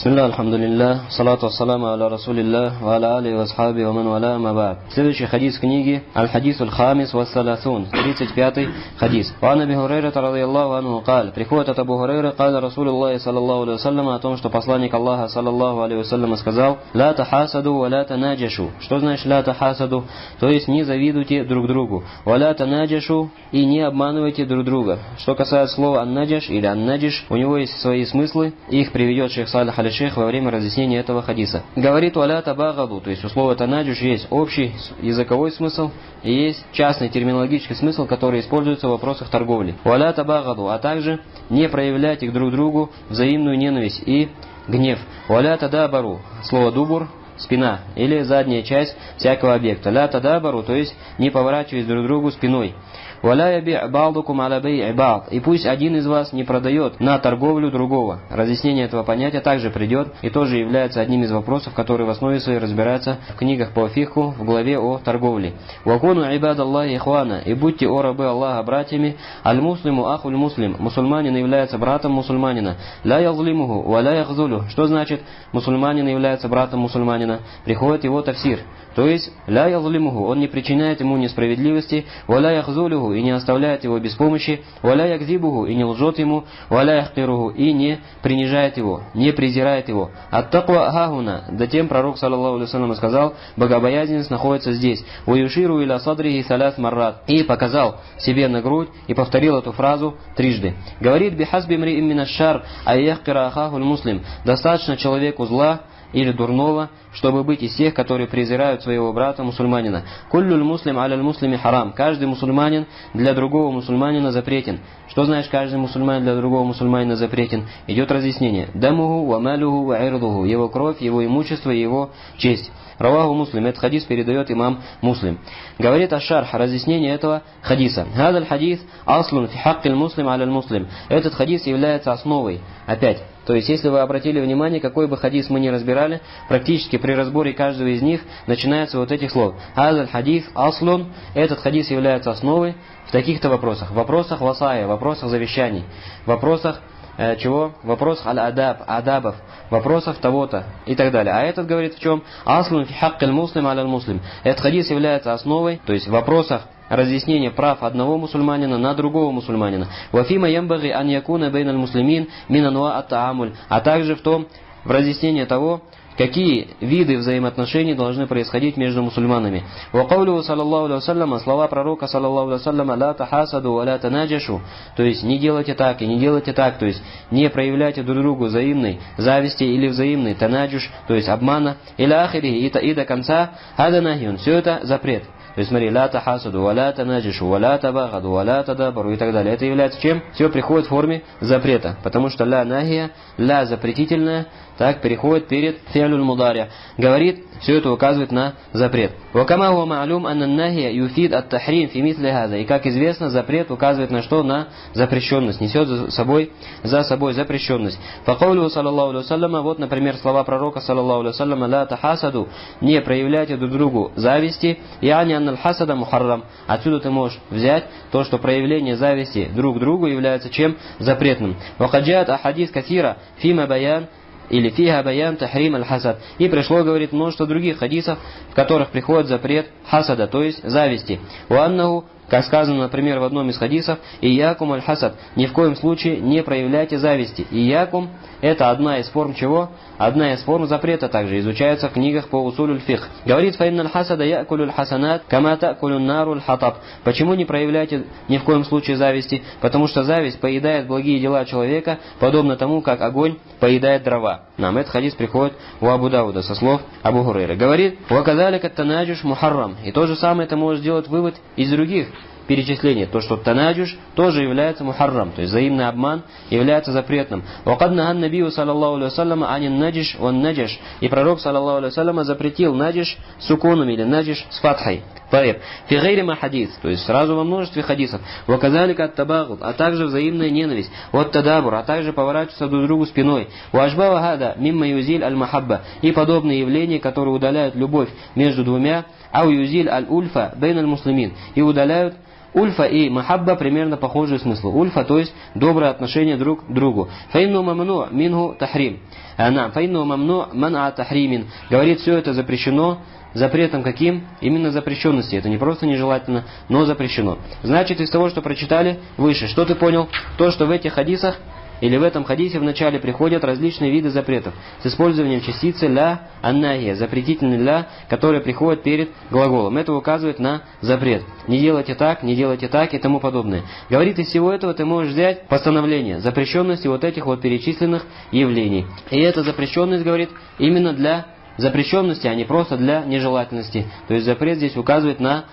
Бисмилля, алхамдулилля, салату ассаламу аля расулилля, ва аля али ва асхаби ва ман валя ма ба'д. Следующий хадис книги Аль-Хадис Аль-Хамис ва Саласун, 35-й хадис. Ва ан Аби Хурайрата радийаллаху анху каль. Приходит от Абу Хурайры, каль Расулуллахи саллаллаху алейхи вассалям, о том, что посланник Аллаха саллаллаху алейхи вассалям сказал: ла тахасаду ва ла танаджашу. Что значит ла тахасаду? То есть не завидуйте друг другу. Ва ла танаджашу, и не обманывайте друг друга. Что касается слова аннаджаш или аннаджиш, у него есть свои смыслы, их приведет шейх Салих аль-Шейх во время разъяснения этого хадиса. Говорит: «Валя табагаду», то есть у слова танаджуш есть общий языковой смысл и есть частный терминологический смысл, который используется в вопросах торговли. «Валя табагаду», а также не проявляйте к друг другу взаимную ненависть и гнев. «Валя тадабару», слово дубур, спина или задняя часть всякого объекта. «Ля тадабару», то есть не поворачиваясь друг к другу спиной. «Валя яби' ба'дукум аля бей'i ба'д», и пусть один из вас не продает на торговлю другого. Разъяснение этого понятия также придет и тоже является одним из вопросов, которые в основе своей разбираются в книгах по фикху в главе о торговле. «Вакуну ибадаллахи ихвана», и будьте, о рабы Аллаха, братьями. «Аль-муслиму ахуль муслим», мусульманин является братом мусульманина. «Ля язлимуху ва ля яхзулю», что значит мусульманин является братом мусульманина? Приходит его тафсир. То есть, ля язлимуху, он не причиняет ему несправедливости, ва ля яхзулюху, и не оставляет его без помощи, ва ля якзибуху, и не лжет ему, ва ля яхкируху, и не принижает его, не презирает его. Ат-таква хахуна, затем пророк саллаллаху алейхи вассалям сказал: богобоязненность находится здесь. Уюширу иля садрихи саляс маррат, и показал себе на грудь и повторил эту фразу трижды. Говорит: бихасби мри'ин мин аш-шар ай яхкира ахахуль муслим, достаточно человеку зла или дурного, чтобы быть из тех, которые презирают своего брата мусульманина. «Куллюль муслим аляль муслими харам», каждый мусульманин для другого мусульманина запретен. Что значит каждый мусульманин для другого мусульманина запретен? Идет разъяснение. «Дамуху ва малюху ва ирдуху», его кровь, его имущество и его честь. Раваху Муслим, этот хадис передает имам Муслим. Говорит аш-шарх, разъяснение этого хадиса. «Хадаль хадис аслун фи хаккиль муслим аляль муслим». Этот хадис является основой. Опять. То есть, если вы обратили внимание, какой бы хадис мы ни разбирали, практически при разборе каждого из них начинается вот этих слов. «Хадаль хадис аслун». Этот хадис является основой в таких-то вопросах. В вопросах васая, в вопросах завещаний, в вопросах чего? В вопросах аль-адаб, адабов, в вопросах того-то и так далее. А этот говорит в чем? Аслун фи хаккиль муслим аляль муслим. Этот хадис является основой, то есть в вопросах разъяснения прав одного мусульманина на другого мусульманина. Вафима ямбаги ан якуна бейналь муслимин мин анва ат-таамуль. А также в разъяснение того, какие виды взаимоотношений должны происходить между мусульманами. Вакаулю саллаллаху алейхи вассалям, слова пророка саллаллаху алейхи вассалям: ла тахасаду ва ла танаджашу, то есть не делайте так и не делайте так, то есть не проявляйте друг другу взаимной зависти или взаимной танаджуш, то есть обмана, или ахири, и до конца, хаданахиун, все это запрет. То есть смотри, ла тахасаду, ва ла танаджишу, ва ла табагаду, ва ла тадабару и так далее. Это является чем? Все приходит в форме запрета. Потому что ла нахия, ла запретительная, так переходит перед фи'люль мудари. Говорит, все это указывает на запрет. Вакама хуа ма'люм анна нахия юфид ат-тахрим фи мисли хаза. И как известно, запрет указывает на что? На запрещенность. Несет за собой запрещенность. Факаулю саллаллаху алейхи вассалям, вот, например, слова пророка саллаллаху алейхи вассалям: ла тахасаду, не проявляйте друг другу зависти, яни анналь хасада мухаррам. Отсюда ты можешь взять то, что проявление зависти друг к другу является чем? Запретным. Вахаджат ахадис кафира фима баян, или фиха баян тахрим аль-хасад. И пришло, говорит, множество других хадисов, в которых приходит запрет хасада, то есть зависти. Уаннаху, как сказано, например, в одном из хадисов: иякум аль-хасад, ни в коем случае не проявляйте зависти. Иякум — это одна из форм чего? Одна из форм запрета также изучается в книгах по усулюль фих. Говорит: фаинналь хасада якулюль хасанат кама такулюн наруль хатаб. Почему не проявляйте ни в коем случае зависти? Потому что зависть поедает благие дела человека, подобно тому, как огонь поедает дрова. Нам этот хадис приходит у Абу Дауда со слов Абу Хурайры. Говорит: ваказалика танаджуш мухаррам. И то же самое ты можешь сделать вывод из других перечислений. То, что танаджуш тоже является мухаррам, то есть взаимный обман является запретным. Вакад наган набию саллаллаху алейхи вассалям анин наджиш ван наджиш. И пророк саллаллаху алейхи вассалям запретил наджиш с сукуном или наджиш с фатхой. Фи гайри ма хадис, то есть сразу во множестве хадисов. Ваказалика ат-табагуд, а также взаимная ненависть. Вот тадабур, а также поворачиваться друг к другу спиной. Уажбава хада мимма юзиль аль-махабба, и подобные явления, которые удаляют любовь между двумя. Ау юзиль аль-ульфа бейн аль-муслимин, и удаляют Ульфа и махабба примерно похожие смыслы. Ульфа, то есть доброе отношение друг к другу. Фаинну мамну мингу тахрим. Фаинну мамну мана тахримин. Говорит, все это запрещено. Запретом каким? Именно запрещенности. Это не просто нежелательно, но запрещено. Значит, из того, что прочитали выше, что ты понял? То, что в этих хадисах, или в этом хадисе в начале приходят различные виды запретов с использованием частицы ля аннахия, запретительный ля, который приходит перед глаголом. Это указывает на запрет. Не делайте так и тому подобное. Говорит, из всего этого ты можешь взять постановление запрещенности вот этих вот перечисленных явлений. И эта запрещенность, говорит, именно для запрещенности, а не просто для нежелательности. То есть запрет здесь указывает на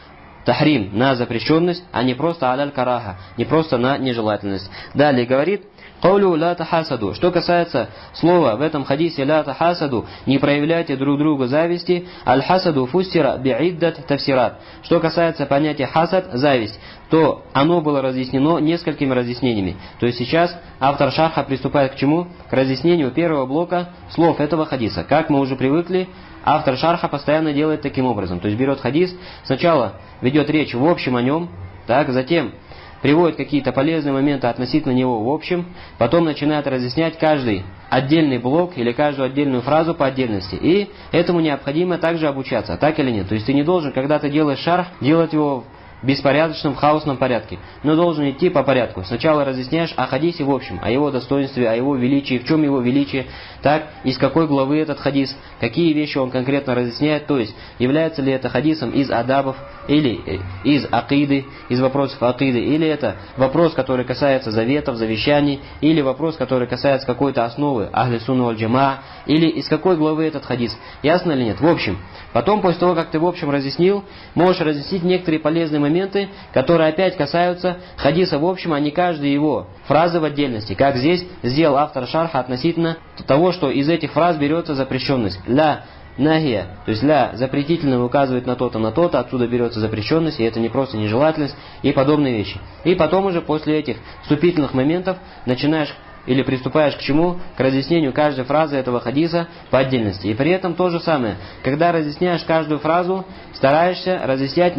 тахрим, на запрещенность, а не просто аляль караха, не просто на нежелательность. Далее говорит, «Каулю ла тахасаду». Что касается слова в этом хадисе «ла тахасаду», не проявляйте друг другу зависти, «аль-хасаду фустира би'иддат тавсират». Что касается понятия хасад, зависть, то оно было разъяснено несколькими разъяснениями. То есть сейчас автор шарха приступает к чему? К разъяснению первого блока слов этого хадиса. Как мы уже привыкли, автор шарха постоянно делает таким образом. То есть берет хадис, сначала ведет речь в общем о нем, так, затем приводит какие-то полезные моменты относительно него в общем, потом начинает разъяснять каждый отдельный блок или каждую отдельную фразу по отдельности. И этому необходимо также обучаться, так или нет. То есть ты не должен, когда ты делаешь шарх, делать его в беспорядочном, хаосном порядке, но должен идти по порядку. Сначала разъясняешь о хадисе в общем, о его достоинстве, о его величии, в чем его величие, так, из какой главы этот хадис, какие вещи он конкретно разъясняет, то есть, является ли это хадисом из адабов, или из акиды, из вопросов акиды, или это вопрос, который касается заветов, завещаний, или вопрос, который касается какой-то основы ахли сунна валь джамаа, или из какой главы этот хадис. Ясно или нет? В общем. Потом, после того, как ты в общем разъяснил, можешь разъяснить некоторые полезные моменты, которые опять касаются хадиса в общем, а не каждой его фразы в отдельности. Как здесь сделал автор шарха относительно того, что из этих фраз берется запрещенность. Ля нахия, то есть ля запретительно указывает на то-то, отсюда берется запрещенность, и это не просто нежелательность, и подобные вещи. И потом уже после этих вступительных моментов начинаешь или приступаешь к чему? К разъяснению каждой фразы этого хадиса по отдельности. И при этом то же самое. Когда разъясняешь каждую фразу, стараешься разъяснять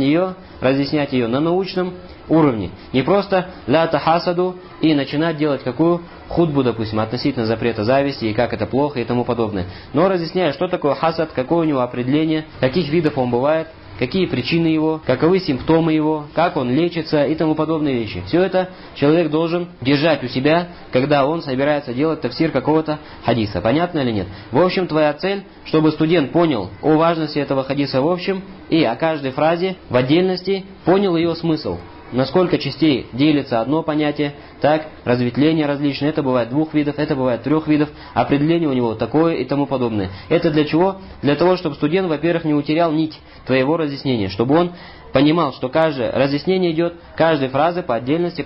ее на научном уровне. Не просто ля тахасаду и начинать делать какую хутбу, допустим, относительно запрета зависти и как это плохо и тому подобное. Но разъясняешь, что такое хасад, какое у него определение, каких видов он бывает, какие причины его, каковы симптомы его, как он лечится и тому подобные вещи. Все это человек должен держать у себя, когда он собирается делать тафсир какого-то хадиса. Понятно или нет? В общем, твоя цель, чтобы студент понял о важности этого хадиса в общем и о каждой фразе в отдельности понял ее смысл. Насколько частей делится одно понятие, так, разветвления различные, это бывает 2 видов, это бывает 3 видов, определение у него такое и тому подобное. Это для чего? Для того, чтобы студент, во-первых, не утерял нить твоего разъяснения, чтобы он понимал, что каждое разъяснение идет каждой фразы по отдельности,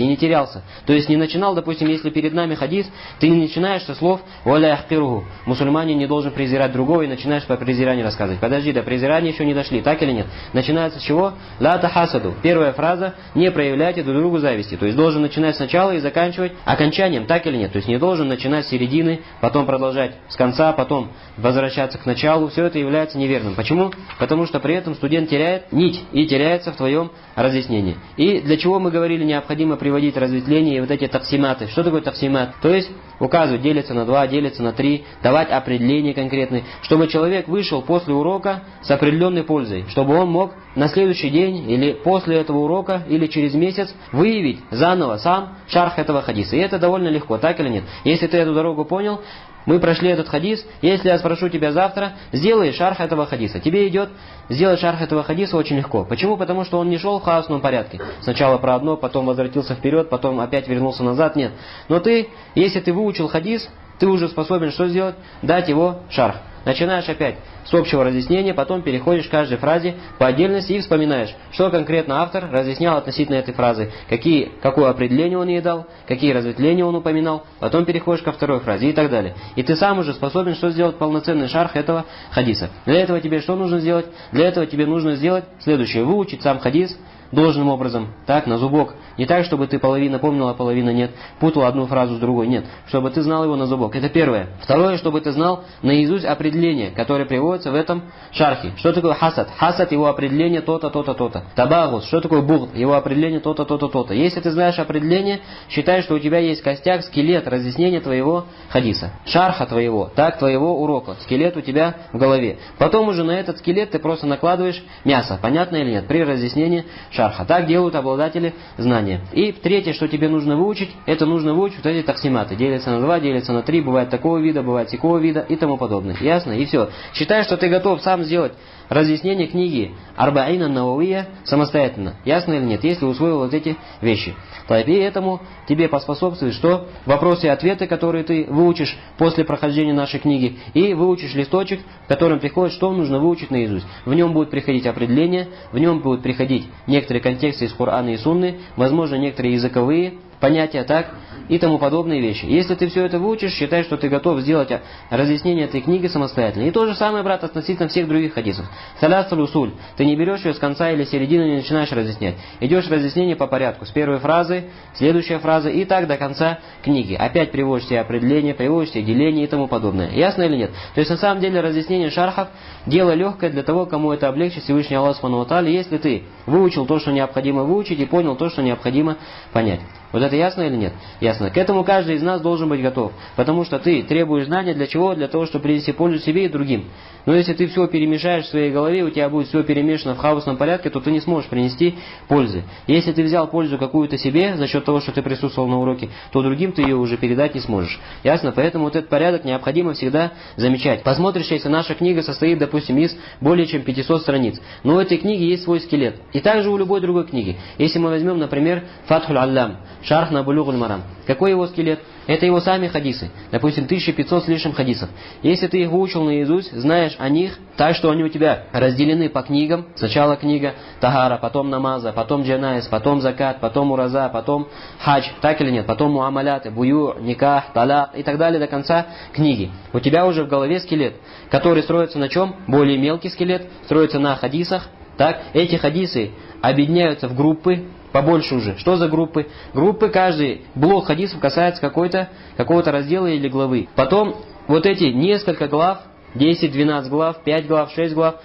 и не терялся. То есть не начинал, допустим, если перед нами хадис, ты не начинаешь со слов «Валя ахкиругу». Мусульманин не должен презирать другого и начинаешь по презиранию рассказывать. Подожди, до презирания еще не дошли, так или нет? Начинается с чего? «Ла тахасаду». Первая фраза «Не проявляйте друг другу зависти». То есть должен начинать сначала и заканчивать окончанием, так или нет? То есть не должен начинать с середины, потом продолжать с конца, потом возвращаться к началу. Все это является неверным. Почему? Потому что при этом студент теряет нить и теряется в твоем разъяснении. И для чего мы говорили, необходимо приводить разветвления и вот эти таксиматы. Что такое таксимат? То есть указывать, делится на 2, делится на 3, давать определения конкретные, чтобы человек вышел после урока с определенной пользой, чтобы он мог на следующий день или после этого урока или через месяц выявить заново сам шарх этого хадиса. И это довольно легко, так или нет? Если ты эту дорогу понял, мы прошли этот хадис, если я спрошу тебя завтра, сделай шарх этого хадиса. Тебе идет сделать шарх этого хадиса очень легко. Почему? Потому что он не шел в хаосном порядке. Сначала про одно, потом возвратился вперед, потом опять вернулся назад. Нет. Но ты, если ты выучил хадис, ты уже способен что сделать? Дать его шарх. Начинаешь опять с общего разъяснения, потом переходишь к каждой фразе по отдельности и вспоминаешь, что конкретно автор разъяснял относительно этой фразы, какое определение он ей дал, какие разветвления он упоминал, потом переходишь ко второй фразе и так далее. И ты сам уже способен что сделать? Полноценный шарх этого хадиса. Для этого тебе что нужно сделать? Для этого тебе нужно сделать следующее. Выучить сам хадис, должным образом, так, на зубок. Не так, чтобы ты половина помнил, а половина нет, путал одну фразу с другой, нет. Чтобы ты знал его на зубок. Это первое. Второе, чтобы ты знал наизусть определение, которое приводится в этом шархе. Что такое хасад? Хасад, его определение то-то, то-то, то-то. Табагус, что такое бугд? Его определение то-то, то-то, то-то. Если ты знаешь определение, считай, что у тебя есть костяк, скелет, разъяснение твоего хадиса. Шарха твоего, так, твоего урока. Скелет у тебя в голове. Потом уже на этот скелет ты просто накладываешь мясо. Понятно или нет? При разъяснении шарха. Так делают обладатели знания. И третье, что тебе нужно выучить, это нужно выучить вот эти таксиматы. Делятся на 2, делятся на 3, бывает такого вида, бывает такого вида и тому подобное. Ясно? И все. Считай, что ты готов сам сделать разъяснение книги Арба'ин ан-Нававия самостоятельно. Ясно или нет? Если усвоил вот эти вещи. И этому тебе поспособствует, что вопросы и ответы, которые ты выучишь после прохождения нашей книги, и выучишь листочек, в котором приходит, что нужно выучить наизусть. В нем будут приходить определения, в нем будут приходить некоторые контексты из Корана и Сунны, возможно, некоторые языковые понятия, так, и тому подобные вещи. Если ты все это выучишь, считай, что ты готов сделать разъяснение этой книги самостоятельно. И то же самое, брат, относительно всех других хадисов. Салясуль усуль. Ты не берешь ее с конца или середины, не начинаешь разъяснять. Идешь разъяснение по порядку. С первой фразы, следующая фраза и так до конца книги. Опять приводишь все определения, приводишь все деления и тому подобное. Ясно или нет? То есть на самом деле разъяснение шархов дело легкое для того, кому это облегчит Всевышний Аллах Субхану ва Тааля, если ты выучил то, что необходимо выучить, и понял то, что необходимо понять. Вот это ясно или нет? Ясно. К этому каждый из нас должен быть готов. Потому что ты требуешь знания для чего? Для того, чтобы принести пользу себе и другим. Но если ты все перемешаешь в своей голове, у тебя будет все перемешано в хаосном порядке, то ты не сможешь принести пользы. Если ты взял пользу какую-то себе за счет того, что ты присутствовал на уроке, то другим ты ее уже передать не сможешь. Ясно? Поэтому вот этот порядок необходимо всегда замечать. Посмотришь, если наша книга состоит, допустим, из более чем 500 страниц. Но у этой книги есть свой скелет. И также у любой другой книги. Если мы возьмем, например, Фатхуль Аллам, Шарх на Булюгуль Марам. Какой его скелет? Это его сами хадисы. Допустим, 1500 с лишним хадисов. Если ты их выучил наизусть, знаешь о них, так что они у тебя разделены по книгам. Сначала книга Тахара, потом намаза, потом джанайз, потом закат, потом ураза, потом хадж. Так или нет? Потом муамаляты, бую, никах, талак и так далее до конца книги. У тебя уже в голове скелет, который строится на чем? Более мелкий скелет, строится на хадисах. Так, эти хадисы объединяются в группы, побольше уже. Что за группы? Группы, каждый блок хадисов касается какого-то раздела или главы. Потом вот эти несколько глав, 10, 12 глав, 5 глав, 6 глав,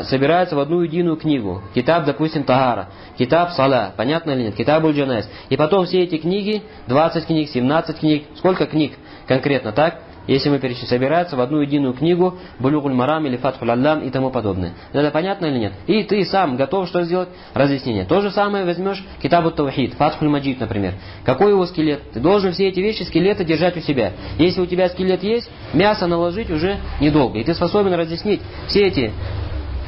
собираются в одну единую книгу. Китаб, допустим, Тагара, Китаб Сала, понятно или нет? Китаб Уль-Джанайз. И потом все эти книги, 20 книг, 17 книг, сколько книг конкретно, так? Если мы перечислим, собираются в одну единую книгу Булюгуль Марам или Фатхуль Аллам и тому подобное. Это понятно или нет? И ты сам готов что сделать? Разъяснение. То же самое возьмешь Китабу Таухид, Фатхуль Маджид, например. Какой его скелет? Ты должен все эти вещи, скелеты держать у себя. Если у тебя скелет есть, мясо наложить уже недолго. И ты способен разъяснить все эти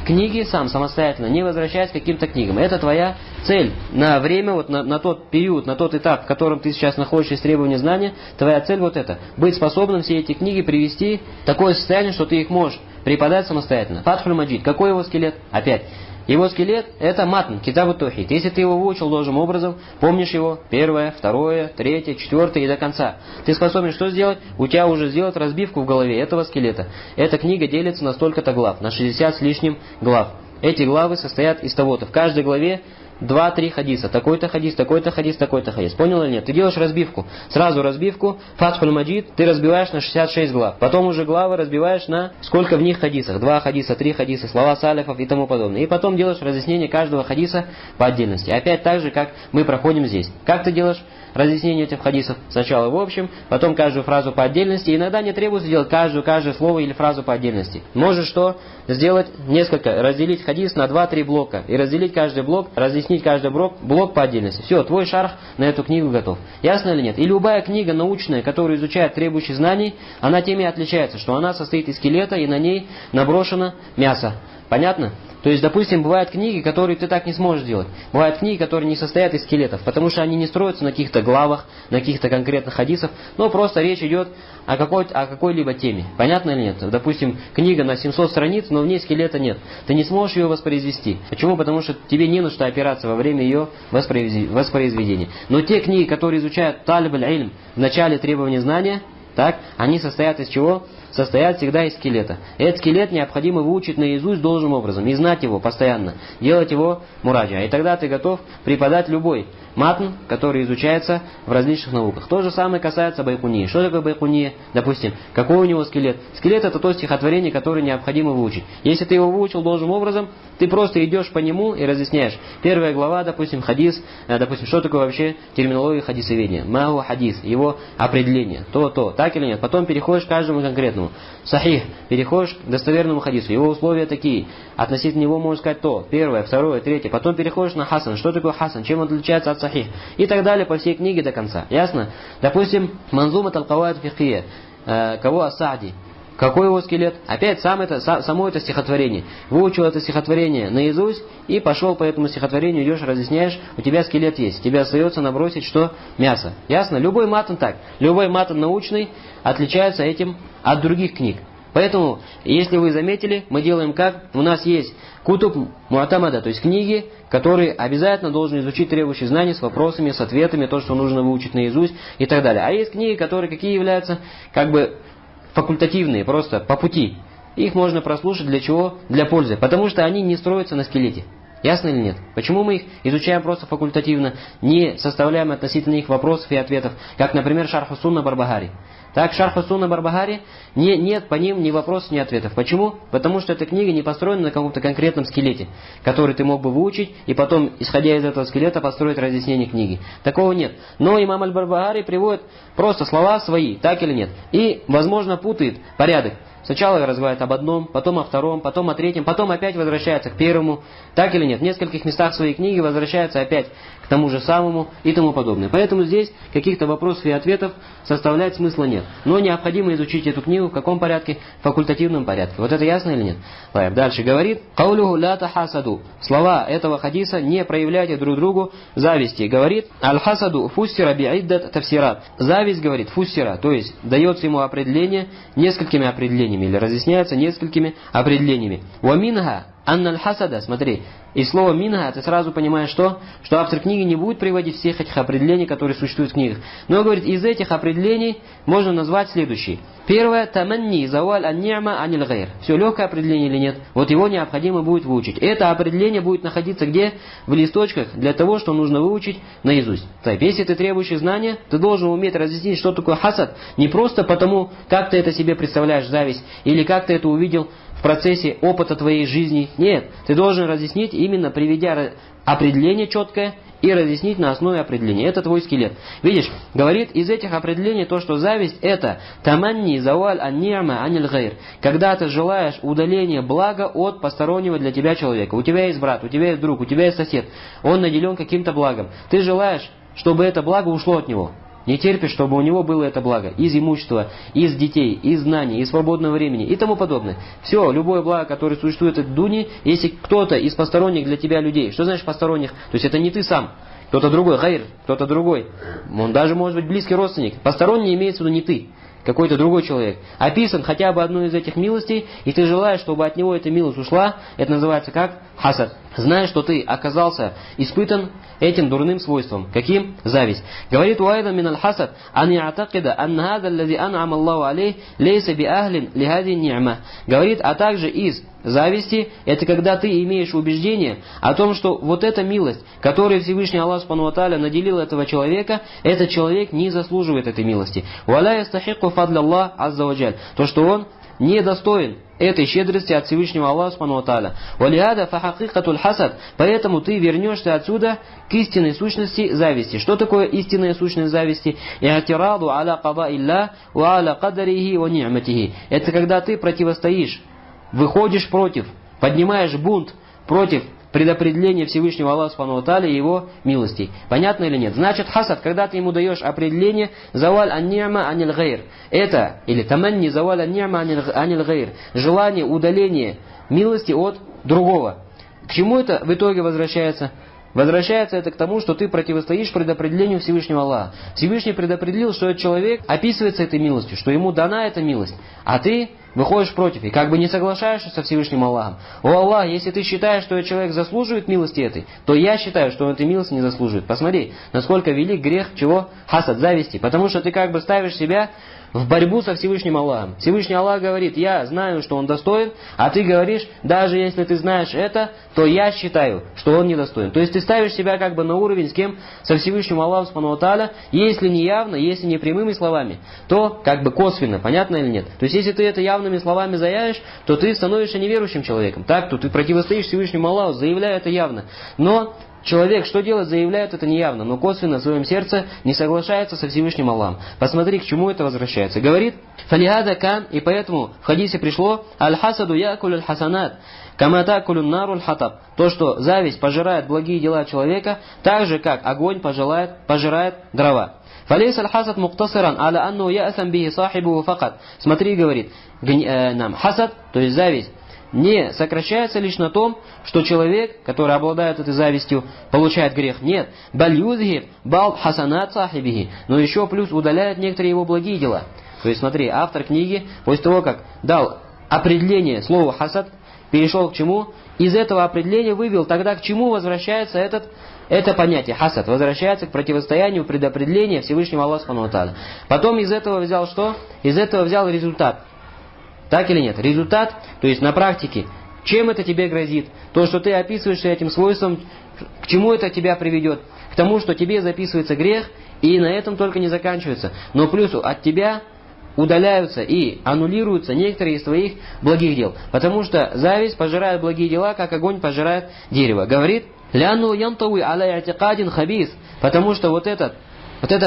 книги сам, самостоятельно, не возвращаясь к каким-то книгам. Это твоя цель на время, вот на тот период, на тот этап, в котором ты сейчас находишься из требования знания, твоя цель вот это. Быть способным все эти книги привести в такое состояние, что ты их можешь преподать самостоятельно. Фатхуль Маджид. Какой его скелет? Опять. Его скелет – это матн, Китабу Таухид. Если ты его выучил должным образом, помнишь его, первое, второе, третье, четвертое и до конца. Ты способен что сделать? У тебя уже сделать разбивку в голове этого скелета. Эта книга делится на столько-то глав, на 60 с лишним глав. Эти главы состоят из того-то. В каждой главе 2-3 хадиса. Такой-то хадис, такой-то хадис, такой-то хадис. Понял или нет? Ты делаешь разбивку. Сразу разбивку. Фатхуль Маджид ты разбиваешь на 66 глав. Потом уже главы разбиваешь на сколько в них хадисах. 2 хадиса, 3 хадиса, слова салифов и тому подобное. И потом делаешь разъяснение каждого хадиса по отдельности. Опять так же, как мы проходим здесь. Как ты делаешь разъяснение этих хадисов? Сначала в общем, потом каждую фразу по отдельности. И иногда не требуется делать каждое слово или фразу по отдельности. Можешь что? Сделать несколько, разделить хадис на 2-3 блока. И разделить каждый блок, разъяснить каждый блок по отдельности. Все, твой шарх на эту книгу готов. Ясно или нет? И любая книга научная, которая изучает требующие знаний, она тем и отличается, что она состоит из скелета и на ней наброшено мясо. Понятно? То есть, допустим, бывают книги, которые ты так не сможешь делать. Бывают книги, которые не состоят из скелетов, потому что они не строятся на каких-то главах, на каких-то конкретных хадисах, но просто речь идет о какой-либо теме. Понятно или нет? Допустим, книга на 700 страниц, но в ней скелета нет. Ты не сможешь ее воспроизвести. Почему? Потому что тебе не на что опираться во время ее воспроизведения. Но те книги, которые изучают талиб аль-илм в начале требования знания, так, они состоят из чего? Состоят всегда из скелета. Этот скелет необходимо выучить наизусть должным образом и знать его постоянно, делать его мураджа. И тогда ты готов преподать любой матн, который изучается в различных науках. То же самое касается байкунии. Что такое байкуния? Допустим, какой у него скелет? Скелет — это то стихотворение, которое необходимо выучить. Если ты его выучил должным образом, ты просто идешь по нему и разъясняешь. Первая глава, допустим, хадис, допустим, что такое вообще терминология хадисоведения. Маху хадис, его определение. То, так или нет. Потом переходишь к каждому конкретному. Сахих, переходишь к достоверному хадису. Его условия такие. Относительно него можно сказать то. Первое, второе, третье. Потом переходишь на хасан. Что такое хасан? Чем он отличается от сахих? И так далее по всей книге до конца. Ясно? Допустим, Манзумат аль-Каваид фикхия. Кого Ас-Саади? Какой его скелет? Опять само это стихотворение. Выучил это стихотворение наизусть и пошел по этому стихотворению, идешь, разъясняешь, у тебя скелет есть. Тебе остается набросить что? Мясо. Ясно? Любой матн так. Любой матн научный отличается этим от других книг. Поэтому, если вы заметили, мы делаем как? У нас есть кутуб муатамада, то есть книги, которые обязательно должен изучить требующие знаний с вопросами, с ответами, то, что нужно выучить наизусть и так далее. А есть книги, которые какие являются как бы факультативные, просто по пути. Их можно прослушать для чего? Для пользы. Потому что они не строятся на скелете. Ясно или нет? Почему мы их изучаем просто факультативно, не составляем относительно их вопросов и ответов, как, например, Шарх ас-Сунна Барбахари. Так, Шарх ас-Сунна Барбахари, нет по ним ни вопросов, ни ответов. Почему? Потому что эта книга не построена на каком-то конкретном скелете, который ты мог бы выучить, и потом, исходя из этого скелета, построить разъяснение книги. Такого нет. Но имам аль-Барбахари приводит просто слова свои, так или нет. И, возможно, путает порядок. Сначала разговаривает об одном, потом о втором, потом о третьем, потом опять возвращается к первому. Так или нет? В нескольких местах своей книги возвращается опять к тому же самому и тому подобное. Поэтому здесь каких-то вопросов и ответов составлять смысла нет. Но необходимо изучить эту книгу в каком порядке? В факультативном порядке. Вот это ясно или нет? Дальше говорит: «Каулюху ля тахасаду». Слова этого хадиса: не проявляйте друг другу зависти. Говорит: «Аль-хасаду фуссира би'иддат тафсират». Зависть, говорит, фуссира, то есть дается ему определение несколькими определениями, или разъясняется несколькими определениями. «Уаминха анналь хасада». Смотри, из слова «минха» ты сразу понимаешь что? Что автор книги не будет приводить всех этих определений, которые существуют в книгах. Но, говорит, из этих определений можно назвать следующие. Первое: «Таманни заваль ан-ни'ма аниль гайр». Все, легкое определение или нет? Вот его необходимо будет выучить. Это определение будет находиться где? В листочках, для того, что нужно выучить наизусть. Так, если ты требующий знания, ты должен уметь разъяснить, что такое хасад. Не просто потому, как ты это себе представляешь, зависть, или как ты это увидел в процессе опыта твоей жизни. Нет, ты должен разъяснить, именно приведя определение четкое, и разъяснить на основе определения. Это твой скелет. Видишь, говорит из этих определений то, что зависть — это таманни заваль ан-ни'ма аниль гайр. Когда ты желаешь удаления блага от постороннего для тебя человека. У тебя есть брат, у тебя есть друг, у тебя есть сосед. Он наделен каким-то благом. Ты желаешь, чтобы это благо ушло от него. Не терпишь, чтобы у него было это благо. Из имущества, из детей, из знаний, из свободного времени и тому подобное. Все, любое благо, которое существует в дуне, если кто-то из посторонних для тебя людей. Что значит посторонних? То есть это не ты сам. Кто-то другой, гайр, кто-то другой. Он даже может быть близкий родственник. Посторонний имеется в виду не ты. Какой-то другой человек. Описан хотя бы одну из этих милостей, и ты желаешь, чтобы от него эта милость ушла, это называется как? Хасад. Знаешь, что ты оказался испытан этим дурным свойством. Каким? Зависть. Говорит Уайда мин аль-хасад: «Ан я'такида анна хаза аллази ан'ам Аллаху алейх лейса би ахлин ли хази ни'ма». Говорит, а также из зависти, это когда ты имеешь убеждение о том, что вот эта милость, которую Всевышний Аллах Субхану ва Тааля наделил этого человека, этот человек не заслуживает этой милости. «Валя ястахикку фадля Аллах азза ва джаль». То, что он недостоин этой щедрости от Всевышнего Аллаха Субхану ва Тааля. «Валиада фахакикатуль хасад». Поэтому ты вернешься отсюда к истинной сущности зависти. Что такое истинная сущность зависти? «И'тираду аля када илля ва аля кадарихи ва ни'матихи». Это когда ты противостоишь, выходишь против, поднимаешь бунт против предопределения Всевышнего Аллаха Субхану ва Тааля и его милостей. Понятно или нет? Значит, хасад, когда ты ему даешь определение заваль ан-ни'ма аниль гайр. Это, или таманни заваль ан-ни'ма аниль гайр. Желание удаления милости от другого. К чему это в итоге возвращается? Возвращается это к тому, что ты противостоишь предопределению Всевышнего Аллаха. Всевышний предопределил, что этот человек описывается этой милостью, что ему дана эта милость. А ты выходишь против и как бы не соглашаешься со Всевышним Аллахом. О Аллах, если ты считаешь, что этот человек заслуживает милости этой, то я считаю, что он этой милости не заслуживает. Посмотри, насколько велик грех чего? Хасад, зависти. Потому что ты как бы ставишь себя в борьбу со Всевышним Аллахом. Всевышний Аллах говорит, я знаю, что он достоин, а ты говоришь, даже если ты знаешь это, то я считаю, что он недостоин. То есть ты ставишь себя как бы на уровень с кем? Со Всевышним Аллахом Субхану ва Тааля, если не явно, если не прямыми словами, то как бы косвенно, понятно или нет? То есть если ты это явными словами заявишь, то ты становишься неверующим человеком. Так, то ты противостоишь Всевышнему Аллаху, заявляя это явно. Но человек что делает? Заявляет это неявно, но косвенно в своем сердце не соглашается со Всевышним Аллахом. Посмотри, к чему это возвращается. Говорит, «Фалихада кан», и поэтому в хадисе пришло, «Аль-хасаду якулю аль-хасанат, камата кулюн нару аль-хатаб». То, что зависть пожирает благие дела человека, так же, как огонь пожирает дрова. «Фалейс аль-хасад муктасиран аля анну яасан бихи сахибу факат». Смотри, говорит нам, хасад, то есть зависть, не сокращается лишь на том, что человек, который обладает этой завистью, получает грех. Нет. Баль-юзхир бал хасанат сахибихи. Но еще плюс удаляет некоторые его благие дела. То есть смотри, автор книги, после того, как дал определение слова хасад, перешел к чему? Из этого определения вывел тогда, к чему возвращается это понятие хасад. Возвращается к противостоянию предопределения Всевышнего Аллаха Субхану ва Тааля. Потом из этого взял что? Из этого взял результат. Так или нет? Результат, то есть на практике, чем это тебе грозит? То, что ты описываешься этим свойством, к чему это тебя приведет? К тому, что тебе записывается грех, и на этом только не заканчивается. Но плюс от тебя удаляются и аннулируются некоторые из твоих благих дел. Потому что зависть пожирает благие дела, как огонь пожирает дерево. Говорит, «Ляну янтауи аля ятикадин хабис», потому что вот это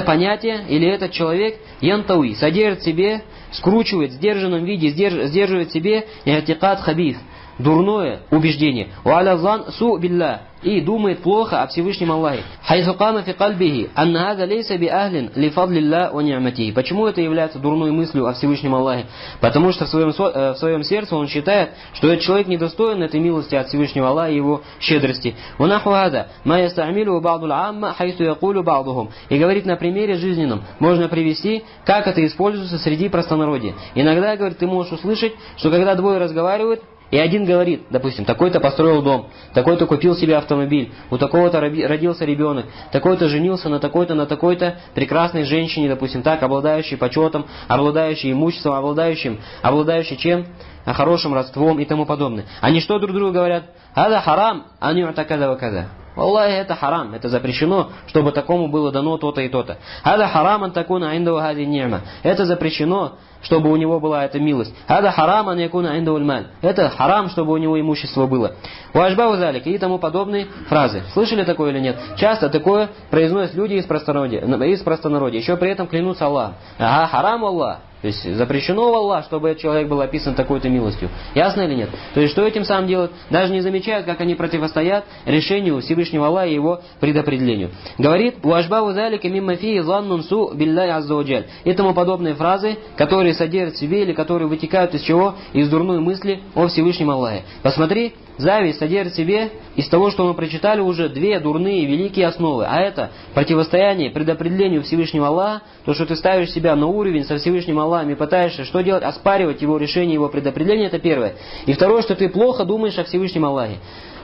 понятие, или этот человек, янтауи, содержит в себе, скручивает в сдержанном виде, сдерживает в себе ятикад хабис, дурное убеждение. «Уаля зан су билля», и думает плохо о Всевышнем Аллахе. «Хайсу кама фи кальбихи, анна хаза лейса би ахлин ли фадлилля ва ни'матихи». Почему это является дурной мыслью о Всевышнем Аллахе? Потому что в своем сердце он считает, что этот человек недостоин этой милости от Всевышнего Аллаха и его щедрости. «Ванаху хаза, ма ястамилу ба'дул амма, хайсу якулю ба'духум». И говорит, на примере жизненном можно привести, как это используется среди простонародья. Иногда, говорит, ты можешь услышать, что когда двое разговаривают, и один говорит, допустим, такой-то построил дом, такой-то купил себе автомобиль, у такого-то родился ребенок, такой-то женился на такой-то прекрасной женщине, допустим, так, обладающей почетом, обладающей имуществом, обладающей чем? Хорошим родством и тому подобное. Они что друг другу говорят? «Ада харам, аню'та каза ва каза». Аллахи, это харам, это запрещено, чтобы такому было дано то-то и то-то. «Ада харам ан такуна индау хази ни'ма». Это запрещено, чтобы у него была эта милость. «Ада харам ан якуна индау аль-маль». Это харам, чтобы у него имущество было. «Уажбау залик» и тому подобные фразы. Слышали такое или нет? Часто такое произносят люди из простонародья. Еще при этом клянутся Аллахом. Ага, харам Аллах. То есть запрещено в Аллах, чтобы этот человек был описан такой-то милостью. Ясно или нет? То есть что этим самым делают? Даже не замечают, как они противостоят решению Всевышнего Аллаха и его предопределению. Говорит, «Уашбау залика мимма фии заннун су билляй азза ва джаль». И тому подобные фразы, которые содержат в себе или которые вытекают из чего? Из дурной мысли о Всевышнем Аллахе. Посмотри, зависть содержит в себе из того, что мы прочитали уже, две дурные великие основы. А это противостояние предопределению Всевышнего Аллаха, то, что ты ставишь себя на уровень со Всевышним Аллахом и пытаешься что делать? Оспаривать его решение, его предопределение, это первое. И второе, что ты плохо думаешь о Всевышнем Аллахе.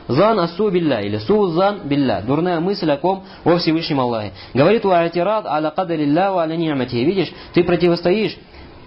Зан асу билля, или су зан билля. Дурная мысль о ком? О Всевышнем Аллахе. Говорит, уатирад аля кадарилля ва аля ни'мати. Видишь, ты противостоишь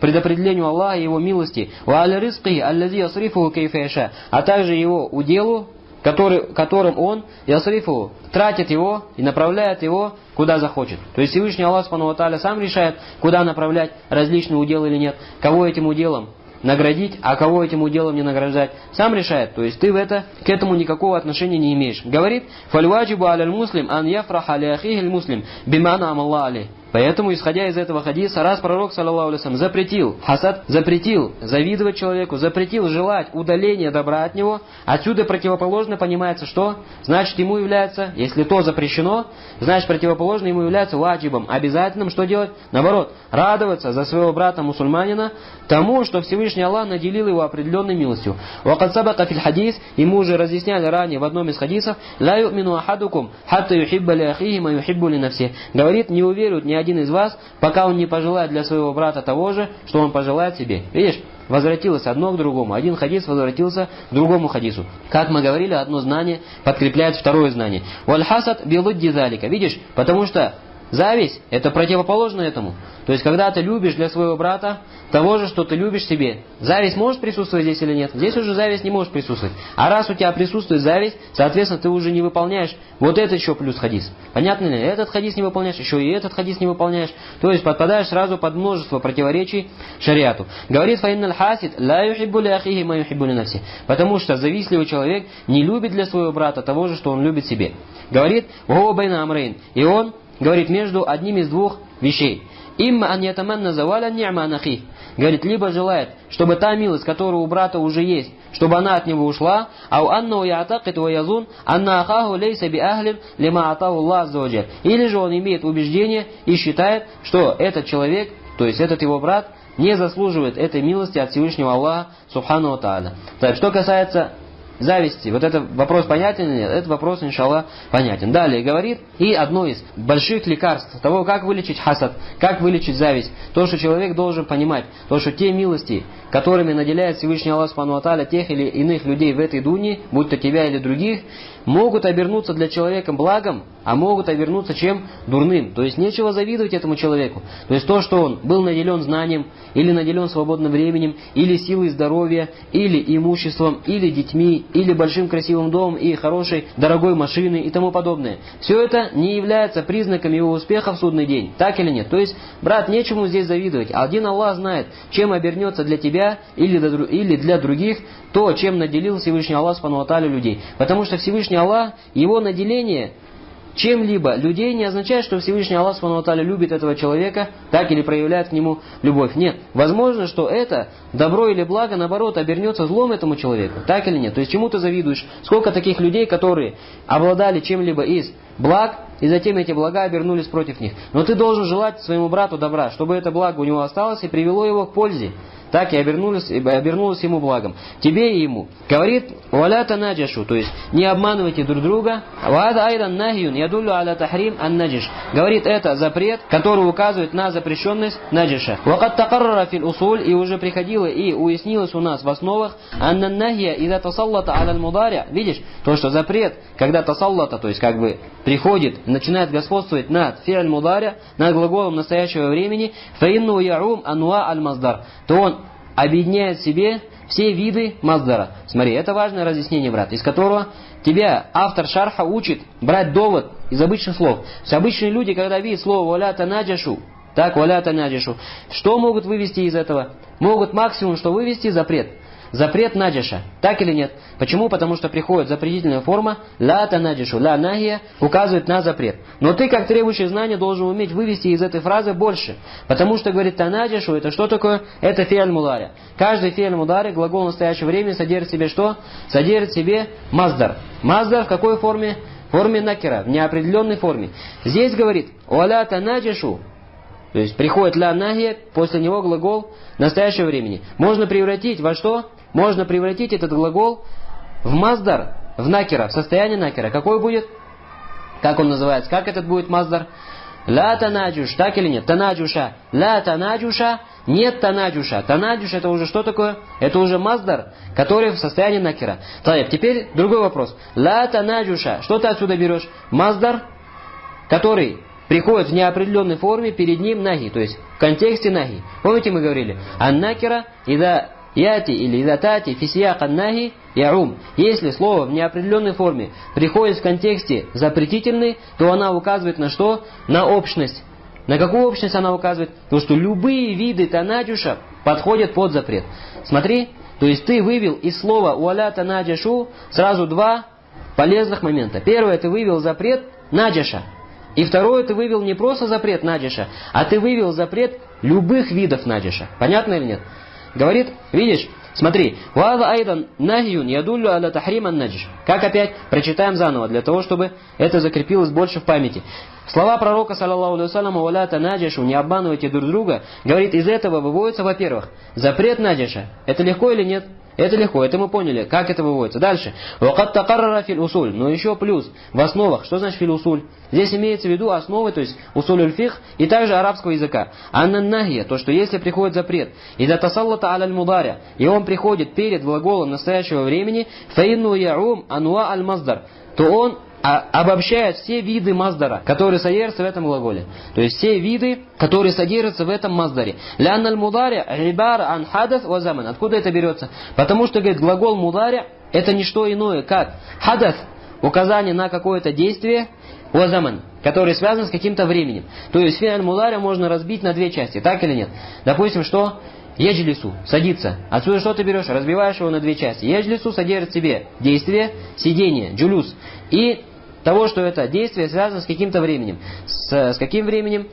предопределению Аллаха и его милости. Ва аля ризки аллази ясрифуху кейфа яша. А также его уделу, которым он ясрифуху тратит его и направляет его куда захочет. То есть Всевышний Аллах Субхану ва Тааля сам решает, куда направлять различные уделы или нет, кого этим уделом наградить, а кого этим уделом не награждать. Сам решает. То есть ты к этому никакого отношения не имеешь. Говорит, «Фальваджибу аляль муслим ан яфраха ли ахихиль муслим бимана амалла али». Поэтому, исходя из этого хадиса, раз пророк, саллаллаху алейхи вассалям, запретил хасад, запретил завидовать человеку, запретил желать удаления добра от него, отсюда противоположно понимается, что? Значит, ему является, если то запрещено, значит, противоположно ему является ваджибом, обязательным, что делать? Наоборот, радоваться за своего брата-мусульманина тому, что Всевышний Аллах наделил его определенной милостью. «Вакад сабака фил хадис», и мы уже разъясняли ранее в одном из хадисов, «Ла ю'мину ахадукум, хатта юхибба ли ахихи ма юхиббу ли нафси». Говорит, не уверует ни один из вас, пока он не пожелает для своего брата того же, что он пожелает себе. Видишь? возвратилось одно к другому. Один хадис возвратился к другому хадису. Как мы говорили, одно знание подкрепляет второе знание. Валь хасад билудди залика. Видишь? Потому что зависть – это противоположно этому. То есть, когда ты любишь для своего брата того же, что ты любишь себе. Зависть может присутствовать здесь или нет? Здесь уже зависть не может присутствовать. А раз у тебя присутствует зависть, соответственно, ты уже не выполняешь вот это еще плюс хадис. Понятно ли? Этот хадис не выполняешь, еще и этот хадис не выполняешь. То есть, подпадаешь сразу под множество противоречий шариату. Говорит фаинналь хасид ла юхиббу ли ахихи ма юхиббу ли нафси. Потому что завистливый человек не любит для своего брата того же, что он любит себе. Говорит гуа байна амрейн. И он говорит между одним из двух вещей. Имма ан ятаманна заваля ни'ма анахи. Говорит, либо желает, чтобы та милость, которая у брата уже есть, чтобы она от него ушла, ау аннау яатакид ва язун анна ахаху лейса би ахлин лима атаху Аллах азза ва джаль. Или же он имеет убеждение и считает, что этот человек, то есть этот его брат, не заслуживает этой милости от Всевышнего Аллаха субхану ва тааля. Так, что касается зависти, вот это вопрос понятен или нет? Этот вопрос, иншаллах, понятен. Далее говорит, и одно из больших лекарств того, как вылечить хасад, как вылечить зависть, то, что человек должен понимать, то, что те милости, которыми наделяет Всевышний Аллах субхану ва тааля тех или иных людей в этой дуне, будь то тебя или других, могут обернуться для человека благом, а могут обернуться чем? Дурным. То есть нечего завидовать этому человеку. То есть то, что он был наделен знанием, или наделен свободным временем, или силой здоровья, или имуществом, или детьми, или большим красивым домом и хорошей, дорогой машиной и тому подобное. Все это не является признаком его успеха в судный день. Так или нет? То есть, брат, нечему здесь завидовать. Один Аллах знает, чем обернется для тебя или для других то, чем наделил Всевышний Аллах субхану ва тааля людей. Потому что Всевышний Аллах, его наделение чем-либо людей не означает, что Всевышний Аллах субхану ва тааля любит этого человека, так или проявляет к нему любовь. Нет. Возможно, что это добро или благо, наоборот, обернется злом этому человеку. Так или нет? То есть чему ты завидуешь? Сколько таких людей, которые обладали чем-либо из благ, и затем эти блага обернулись против них. Но ты должен желать своему брату добра, чтобы это благо у него осталось и привело его к пользе. Так и обернулось ему благом. Тебе и ему. Говорит, валя танаджашу, то есть не обманывайте друг друга. Вада айдан нахиюн ядуллю аля тахрим ан наджиш. Говорит, это запрет, который указывает на запрещенность наджиша. Вакат такаррара фил усуль, и уже приходило и уяснилось у нас в основах, аннан нахия ида тасаллата аляль мударя. Видишь, то, что запрет, когда тасаллата, то есть как бы приходит, начинает господствовать над фи'аль мударя, над глаголом настоящего времени, фаинну яум ануа аль маздар, то он объединяет в себе все виды маздара. Смотри, это важное разъяснение, брат, из которого тебя автор шарха учит брать довод из обычных слов. Все обычные люди, когда видят слово «валя танаджашу», так, «валя танаджашу», что могут вывести из этого? Могут максимум, что вывести, запрет. Запрет наджаша. Так или нет? Почему? Потому что приходит запретительная форма «ла танаджашу», «ла нахия» указывает на запрет. Но ты, как требующий знания, должен уметь вывести из этой фразы больше. Потому что, говорит, танаджашу, это что такое? Это фи'аль мудари. Каждый фи'аль мудари, глагол настоящего времени, содержит в себе что? Содержит в себе маздар. Маздар в какой форме? В форме накира, в неопределенной форме. Здесь говорит «ла танаджашу». То есть приходит «ла нахия», после него глагол настоящего времени. Можно превратить во что? Можно превратить этот глагол в маздар, в накера, в состояние накера. Какой будет? Как он называется? Как этот будет маздар? Ла танаджуш, так или нет? Танаджуша. Ла танаджуша, нет танаджуша. Танаджуш это уже что такое? Это уже маздар, который в состоянии накера. Так, теперь другой вопрос. Ла танаджуша. Что ты отсюда берешь? Маздар, который приходит в неопределенной форме, перед ним нахи, то есть в контексте нахи. Помните, мы говорили? Ан-накера, ида яти или ида тати, фисияк ан-нахи, яум. Если слово в неопределенной форме приходит в контексте запретительный, то она указывает на что? На общность. На какую общность она указывает? То, что любые виды танаджуша подходят под запрет. Смотри, то есть ты вывел из слова «уаля танаджашу» сразу два полезных момента. Первое, ты вывел запрет наджаша. И второе, ты вывел не просто запрет наджиша, а ты вывел запрет любых видов наджиша. Понятно или нет? Говорит, видишь, смотри, «Ва'ада айдан нахиюн ядуллю аля тахрим ан-наджиш». Как опять? Прочитаем заново, для того, чтобы это закрепилось больше в памяти. Слова пророка, саллаллаху алейхи ва саллям, «Ва'ля танаджишу», не обманывайте друг друга, говорит, из этого выводится, во-первых, запрет наджиша. Это легко или нет? Это легко, это мы поняли, как это выводится. Дальше. وَقَدْ تَقَرَّرَ فِي الْأُصُولِ. Но еще плюс, в основах. Что значит фил усуль? Здесь имеется в виду основы, то есть усуль фих и также арабского языка. Аннан-нахия, то, что если приходит запрет, ида тасаллата аль мударя, и он приходит перед глаголом настоящего времени, фаинну яум ануа аль-маздар, то он обобщает все виды маздара, которые содержатся в этом глаголе. То есть все виды, которые содержатся в этом маздаре. Лянна аль-мударя рибар ан хадас ва заман. Откуда это берется? Потому что, говорит, глагол мударя это не что иное, как хадас, указание на какое-то действие, ва заман, который связан с каким-то временем. То есть фи'аль мударя можно разбить на две части, так или нет? Допустим, что еджлису, садиться. Отсюда что ты берешь? Разбиваешь его на две части. Еджлису содержит в себе действие, сидение, джулюс. И того, что это действие связано с каким-то временем. С каким временем?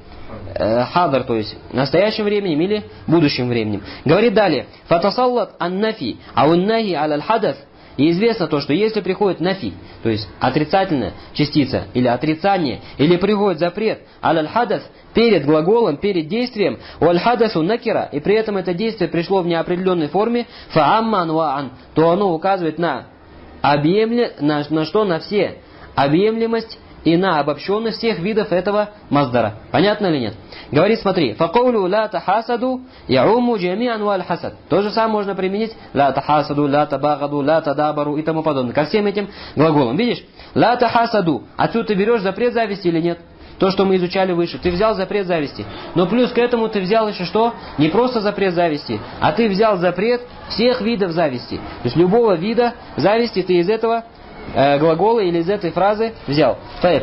Хадар, то есть настоящим временем или будущим временем. Говорит далее. Фатасаллат ан-нафи, ау-нахи аль-хадас. И известно то, что если приходит нафи, то есть отрицательная частица, или отрицание, или приходит запрет, аль-хадас, перед глаголом, перед действием, уаль-хадасу накира, и при этом это действие пришло в неопределенной форме, фаамман ваан, то оно указывает на на все объемлемость и на обобщенность всех видов этого маздара. Понятно или нет? Говорит, смотри, факаулю ла тахасаду яуму джамиан валь хасад. То же самое можно применить ла тахасаду, ла табагаду, ла тадабару и тому подобное. Ко всем этим глаголам. Видишь? Ла тахасаду. Отсюда ты берешь запрет зависти или нет? То, что мы изучали выше. Ты взял запрет зависти. Но плюс к этому ты взял еще что? Не просто запрет зависти, а ты взял запрет всех видов зависти. То есть любого вида зависти ты из этого глагола или из этой фразы взял.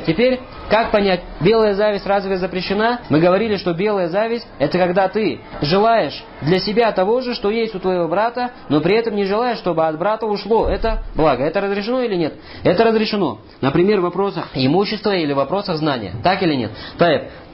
Теперь, как понять, белая зависть разве запрещена? Мы говорили, что белая зависть это когда ты желаешь для себя того же, что есть у твоего брата, но при этом не желаешь, чтобы от брата ушло это благо. Это разрешено или нет? Это разрешено. Например, в вопросах имущества или в вопросах знания. Так или нет?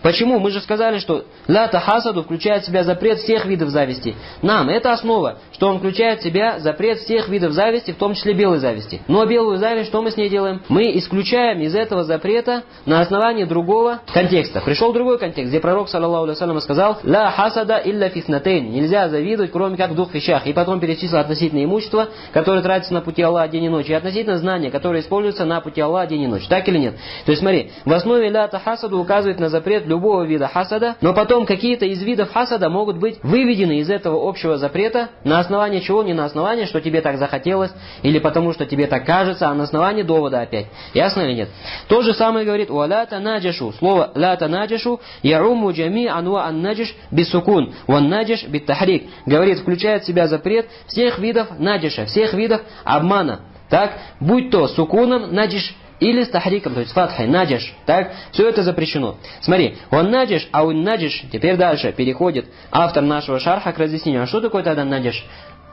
Почему? Мы же сказали, что ля тахасаду включает в себя запрет всех видов зависти. Нам это основа, что он включает в себя запрет всех видов зависти, в том числе белой зависти. Но белую зависть, что мы с ней делаем? Мы исключаем из этого запрета на основании другого контекста. Пришел другой контекст, где пророк, саллаллаху алейхи ва саллям, сказал: «Ла хасада илля фиснатейн». Нельзя завидовать, кроме как в двух вещах. И потом перечислил относительно имущества, которое тратится на пути Аллаха день и ночь, и относительно знания, которое используется на пути Аллаха день и ночь. Так или нет? То есть смотри, в основе ля тахасаду указывает на запрет любого вида хасада, но потом какие-то из видов хасада могут быть выведены из этого общего запрета на основании чего? Не на основании, что тебе так захотелось, или потому что тебе так кажется, а на основании довода опять. Ясно или нет? То же самое говорит «Уаля танаджашу». Слово «ля танаджашу» яуму джами анва ан-наджиш бисукун, ван-наджиш биттахрик. Говорит, включает в себя запрет всех видов наджиша, всех видов обмана. Так, будь то сукуном, наджиш, или с тахриком, то есть фатхой, наджиш. Так, все это запрещено. Смотри, он наджиш, а он наджиш. Теперь дальше переходит автор нашего шарха к разъяснению. А что такое тогда наджиш?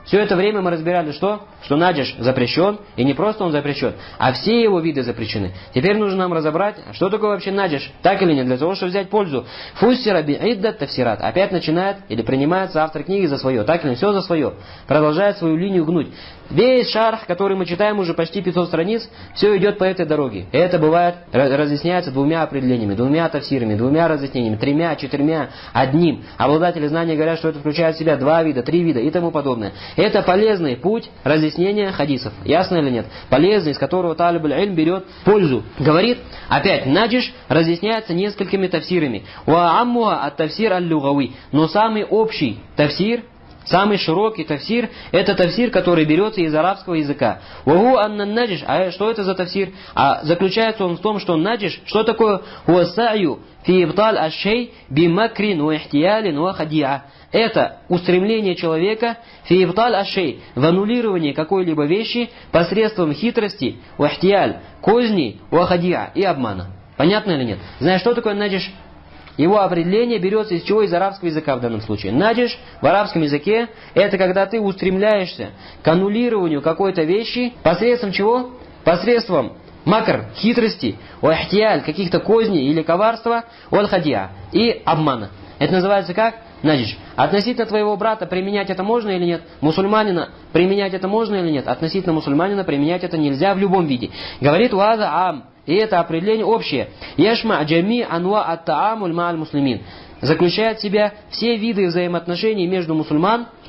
Все это время мы разбирали, что наджиш запрещен, и не просто он запрещен, а все его виды запрещены. Теперь нужно нам разобрать, что такое вообще наджиш, так или нет, для того, чтобы взять пользу. Фуссира би'иддат тафсират. Опять начинает или принимается автор книги за свое, так или нет, все за свое. Продолжает свою линию гнуть. Весь шарх, который мы читаем уже почти 500 страниц, все идет по этой дороге. И это бывает, разъясняется двумя определениями, двумя тафсирами, двумя разъяснениями, тремя, четырьмя, одним. Обладатели знания говорят, что это включает в себя 2 вида, 3 вида и тому подобное. Это полезный путь разъяснения хадисов. Ясно или нет? Полезный, из которого талиб аль-илм берет пользу. Говорит, опять, наджиш разъясняется несколькими тафсирами. Ва аммуа ат-тафсир аль-лугави. Но самый общий тафсир, самый широкий тафсир, это тафсир, который берется из арабского языка. Вагу аннан наджиш. А что это за тафсир? А заключается он в том, что наджиш, что такое хуассаю фи ибталь аш-шей бимакрин ва ихтиялин ва хадиа. Это устремление человека фи ибталь аш-шей, в аннулировании какой-либо вещи посредством хитрости, ва ихтияль, козни, ва хадиа и обмана. Понятно или нет? Знаешь, что такое наджиш? Его определение берется из чего? Из арабского языка в данном случае. Наджиш в арабском языке это когда ты устремляешься к аннулированию какой-то вещи посредством чего? Посредством макр, хитрости, уахтияль, каких-то козней или коварства, уаль-хадиа и обмана. Это называется как? Наджиш. Относительно твоего брата применять это можно или нет? Мусульманина применять это можно или нет? Относительно мусульманина применять это нельзя в любом виде. Говорит уаза ам. И это определение общее. Яшма джами анва ат-таамуль ма'аль муслимин. Заключает в себя все виды взаимоотношений между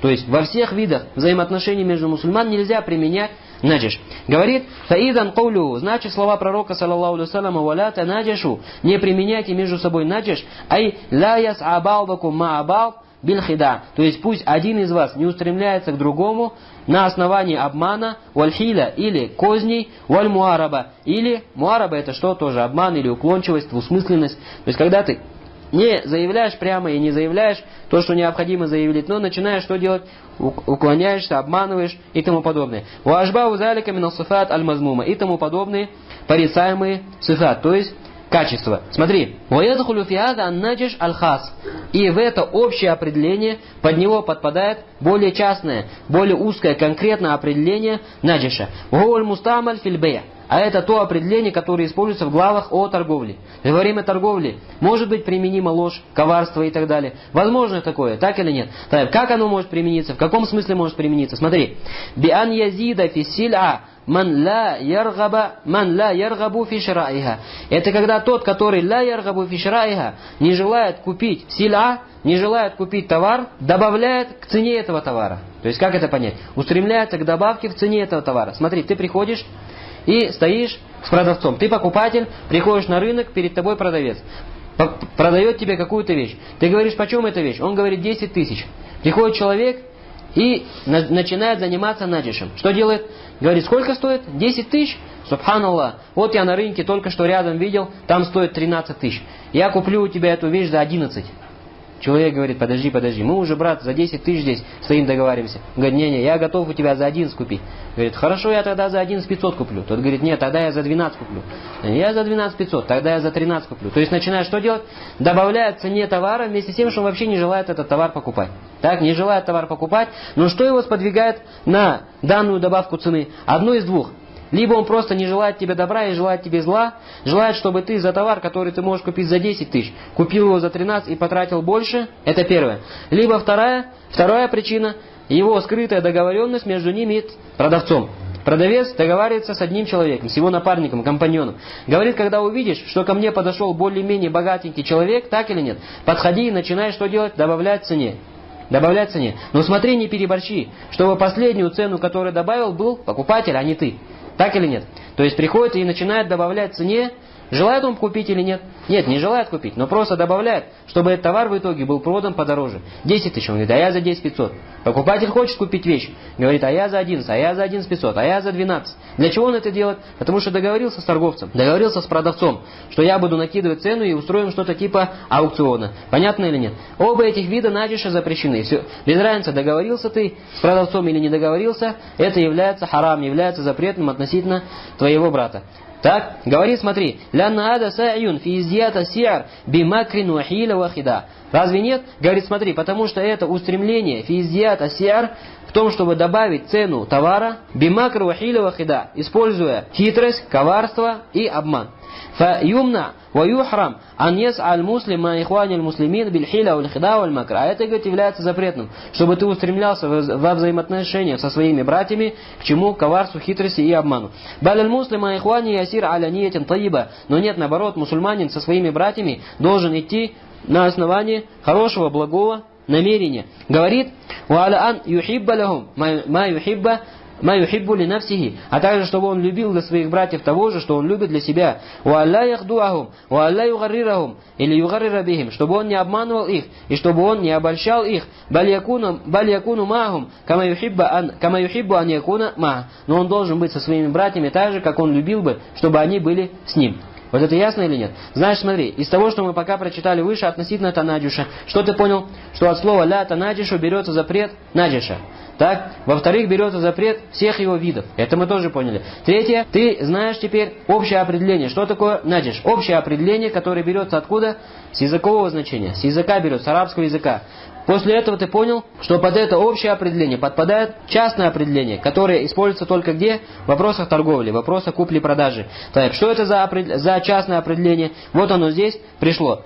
То есть во всех видах взаимоотношений между мусульман нельзя применять наджиш. Говорит, фаидан каулю, значит слова пророка, саллаллаху алейхи вассаляма, валя танаджишу, не применяйте между собой наджиш, ай ла яс'a ба'дукум ма'a ба'д биль хида. То есть пусть один из вас не устремляется к другому на основании обмана, вальхиля или козней, валь муараба. Или муараба это что тоже? Обман или уклончивость, двусмысленность. То есть когда ты не заявляешь прямо и не заявляешь то, что необходимо заявить, но начинаешь что делать? Уклоняешься, обманываешь и тому подобное. Уажбау залика мин сифат аль-мазмума и тому подобные порицаемые сифат, то есть качества. Смотри. وَيَدْخُلُ فِي هَذَا النَّجِشْ الْخَاص. И в это общее определение под него подпадает более частное, более узкое, конкретное определение наджиша. وَهُوَ الْمُسْتَعْمَلْ فِي الْبَيْعِ. А это то определение, которое используется в главах о торговле. Во время торговли может быть применима ложь, коварство и так далее. Возможно такое, так или нет? Так, как оно может примениться? В каком смысле может примениться? Смотри. بِأَنْ يَزِيدَ فِي السِّلْعَ ман ла яргабу фи шираиха. Это когда тот, который ла яргабу фи шираиха, не желает купить силя, не желает купить товар, добавляет к цене этого товара. То есть как это понять? Устремляется к добавке в цене этого товара. Смотри, ты приходишь и стоишь с продавцом. Ты покупатель, приходишь на рынок, перед тобой продавец. Продает тебе какую-то вещь. Ты говоришь, почем эта вещь? Он говорит 10 тысяч. Приходит человек и начинает заниматься наджишем. Что делает? Говорит, сколько стоит? 10 тысяч? Субханаллах. Вот я на рынке только что рядом видел, там стоит 13 тысяч. Я куплю у тебя эту вещь за 11. Человек говорит, подожди, мы уже, брат, за 10 тысяч здесь стоим, договариваемся. Он говорит, не, я готов у тебя за 11 купить. Говорит, хорошо, я тогда за 11 500 куплю. Тот говорит, нет, тогда я за 12 куплю. Я за 12 500, тогда я за 13 куплю. То есть начинает что делать? Добавляет цене товара вместе с тем, что он вообще не желает этот товар покупать. Так, не желает товар покупать, но что его сподвигает на данную добавку цены? Одно из двух. Либо он просто не желает тебе добра и желает тебе зла, желает, чтобы ты за товар, который ты можешь купить за 10 тысяч, купил его за 13 и потратил больше, это первое. Либо вторая причина, его скрытая договоренность между ними и продавцом. Продавец договаривается с одним человеком, с его напарником, компаньоном. Говорит, когда увидишь, что ко мне подошел более-менее богатенький человек, так или нет, подходи и начинай что делать? Добавлять цене. Но смотри, не переборщи, чтобы последнюю цену, которую добавил, был покупатель, а не ты. Так или нет? То есть приходит и начинает добавлять цене. Желает он купить или нет? Нет, не желает купить, но просто добавляет, чтобы этот товар в итоге был продан подороже. 10 тысяч, он говорит, а я за 10 500. Покупатель хочет купить вещь, говорит, а я за 11, а я за 11 500, а я за 12. Для чего он это делает? Потому что договорился с торговцем, договорился с продавцом, что я буду накидывать цену и устроим что-то типа аукциона. Понятно или нет? Оба этих вида наджиша запрещены. Все. Без разницы, договорился ты с продавцом или не договорился, это является харам, является запретным относительно твоего брата. Так, говорит, смотри, «Лянна ада са'юн фи издията си'ар бимакрин вахиля вахида». Разве нет? Говорит, смотри, потому что это устремление фи издията си'ар в том, чтобы добавить цену товара бимакр вахиля вахида, используя хитрость, коварство и обман. فَيُمْنَعْ وَيُحْرَمْ أَنْ يَسْعَ الْمُسْلِمْ مَا إِخْوَانِ الْمُسْلِمِينَ بِالْحِيلَةِ وَالْخِدَاعِ وَالْمَكْرِ. А это, говорит, является запретным, чтобы ты устремлялся во взаимоотношениях со своими братьями к чему? Коварству, хитрости и обману. بَلَ الْمُسْلِمَ مَا إِخْوَانِ يَسِيرْ عَلَى نِيَّةٍ طَيِّبَةٍ. Но нет, наоборот, мусульманин со своими братьями должен идти на основании хорошего, благого намерения. Говорит, وَعَلَى أَنْ يُحِبَّ لَهُمْ ма юхиббу ли нафсихи, а также чтобы он любил для своих братьев того же, что он любит для себя. Ва алла яхдуахум, ва алла югаррирахум, или югаррира бихим, чтобы он не обманывал их и чтобы он не обольщал их. Баль якуну махум, кама юхиббу ан якуна мах. Но он должен быть со своими братьями так же, как он любил бы, чтобы они были с ним. Вот это ясно или нет? Знаешь, смотри, из того, что мы пока прочитали выше относительно танаджиша, что ты понял? Что от слова ля танаджишу берется запрет наджиша. Так, во-вторых, берется запрет всех его видов. Это мы тоже поняли. Третье, ты знаешь теперь общее определение. Что такое наджиш? Общее определение, которое берется откуда? С языкового значения. С языка берется, с арабского языка. После этого ты понял, что под это общее определение подпадает частное определение, которое используется только где? В вопросах торговли, в вопросах купли-продажи. Так, что это за частное определение? Вот оно здесь пришло.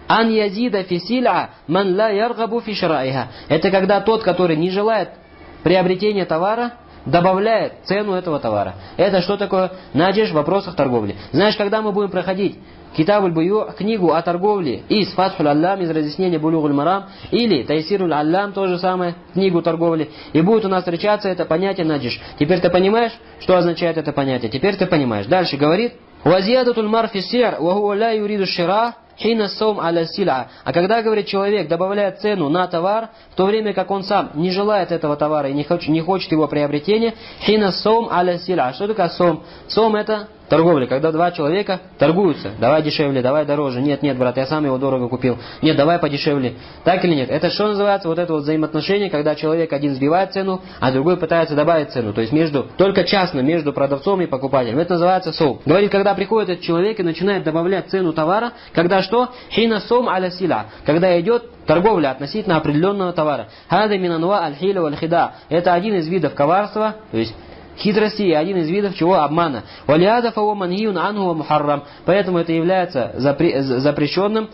Ан язида фи силя ман ла яргабу фи шираиха. Это когда тот, который не желает приобретения товара, добавляет цену этого товара. Это что такое наджиш в вопросах торговли. Знаешь, когда мы будем проходить Китабуль Бую, книгу о торговле из Фатхуль Аллам, из разъяснения Булюгуль Марам, или Тайсируль Аллам, то же самое, книгу торговли, и будет у нас встречаться это понятие наджиш. Теперь ты понимаешь, что означает это понятие? Теперь ты понимаешь. Дальше говорит: «Вазиядатуль марфи сир, вахуа ла юриду шира, хина сом аля силя». А когда, говорит, человек добавляет цену на товар, в то время как он сам не желает этого товара и не хочет его приобретения, хина сом аля силя. Что такое сом? Сом — это торговля, когда два человека торгуются. Давай дешевле, давай дороже. Нет, брат, я сам его дорого купил. Нет, давай подешевле. Так или нет? Это что называется? Вот это вот взаимоотношение, когда человек один сбивает цену, а другой пытается добавить цену. То есть только частно между продавцом и покупателем. Это называется сом. Говорит, когда приходит этот человек и начинает добавлять цену товара, когда что? Хина сом аля силя. Когда идет торговля относительно определенного товара. Хада минанва аль-хиля валь-хида. Это один из видов коварства, то есть хитрости, и один из видов чего? Обмана. Валиада фау манхиюн анху мухаррам. Поэтому это является запрещенным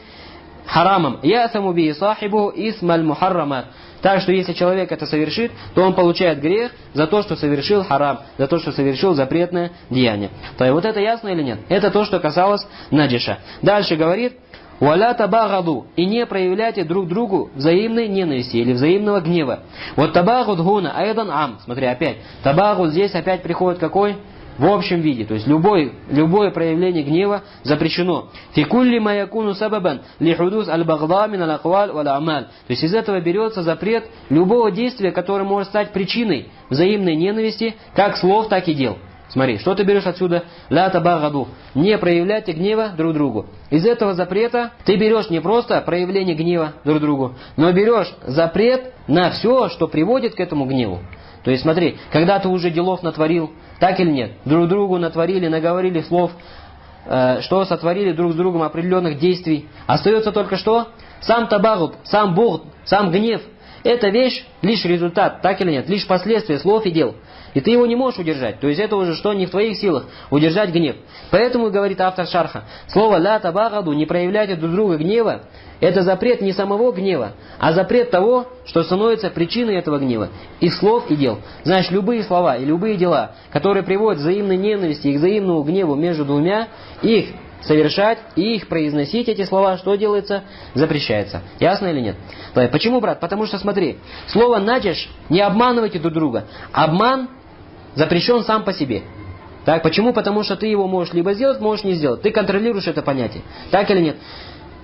харамом. Ясаму би сахибу исмаль мухаррама. Так что если человек это совершит, то он получает грех за то, что совершил харам, за то, что совершил запретное деяние. То есть вот это ясно или нет? Это то, что касалось наджиша. Дальше говорит: «Валя табагаду», и не проявляйте друг другу взаимной ненависти или взаимного гнева. Вот табагуд гуна айдан ам. Смотри, опять. Табагуд здесь опять приходит какой? В общем виде. То есть любое проявление гнева запрещено. Фикулли маякуну сабабан лихудус аль-багда мин аль-акваль валь-амаль. То есть из этого берется запрет любого действия, которое может стать причиной взаимной ненависти, как слов, так и дел. Смотри, что ты берешь отсюда? Ля табагаду. Не проявляйте гнева друг другу. Из этого запрета ты берешь не просто проявление гнева друг другу, но берешь запрет на все, что приводит к этому гневу. То есть смотри, когда ты уже делов натворил, так или нет, друг другу натворили, наговорили слов, что сотворили друг с другом определенных действий, остается только что? Сам табагут, сам бугд, сам гнев. Эта вещь лишь результат, так или нет, лишь последствия слов и дел. И ты его не можешь удержать. То есть это уже что? Не в твоих силах удержать гнев. Поэтому, говорит автор шарха, слово «ля табагаду», не проявляйте друг друга гнева, это запрет не самого гнева, а запрет того, что становится причиной этого гнева. Их слов и дел. Значит, любые слова и любые дела, которые приводят к взаимной ненависти и к взаимному гневу между двумя, их совершать и их произносить, эти слова, что делается? Запрещается. Ясно или нет? Почему, брат? Потому что, смотри, слово «наджиш», не обманывайте друг друга. Обман запрещен сам по себе. Так, почему? Потому что ты его можешь либо сделать, можешь не сделать. Ты контролируешь это понятие. Так или нет?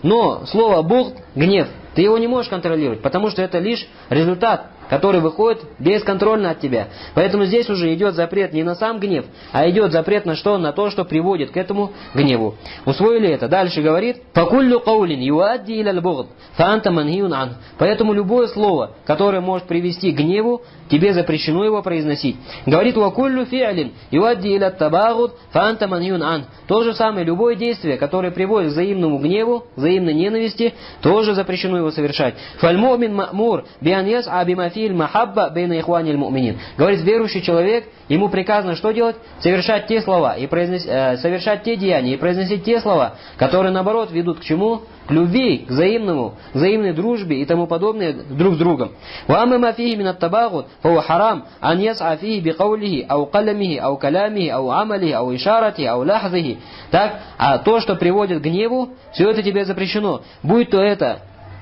Но слово «бугд», гнев, ты его не можешь контролировать, потому что это лишь результат, который выходит бесконтрольно от тебя. Поэтому здесь уже идет запрет не на сам гнев, а идет запрет на что? На то, что приводит к этому гневу. Усвоили это? Дальше говорит: «Факуллю каулин юадди иля л-бугд, фаанта манхиюн ан». Поэтому любое слово, которое может привести к гневу, тебе запрещено его произносить. Говорит: «Вакуллю фи'алин юадди иля табагуд, фаанта манхиюн ан». То же самое, любое действие, которое приводит к взаимному гневу, взаимной ненависти, тоже запрещено его совершать. «Фальму'мин ма'мур биан яс'a бима фи'л махабба бейна ихванил му'минин». Говорит, верующий человек, ему приказано что делать? Совершать те слова, и совершать те деяния, и произносить те слова, которые наоборот ведут к чему? К любви, к взаимной дружбе и тому подобное друг с другом. وَأَمَّا مَا فِيهِ مِنَ التَّبَاغُضِ فَهُوَ حَرَامٌ أَنْ يَسْعَى فِيهِ بِقَوْلِهِ أَوْ قَلَمِهِ أَوْ كَلَامِهِ أَوْ عَمَلِهِ أَوْ إِشَارَتِهِ أَوْ لَحْظِهِ. Так, а то, что приводит к гневу, все это тебе запрещено. Будь то это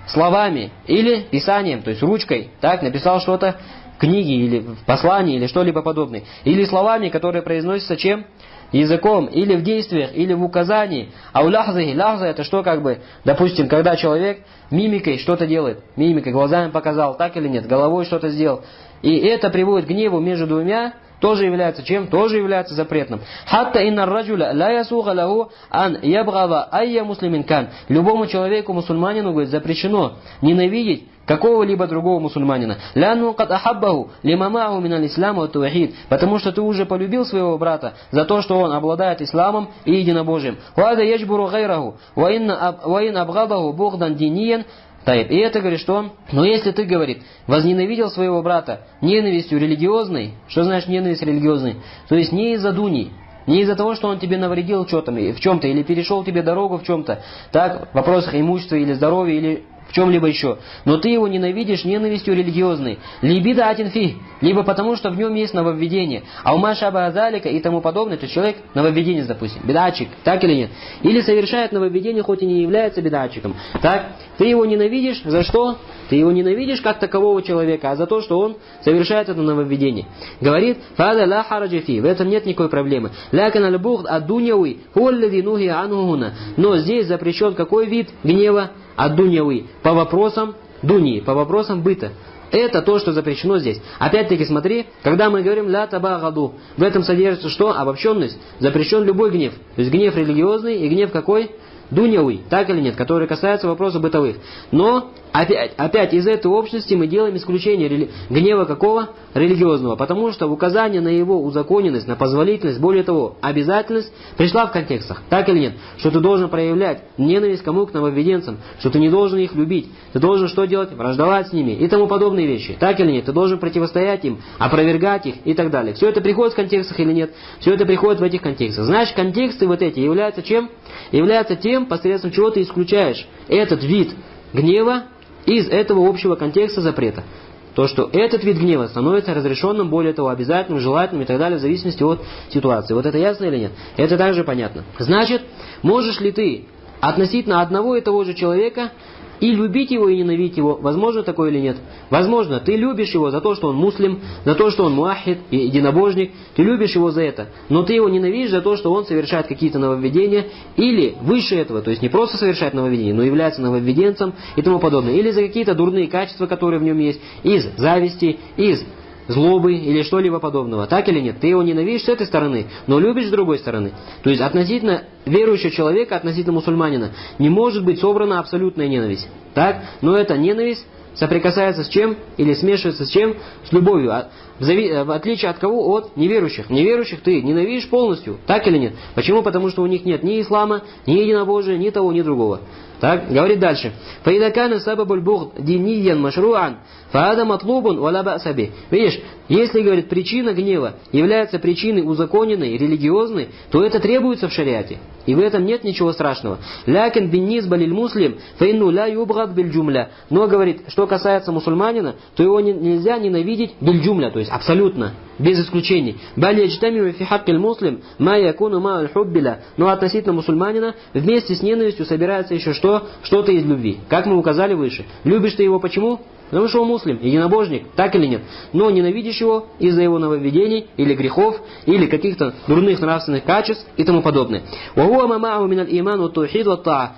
словами или писанием, то есть ручкой, так, написал что-то в книге или в послании или что-либо подобное. Или словами, которые произносятся чем? Языком, или в действиях, или в указании. А у лахзахи, лахза это что как бы, допустим, когда человек мимикой что-то делает, мимикой, глазами показал, так или нет, головой что-то сделал. И это приводит к гневу между двумя, тоже является чем? Тоже является запретным. Хатта инна раджуля ла ясуга лаху ан ябгава айя муслимин кан. Любому человеку, мусульманину, говорит, запрещено ненавидеть какого-либо другого мусульманина. Лянну кад ахаббаху лимамаху миналь ислама ва тавхид. Потому что ты уже полюбил своего брата за то, что он обладает исламом и единобожием. Вада яджбуру гайраху ва ин абгадаху бугдан диниян. И это говорит, что? Но если ты, говорит, возненавидел своего брата ненавистью религиозной, что значит ненависть религиозной? То есть не из-за дуни, не из-за того, что он тебе навредил в чем-то, или перешел тебе дорогу в чем-то, так, в вопросах имущества или здоровья, или в чем-либо еще, но ты его ненавидишь ненавистью религиозной, либида атинфи, либо потому, что в нем есть нововведение, а ума шаба азалика и тому подобное, то человек нововведение, допустим, бедатчик, так или нет, или совершает нововведение, хоть и не является бедатчиком, так, ты его ненавидишь за что? Ты его ненавидишь как такового человека, а за то, что он совершает это нововведение. Говорит, фада ла хараджи, в этом нет никакой проблемы. Лякан аль-бугд ад-дуньяви хуллади нухи анхуна. Но здесь запрещен какой вид гнева? Ад-дуньяви, по вопросам дуньи, по вопросам быта. Это то, что запрещено здесь. Опять-таки смотри, когда мы говорим ля табагаду, в этом содержится что? Обобщенность. Запрещен любой гнев. То есть гнев религиозный и гнев какой? Дуньявый, так или нет, которые касаются вопросов бытовых. Но опять из этой общности мы делаем исключение гнева какого? Религиозного. Потому что указание на его узаконенность, на позволительность, более того, обязательность пришла в контекстах. Так или нет? Что ты должен проявлять ненависть кому? К нововведенцам. Что ты не должен их любить. Ты должен что делать? Враждовать с ними и тому подобные вещи. Так или нет? Ты должен противостоять им, опровергать их и так далее. Все это приходит в контекстах или нет? Все это приходит в этих контекстах. Значит, контексты вот эти являются чем? Являются тем, посредством чего ты исключаешь этот вид гнева из этого общего контекста запрета. То, что этот вид гнева становится разрешенным, более того, обязательным, желательным и так далее, в зависимости от ситуации. Вот это ясно или нет? Это также понятно. Значит, можешь ли ты относительно одного и того же человека и любить его, и ненавидеть его? Возможно такое или нет? Возможно. Ты любишь его за то, что он муслим, за то, что он муахид, единобожник. Ты любишь его за это. Но ты его ненавидишь за то, что он совершает какие-то нововведения. Или выше этого, то есть не просто совершает нововведения, но является нововведенцем и тому подобное. Или за какие-то дурные качества, которые в нем есть. Из зависти, из злобы или что-либо подобного. Так или нет? Ты его ненавидишь с этой стороны, но любишь с другой стороны. То есть относительно верующего человека, относительно мусульманина, не может быть собрана абсолютная ненависть. Так? Но эта ненависть соприкасается с чем? Или смешивается с чем? С любовью. В отличие от кого? От неверующих. Неверующих ты ненавидишь полностью. Так или нет? Почему? Потому что у них нет ни ислама, ни единобожия, ни того, ни другого. Так, говорит дальше. فَإِذَا сабабуль бугд диниян машруан, фаада матлубун вала ба'са бих. Видишь, если, говорит, причина гнева является причиной узаконенной, религиозной, то это требуется в шариате. И в этом нет ничего страшного. Лякин биннизба лиль муслим, фаинну ля юбгад биль джумля. Но, говорит, что касается мусульманина, то его нельзя ненавидеть биль джумля, то есть абсолютно, без исключений. Бали яджтамию фи хаккиль муслим, ма якуну ма аль хуббиля. Но относительно мусульманина, вместе с ненавистью собирается еще что? Что-то из любви. Как мы указали выше. Любишь ты его почему? Потому что он муслим, единобожник, так или нет. Но ненавидишь его из-за его нововведений, или грехов, или каких-то дурных нравственных качеств и тому подобное.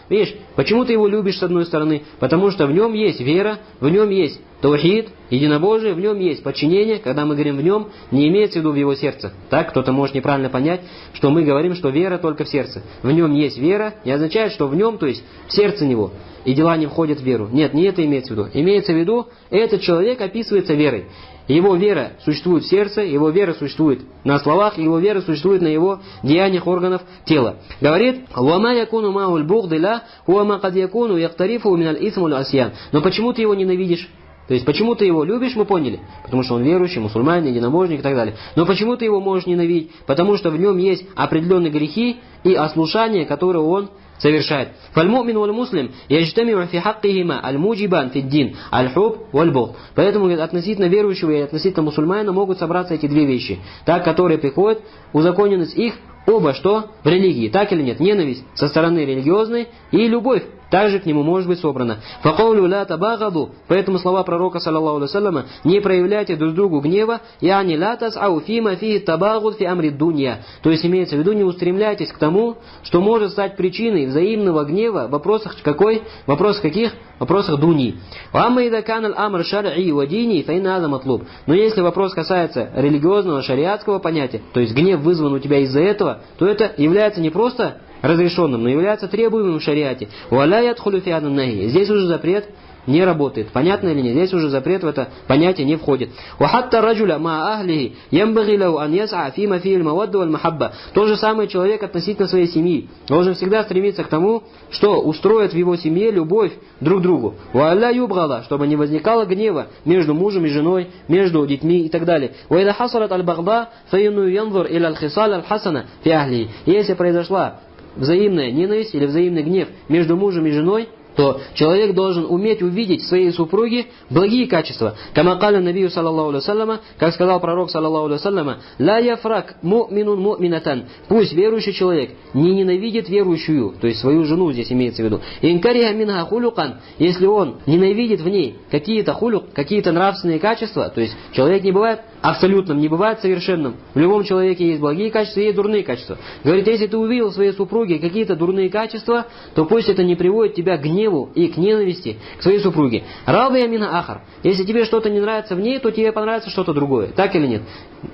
Видишь, почему ты его любишь с одной стороны? Потому что в нем есть вера, в нем есть таухид, единобожие, в нем есть подчинение. Когда мы говорим в нем, не имеется в виду в его сердце. Так, кто-то может неправильно понять, что мы говорим, что вера только в сердце. В нем есть вера, не означает, что в нем, то есть в сердце него, и дела не входят в веру. Нет, не это имеется в виду. Имеется в виду, этот человек описывается верой. Его вера существует в сердце, его вера существует на словах, его вера существует на его деяниях органов тела. Говорит, «Вама якуну мауль бугдиля, хуама кад якуну яктарифу миналь исмуль асьян». Но почему ты его ненавидишь? То есть, почему ты его любишь, мы поняли. Потому что он верующий, мусульманин, единобожник и так далее. Но почему ты его можешь ненавидеть? Потому что в нем есть определенные грехи и ослушания, которые он совершает. Фальмумин валь муслим яджтамиу фи хаккихима аль-муджибан фи ддин аль-хуб валь-бугд. Поэтому относительно верующего и относительно мусульманина могут собраться эти две вещи, так, которые приходят, узаконенность их оба что? В религии. Так или нет? Ненависть со стороны религиозной и любовь также к нему может быть собрана. Факаулю ля табагаду. Поэтому слова пророка, саллаллаху алейхи вассаляма, не проявляйте друг другу гнева, яни ля тас'ау фима фи табагуд фи амри дунья. То есть имеется в виду, не устремляйтесь к тому, что может стать причиной взаимного гнева в вопросах какой? В вопросах каких? В вопросах дуньи. Но если вопрос касается религиозного, шариатского понятия, то есть гнев вызван у тебя из-за этого, то это является не просто разрешенным, но является требуемым в шариате. Здесь уже запрет не работает. Понятно или нет? Здесь уже запрет в это понятие не входит. То же самое человек относительно своей семьи должен всегда стремиться к тому, что устроит в его семье любовь друг к другу. Чтобы не возникало гнева между мужем и женой, между детьми и так далее. Если произошла взаимная ненависть или взаимный гнев между мужем и женой, то человек должен уметь увидеть в своей супруге благие качества. Кама каля набию саллаллаху алейхи вассаляма, как сказал пророк саллаллаху алейхи вассаляма, ла яфрак му'минун му'минатан. Пусть верующий человек не ненавидит верующую, то есть свою жену здесь имеется в виду. Инкариха минха хулюкан, если он ненавидит в ней какие-то хулюк, какие-то нравственные качества, то есть человек не бывает абсолютным, не бывает совершенным. В любом человеке есть благие качества и есть дурные качества. Говорит, если ты увидел в своей супруге какие-то дурные качества, то пусть это не приводит тебя к гневу и к ненависти к своей супруге. Радия мина ахар. Если тебе что-то не нравится в ней, то тебе понравится что-то другое. Так или нет?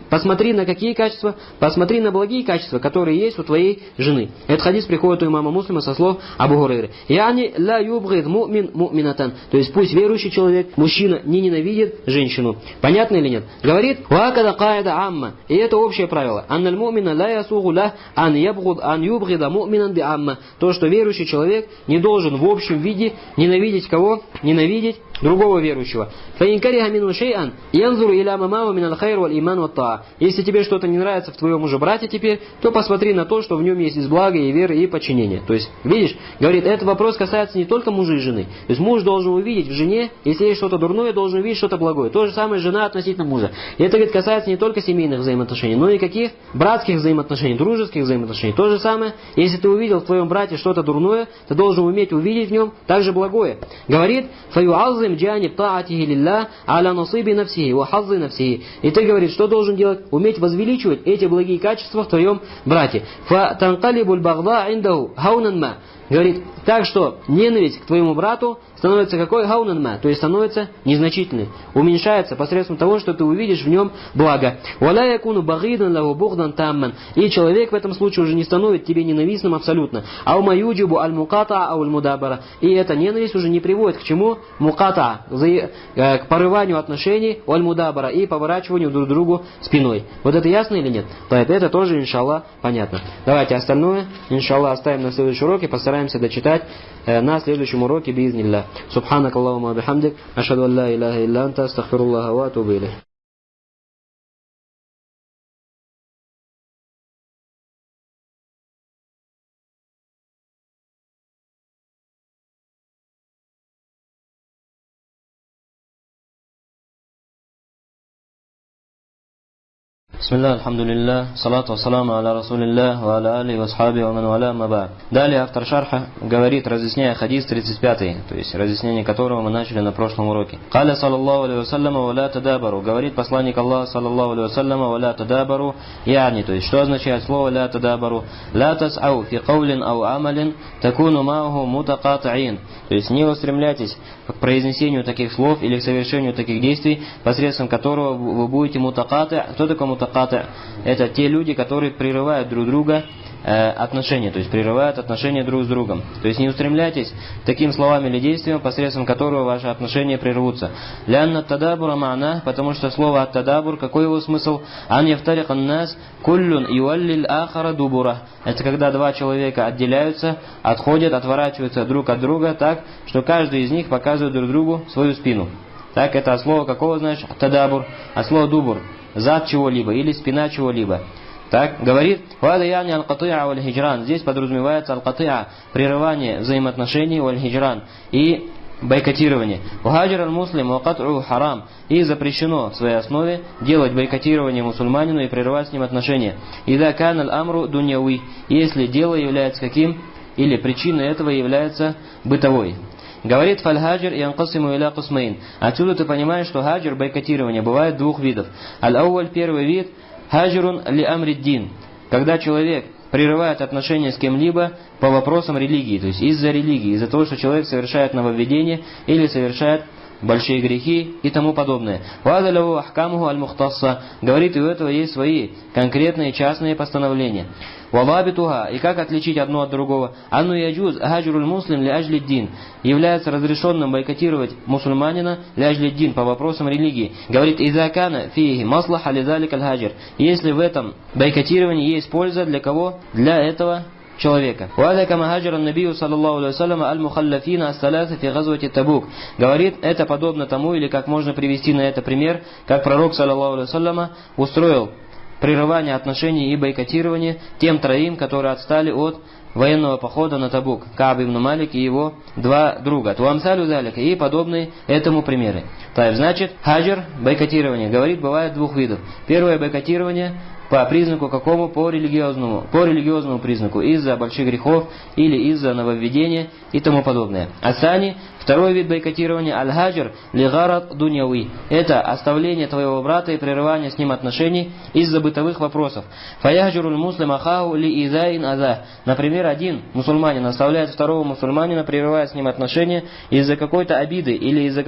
Посмотри на какие качества, посмотри на благие качества, которые есть у твоей жены. Этот хадис приходит у имама Муслима со слов Абу Хурайры. Яни ла юбгид му'мин му'минатан. То есть пусть верующий человек, мужчина, не ненавидит женщину. Понятно или нет? Говорит, вакада каида амма. И это общее правило. Анналь му'мина ла ясугу ла ан юбгида му'минан би амма. То, что верующий человек не должен в общем виде ненавидеть кого? Ненавидеть другого верующего. Фаинкариха мину шей'ан янзуру иля мамау минал хайр валь иман ват таа. Если тебе что-то не нравится в твоем уже брате теперь, то посмотри на то, что в нем есть из блага и веры и подчинения. То есть, видишь, говорит, этот вопрос касается не только мужа и жены. То есть муж должен увидеть в жене, если есть что-то дурное, должен увидеть что-то благое. То же самое жена относительно мужа. И это, говорит, касается не только семейных взаимоотношений, но и каких? Братских взаимоотношений, дружеских взаимоотношений. То же самое, если ты увидел в твоем брате что-то дурное, ты должен уметь увидеть в нем также благое. Говорит, фаюаззим джаниб таатихи лилля аля насиби нафсихи ва хаззи нафсихи. И ты, говорит, что должен делать? Уметь возвеличивать эти благие качества в твоем брате. Фа танкалибуль багда индаху хаунан ма. Говорит, так что ненависть к твоему брату становится какой? Хаунанма, то есть становится незначительной. Уменьшается посредством того, что ты увидишь в нем благо. Валя якуну багидан лаху бугдан тамман. И человек в этом случае уже не становится тебе ненавистным абсолютно. Ау маюджибу аль муката ау аль мудабара. И эта ненависть уже не приводит к чему? Муката, к порыванию отношений, аль мудабара, и поворачиванию друг к другу спиной. Вот это ясно или нет? Поэтому это тоже, иншаллах, понятно. Давайте остальное, иншаллах, оставим на следующий урок и постараемся дочитать на следующем уроке биизнилля. Субханак Аллахумма бихамдик, ашхаду ан ла илляха илля анта, астагфируллаха ва атубу илейх. Бисмилlah, алхамдулилlah, салату вассаламу аля расулилlah, ва аля али васхаби ва ман валя маба. Далее автор шарха говорит, разъясняя хадис 35, то есть разъяснение которого мы начали на прошлом уроке. Каля саллаллаху алейхи вассаляма ва ля тадабару. Говорит посланник Аллаха саллаллаху алейхи вассаляма ва ля тадабару. Яни, то есть что означает слово ля тадабару? Ля тас'ау фи каулин ау амалин такуну мауху мутакатаин. То есть не устремляйтесь к произнесению таких слов или к совершению таких действий, посредством которого вы будете мутакаты. Кто такой мутакаты? Это те люди, которые прерывают друг друга отношения, то есть прерывают отношения друг с другом. То есть не устремляйтесь к таким словам или действиям, посредством которого ваши отношения прервутся. Лянна тадабура ма'на, потому что слово ат-тадабур, какой его смысл? Ан яфтарикан нас куллюн юаллил ахара дубура. Это когда два человека отделяются, отходят, отворачиваются друг от друга так, что каждый из них показывает друг другу свою спину. Так, это от слова какого, знаешь? Тадабур. От слова дубур. Зад чего-либо или спина чего-либо. Так, говорит, вадаяни аль-катыа валь-хиджран. Здесь подразумевается аль-катыа, прерывание взаимоотношений валь-хиджран и бойкотирование. Вахаджир аль-муслим вакат'у харам. И запрещено в своей основе делать бойкотирование мусульманину и прерывать с ним отношения. Ида кан аль-амру дуньяви. Если дело является каким, или причиной этого является бытовой. Говорит фаль-хаджир янкасиму иля кусмаин. Отсюда ты понимаешь, что хаджир, бойкотирование, бывает двух видов. Аль-ауаль, первый вид, хаджирун ли амриддин. Когда человек прерывает отношения с кем-либо по вопросам религии, то есть из-за религии, из-за того, что человек совершает нововведение или совершает большие грехи и тому подобное. Вадаляву ахкамуху аль-мухтасса. Говорит, и у этого есть свои конкретные частные постановления. Валабитуха. И как отличить одно от другого? Анну яджуз хаджруль муслим ли аджлиддин. Является разрешенным бойкотировать мусульманина ли аджлиддин по вопросам религии. Говорит, изакана фихи маслаха лизалик аль-хаджр. Если в этом бойкотировании есть польза для кого? Для этого человека. Говорит, это подобно тому, или как можно привести на это пример, как пророк, саллаллаху алейхи вассаляма, устроил прерывание отношений и бойкотирование тем троим, которые отстали от военного похода на Табук, Кааб ибн Малик и его два друга. Туамсалю залика и подобные этому примеры. Так, значит, хаджр, бойкотирование, говорит, бывает двух видов. Первое бойкотирование по признаку какому? По религиозному признаку, из-за больших грехов или из-за нововведения и тому подобное. Асани, второй вид бойкотирования, аль-хаджр лигарат дуньяви. Это оставление твоего брата и прерывание с ним отношений из-за бытовых вопросов. Фаяхджуруль муслим ахаху ли изаин аза. Например, один мусульманин оставляет второго мусульманина, прерывая с ним отношения из-за какой-то обиды или из-за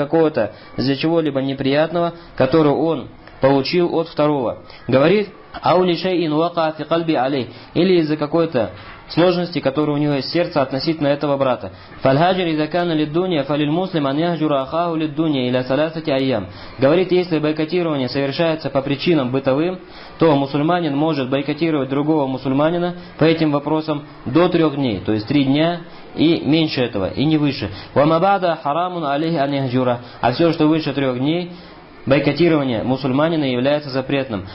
чего-либо неприятного, которое он получил от второго. Говорит, аули шайин вака фи кальби алей, или из-за какой-то сложности, которая у него есть в сердце относительно этого брата. Фальхаджир изакана лиддунья фалиль муслим ан яхджура ахаху лиддунья иля саласати айям. Говорит, если бойкотирование совершается по причинам бытовым, то мусульманин может бойкотировать другого мусульманина по этим вопросам до 3 дней, то есть 3 дня и меньше этого, и не выше. Вамабада харамун алейхи ан яхджура. А все, что выше 3 дней, бойкотирование мусульманина является запретным.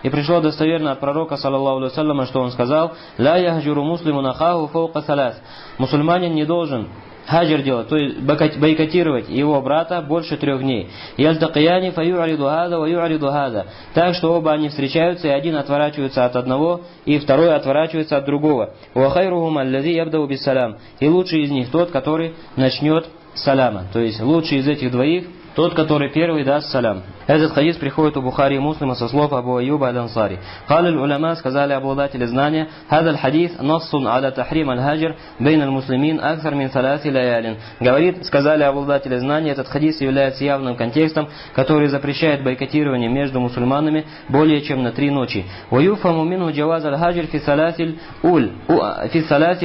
И пришло достоверно от пророка, саллаллаху алейхи вассаляма, что он сказал: «Ла яхджуру муслимун ахаху фаука салас». Мусульманин не должен хаджр делать, то есть бойкотировать его брата больше 3 дней. Яльтакияни фаю'риду хаза ва ю'риду хаза. Так что оба они встречаются, и один отворачивается от одного, и второй отворачивается от другого. Ва хайрухум аллази ябдау биссалям. И лучший из них тот, который начнет саляма. То есть лучший из этих двоих тот, который первый даст салям. Этот хадис приходит у Бухари и Муслима со слов Абу Аюба аль-Ансари. Калиль уляма, сказали обладатели знания, хадаль хадис нассун аля тахрим аль-хаджр бейн аль-муслимин аксар мин саласи лаялин. Говорит, сказали обладатели знания, этот хадис является явным контекстом, который запрещает бойкотирование между мусульманами более чем на 3 ночи. Ваюфаму минху джаваз аль-хаджр фи саласиль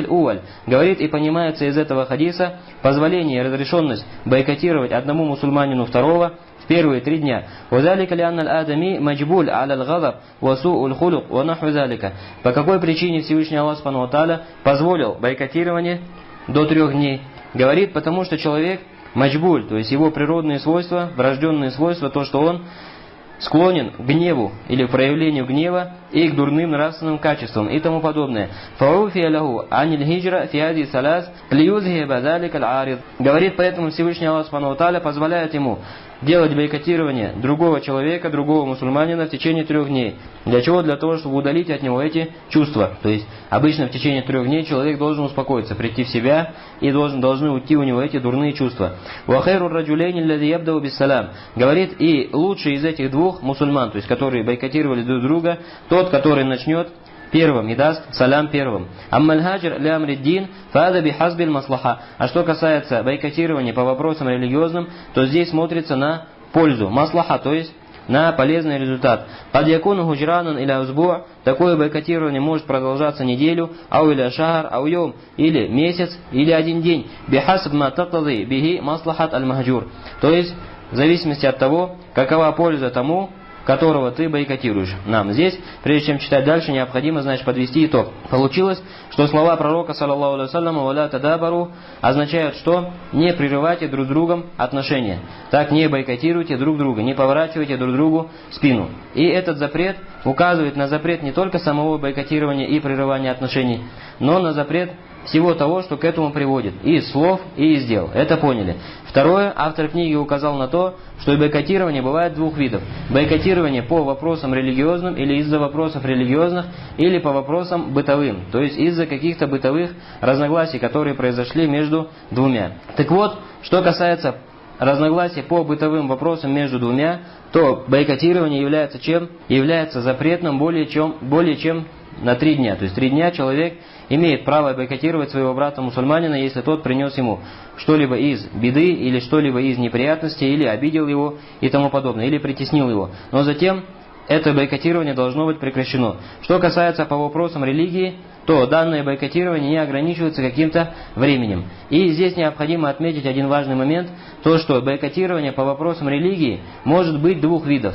уваль. Говорит, и понимается из этого хадиса позволение и разрешенность бойкотировать одному мусульманину второго в первые 3 дня. По какой причине Всевышний Аллах Субхану ва Тааля позволил бойкотирование до 3 дней? Говорит, потому что человек маджбуль, то есть его природные свойства, врожденные свойства, то, что он склонен к гневу или к проявлению гнева и к дурным нравственным качествам и тому подобное. Говорит, поэтому Всевышний Аллах Субхану ва Тааля позволяет ему делать бойкотирование другого человека, другого мусульманина в течение 3 дней. Для чего? Для того, чтобы удалить от него эти чувства. То есть, обычно в течение 3 дней человек должен успокоиться, прийти в себя, и должны уйти у него эти дурные чувства. Говорит, и лучший из этих двух мусульман, то есть, которые бойкотировали друг друга, тот, который начнет первым и даст салям первым. Аммаль-хаджр лямриддин фада бихазбиль маслаха. А что касается бойкотирования по вопросам религиозным, то здесь смотрится на пользу. Маслаха, то есть на полезный результат. Кад якуну худжранан или узбу. Такое бойкотирование может продолжаться неделю, ау или шахар, ау йом, или месяц, или 1 день. Бихасб ма тактази бихи маслахат аль-махджур. То есть в зависимости от того, какова польза тому, которого ты бойкотируешь. Нам здесь, прежде чем читать дальше, необходимо, значит, подвести итог. Получилось, что слова пророка, саллаллаху алейхи вассаляма, «Валя тадабару» означают, что не прерывайте друг с другом отношения. Так не бойкотируйте друг друга, не поворачивайте друг другу спину. И этот запрет указывает на запрет не только самого бойкотирования и прерывания отношений, но на запрет всего того, что к этому приводит, и из слов, и из дел. Это поняли. Второе, автор книги указал на то, что бойкотирование бывает 2 видов. Бойкотирование по вопросам религиозным, или из-за вопросов религиозных, или по вопросам бытовым, то есть из-за каких-то бытовых разногласий, которые произошли между 2. Так вот, что касается разногласий по бытовым вопросам между 2, то бойкотирование является чем? Является запретным более чем на 3 дня. То есть 3 дня человек имеет право бойкотировать своего брата-мусульманина, если тот принес ему что-либо из беды, или что-либо из неприятностей, или обидел его и тому подобное, или притеснил его. Но затем это бойкотирование должно быть прекращено. Что касается по вопросам религии, то данное бойкотирование не ограничивается каким-то временем. И здесь необходимо отметить один важный момент, то что бойкотирование по вопросам религии может быть 2 видов.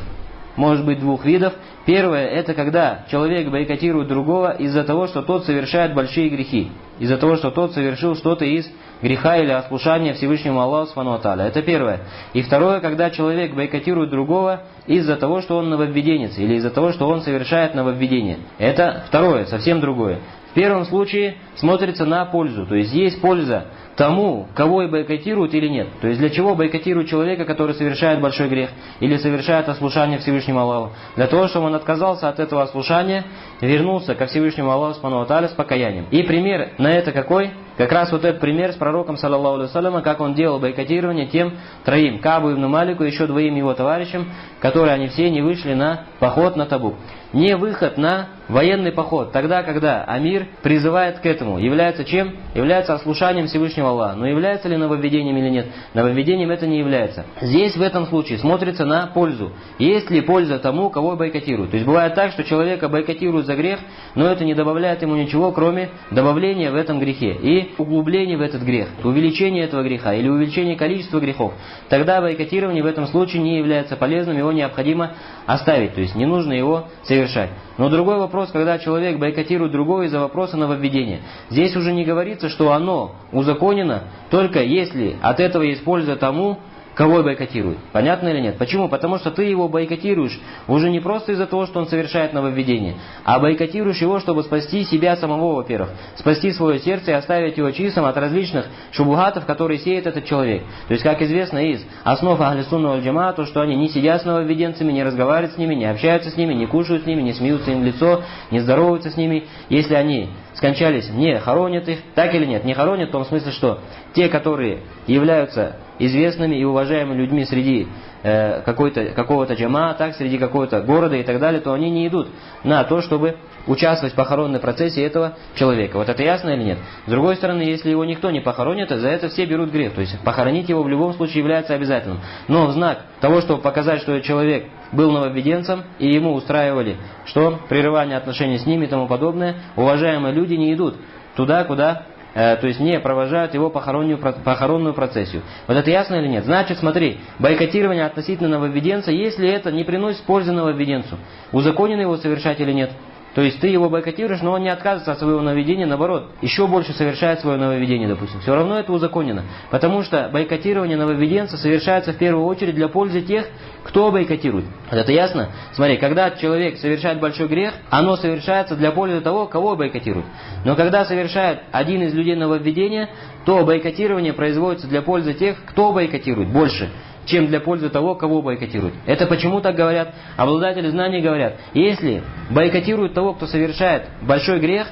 может быть двух видов. Первое, это когда человек бойкотирует другого из-за того, что тот совершает большие грехи. Из-за того, что тот совершил что-то из греха или ослушания Всевышнему Аллаху Субхану ва Тааля. Это первое. И второе, когда человек бойкотирует другого из-за того, что он нововведенец, или из-за того, что он совершает нововведение. Это второе, совсем другое. В первом случае смотрится на пользу, то есть есть польза тому, кого и бойкотируют или нет. То есть для чего бойкотируют человека, который совершает большой грех или совершает ослушание Всевышнему Аллаху? Для того, чтобы он отказался от этого ослушания, вернулся ко Всевышнему Аллаху Субхану ва Тааля с покаянием. И пример на это какой? Как раз вот этот пример с пророком, саллаллаху алейхи вассаляма, как он делал бойкотирование тем троим, Каабу ибн Малику и еще двоим его товарищам, которые они все не вышли на поход на Табук. Не выход на военный поход, тогда, когда Амир призывает к этому, является чем? Является ослушанием Всевышнего Аллаха. Но является ли нововведением или нет? Нововведением это не является. Здесь в этом случае смотрится на пользу. Есть ли польза тому, кого бойкотируют? То есть бывает так, что человека бойкотируют за грех, но это не добавляет ему ничего, кроме добавления в этом грехе и углубления в этот грех, увеличения этого греха или увеличения количества грехов. Тогда бойкотирование в этом случае не является полезным, его необходимо оставить, то есть не нужно его совершать. Но другой вопрос, когда человек бойкотирует другого из-за вопроса нововведения. Здесь уже не говорится, что оно узаконено, только если от этого есть польза тому, кого бойкотирует. Понятно или нет? Почему? Потому что ты его бойкотируешь уже не просто из-за того, что он совершает нововведение, а бойкотируешь его, чтобы спасти себя самого, во-первых, спасти свое сердце и оставить его чистым от различных шубухатов, которые сеет этот человек. То есть, как известно из основ Ахли Сунна валь Джамаа, то, что они не сидят с нововведенцами, не разговаривают с ними, не общаются с ними, не кушают с ними, не смеются им в лицо, не здороваются с ними. Если они скончались, не хоронят их, так или нет? Не хоронят в том смысле, что те, которые являются известными и уважаемыми людьми среди какого-то джама, так, среди какого-то города и так далее, то они не идут на то, чтобы участвовать в похоронной процессе этого человека. Вот это ясно или нет? С другой стороны, если его никто не похоронит, за это все берут грех. То есть похоронить его в любом случае является обязательным. Но в знак того, чтобы показать, что этот человек был нововведенцем, и ему устраивали, что прерывание отношений с ними и тому подобное, уважаемые люди не идут туда, куда... то есть не провожают его похоронную процессию. Вот это ясно или нет? Значит, смотри, бойкотирование относительно нововведенца, если это не приносит пользы нововведенцу, узаконено его совершать или нет? То есть ты его бойкотируешь, но он не отказывается от своего нововведения, наоборот, еще больше совершает свое нововведение, допустим. Все равно это узаконено. Потому что бойкотирование нововведенца совершается в первую очередь для пользы тех, кто бойкотирует. Вот это ясно? Смотри, когда человек совершает большой грех, оно совершается для пользы того, кого бойкотирует. Но когда совершает один из людей нововведение, то бойкотирование производится для пользы тех, кто бойкотирует больше, чем для пользы того, кого бойкотируют. Это почему так говорят? Обладатели знаний говорят, если бойкотируют того, кто совершает большой грех,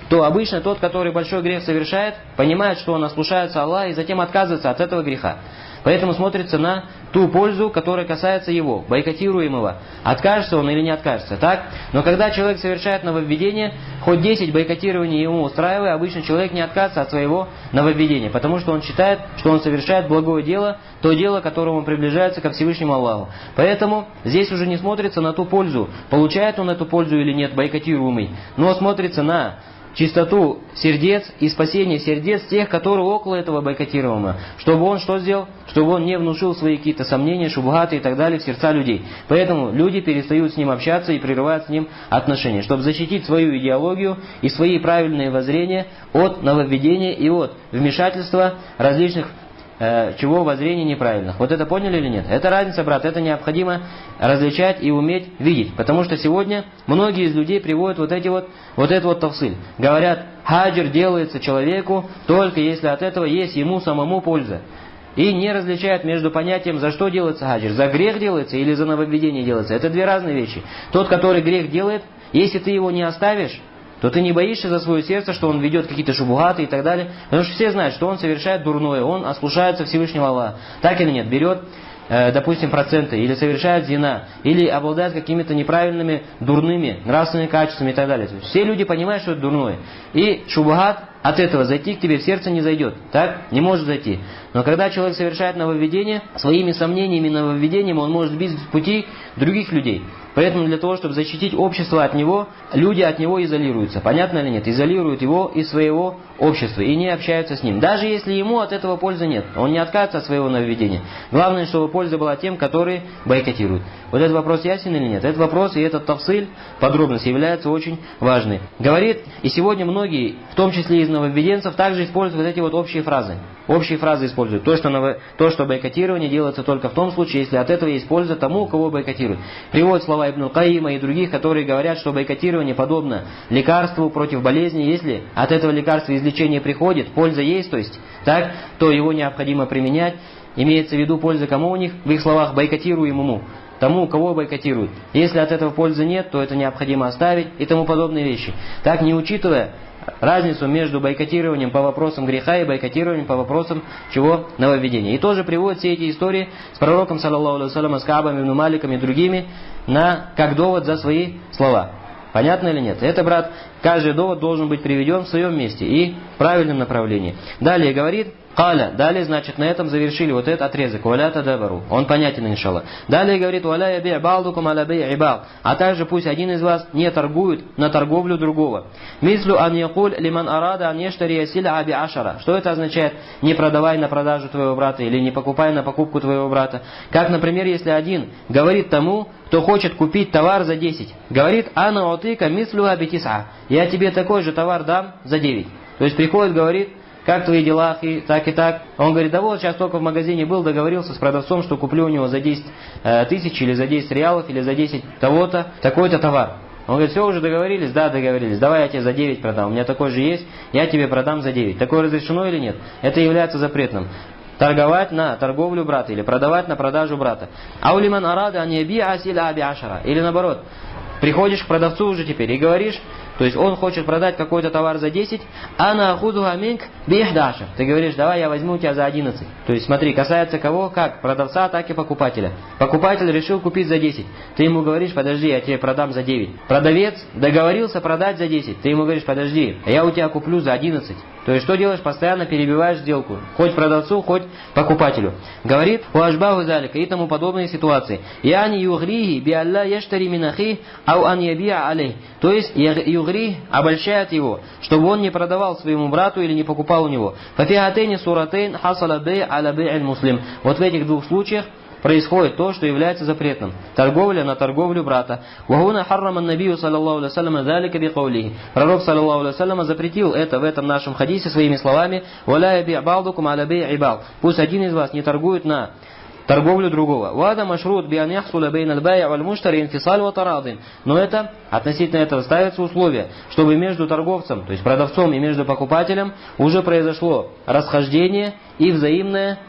то обычно тот, который большой грех совершает, понимает, что он ослушается Аллаха и затем отказывается от этого греха. Поэтому смотрится на ту пользу, которая касается его, бойкотируемого. Откажется он или не откажется, так? Но когда человек совершает нововведение, хоть 10 бойкотирований ему устраивая, обычно человек не откажется от своего нововведения, потому что он считает, что он совершает благое дело, то дело, которому он приближается ко Всевышнему Аллаху. Поэтому здесь уже не смотрится на ту пользу, получает он эту пользу или нет, бойкотируемый, но смотрится на чистоту сердец и спасение сердец тех, которые около этого бойкотируемого. Чтобы он что сделал? Чтобы он не внушил свои какие-то сомнения, шубхаты и так далее в сердца людей. Поэтому люди перестают с ним общаться и прерывают с ним отношения. Чтобы защитить свою идеологию и свои правильные воззрения от нововведения и от вмешательства различных воззрений неправильных. Вот это поняли или нет? Это разница, брат, это необходимо различать и уметь видеть. Потому что сегодня многие из людей приводят вот этот тавсиль. Говорят, хаджр делается человеку только если от этого есть ему самому польза. И не различают между понятием, за что делается хаджр. За грех делается или за нововведение делается. Это две разные вещи. Тот, который грех делает, если ты его не оставишь, то ты не боишься за свое сердце, что он ведет какие-то шубухаты и так далее. Потому что все знают, что он совершает дурное, он ослушается Всевышнего Аллаха. Так или нет? Берет, допустим, проценты, или совершает зина, или обладает какими-то неправильными, дурными, нравственными качествами и так далее. Все люди понимают, что это дурное. И шубухат от этого зайти к тебе в сердце не зайдет. Так? Не может зайти. Но когда человек совершает нововведение, своими сомнениями и нововведением он может сбить с пути других людей. Поэтому для того, чтобы защитить общество от него, люди от него изолируются. Понятно или нет? Изолируют его из своего общества и не общаются с ним. Даже если ему от этого пользы нет. Он не откажется от своего нововведения. Главное, чтобы польза была тем, которые бойкотируют. Вот этот вопрос ясен или нет? Этот вопрос и этот тафсиль, подробность, является очень важной. Говорит, и сегодня многие, в том числе из нововведенцев, также используют вот эти вот общие фразы. Общие фразы используют. То, что бойкотирование делается только в том случае, если от этого есть польза тому, кого бойкотируют. Приводят слова Ибн Каима и других, которые говорят, что бойкотирование подобно лекарству против болезни. Если от этого лекарства излечение приходит, польза есть, так, то его необходимо применять. Имеется в виду польза кому у них? В их словах бойкотируемому. Тому, кого бойкотируют. Если от этого пользы нет, то это необходимо оставить и тому подобные вещи. Так, не учитывая разницу между бойкотированием по вопросам греха и бойкотированием по вопросам чего? Нововведения. И тоже приводят все эти истории с пророком, саллаллаху алейхи вассалям, с Каабом, Ибн Маликом и другими, как довод за свои слова. Понятно или нет? Это, брат, каждый довод должен быть приведен в своем месте и в правильном направлении. Далее говорит, Каля. Далее, значит, на этом завершили вот этот отрезок. Валя тадабару. Он понятен, иншаллах. Далее говорит, валя яби' балдукум аля бей' ибал. А также пусть один из вас не торгует на торговлю другого. Мислю ан якуль лиман арада ан ештари ясиля аби ашара. Что это означает? Не продавай на продажу твоего брата или не покупай на покупку твоего брата. Как, например, если один говорит тому, кто хочет купить товар за 10. Говорит, ана отыка мислю аби тис'a. Я тебе такой же товар дам за 9. То есть приходит, говорит, как твои дела, и так и так. Он говорит, да вот, сейчас только в магазине был, договорился с продавцом, что куплю у него за 10 тысяч, или за 10 реалов, или за 10 того-то, такой-то товар. Он говорит, все, уже договорились? Да, договорились. Давай я тебе за 9 продам. У меня такой же есть, я тебе продам за 9. Такое разрешено или нет? Это является запретным. Торговать на торговлю брата, или продавать на продажу брата. Аулиман арада ан яби'a силя аби ашара. Или наоборот, приходишь к продавцу уже теперь и говоришь, то есть он хочет продать какой-то товар за 10, а на ахудуха минк бихдаша. Ты говоришь, давай я возьму у тебя за 11. То есть смотри, касается кого, как? Продавца, так и покупателя. Покупатель решил купить за 10. Ты ему говоришь, подожди, я тебе продам за 9. Продавец договорился продать за 10. Ты ему говоришь, подожди, я у тебя куплю за 11. То есть что делаешь? Постоянно перебиваешь сделку. Хоть продавцу, хоть покупателю. Говорит, уашбаху залика и тому подобные ситуации. Яни югрихи би алла яштари минахи ау ан яби'a алей. То есть югри обольщает его, чтобы он не продавал своему брату или не покупал у него. Фафихатейни суратейн хасала бей аля бей аль муслим. Вот в этих двух случаях происходит то, что является запретным. Торговля на торговлю брата. Вахуна харрама набию саллаллаху алейхи вассалям залика би каулихи. Пророк саллаллаху алейхи вассалям запретил это в этом нашем хадисе своими словами: «Валя яби' балдукум аля бей' ибал». Пусть один из вас не торгует на торговлю другого. Вада машрут би ан яхсула бейн аль-бай' валь муштари инфисаль ва тарадин. Но это, относительно этого ставится условие, чтобы между торговцем, то есть продавцом, и между покупателем уже произошло расхождение и взаимное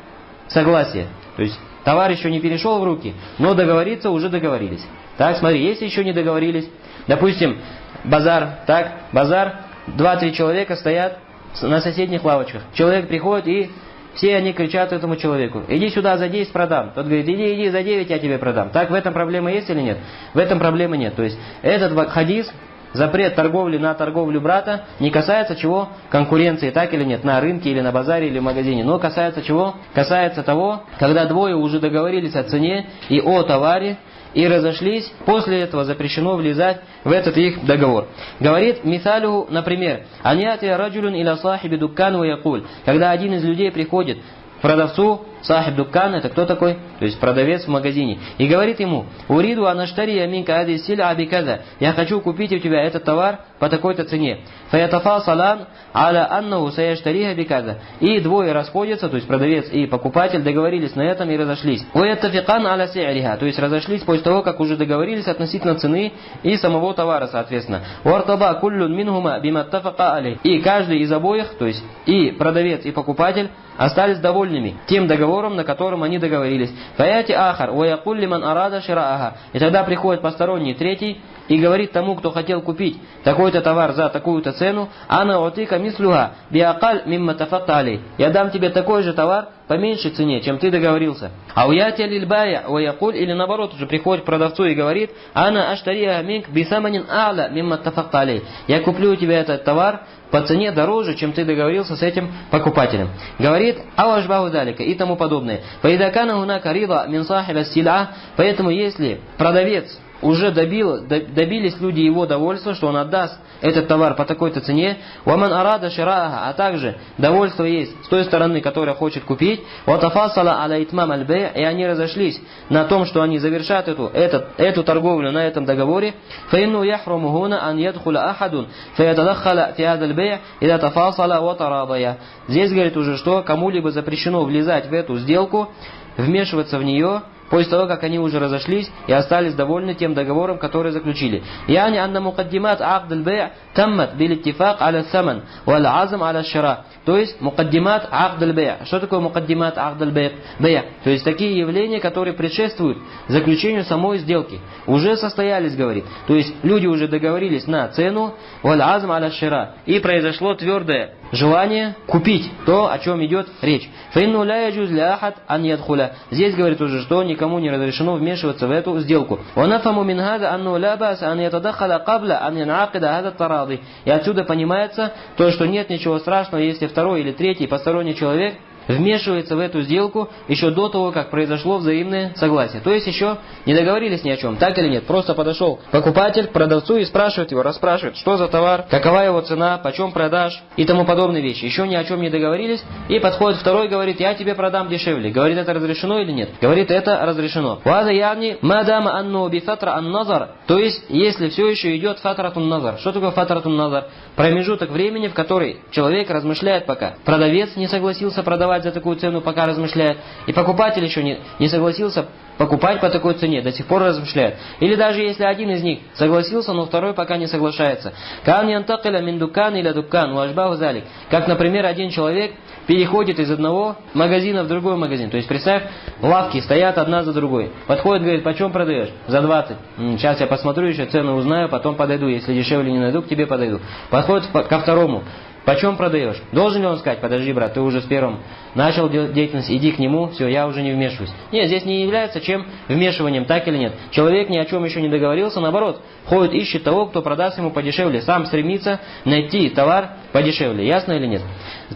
согласие. То есть товар еще не перешел в руки, но договориться уже договорились. Так, смотри, если еще не договорились, допустим, базар, 2-3 человека стоят на соседних лавочках. Человек приходит, и все они кричат этому человеку: иди сюда, за 10 продам. Тот говорит: иди, за 9 я тебе продам. Так, в этом проблема есть или нет? В этом проблемы нет. То есть этот хадис, запрет торговли на торговлю брата, не касается чего? Конкуренции, так или нет, на рынке или на базаре или в магазине. Но касается чего? Касается того, когда двое уже договорились о цене и о товаре, и разошлись, после этого запрещено влезать в этот их договор. Говорит мисалю, например, «Аняти раджулюн иля сахиби дуккан ва якуль». Когда один из людей приходит к продавцу, сахиб дуккан, это кто такой? То есть продавец в магазине. И говорит ему: «Уриду анаштари яминка ади силь абиказа». Я хочу купить у тебя этот товар по такой-то цене. Фаятафа салан аля аннаху саяштариха биказа. И двое расходятся, то есть продавец и покупатель договорились на этом и разошлись. Уяттафикан аля си'риха. То есть разошлись после того, как уже договорились относительно цены и самого товара, соответственно. Уартаба куллюн минхума биматтафака алей. И каждый из обоих, то есть и продавец, и покупатель, остались довольными тем договором, на котором они договорились. Фаяти ахар уякуль лиман арада шираага. И тогда приходит посторонний третий и говорит тому, кто хотел купить такой-то товар за такую-то цену: «Ана отика мислюха биакаль мимма тафакта алей». Я дам тебе такой же товар по меньшей цене, чем ты договорился. А уятя лильбая, уякуль, или наоборот, уже приходит к продавцу и говорит: ана аштария минк бисаманин а'ла мимма тафакта алей. Я куплю у тебя этот товар по цене дороже, чем ты договорился с этим покупателем. Говорит: ауашбаху далика и тому подобное. Фаидакана гунака рида мин сахиба силя. Поэтому если продавец уже добились люди его довольства, что он отдаст этот товар по такой-то цене, «Ваман арада ширааха», а также довольство есть с той стороны, которая хочет купить, «Ватафасала аля итмам аль-бэй», и они разошлись на том, что они завершат эту торговлю на этом договоре, «Фаинну яхруму гуна ан ядхула ахадун, фаятадаххала фи адаль бэй, ида тафасала ватарадая». Здесь говорит уже, что кому-либо запрещено влезать в эту сделку, вмешиваться в нее, после того, как они уже разошлись и остались довольны тем договором, который заключили. «Яни анна мукаддимат aqd аль-бэй' таммат бил-иттифак аля саман валь азм аля шира». То есть мукаддимат aqd аль-бэй'. Что такое мукаддимат aqd аль-бэй'? То есть такие явления, которые предшествуют заключению самой сделки. Уже состоялись, говорит. То есть люди уже договорились на цену валь азм аля шира. И произошло твердое желание купить то, о чем идет речь. «Фаинну ля яджуз ля ахад ан ядхуля». Здесь говорит уже, что никому не разрешено вмешиваться в эту сделку. «Ванафаму мин хада анну ля баса ан ятадаххала кабла ан янакида хада таради». И отсюда понимается то, что нет ничего страшного, если второй или третий посторонний человек вмешивается в эту сделку еще до того, как произошло взаимное согласие. То есть еще не договорились ни о чем, так или нет. Просто подошел покупатель к продавцу и спрашивает его, расспрашивает, что за товар, какова его цена, почем продашь и тому подобные вещи. Еще ни о чем не договорились, и подходит второй и говорит: я тебе продам дешевле. Говорит: это разрешено или нет? Говорит: это разрешено. То есть, если все еще идет фатратун назар. Что такое фатратун назар? Промежуток времени, в который человек размышляет пока. Продавец не согласился продавать за такую цену, пока размышляет. И покупатель еще не согласился покупать по такой цене, до сих пор размышляет. Или даже если один из них согласился, но второй пока не соглашается. Как, например, один человек переходит из одного магазина в другой магазин. То есть, представь, лавки стоят одна за другой. Подходит, говорит: почем продаешь? За 20. Сейчас я посмотрю, еще цену узнаю, потом подойду. Если дешевле не найду, к тебе подойду. Подходит ко второму: почем продаешь? Должен ли он сказать: подожди, брат, ты уже с первым начал деятельность, иди к нему, все, я уже не вмешиваюсь. Нет, здесь не является чем вмешиванием, так или нет. Человек ни о чем еще не договорился, наоборот, ходит, ищет того, кто продаст ему подешевле, сам стремится найти товар подешевле, ясно или нет?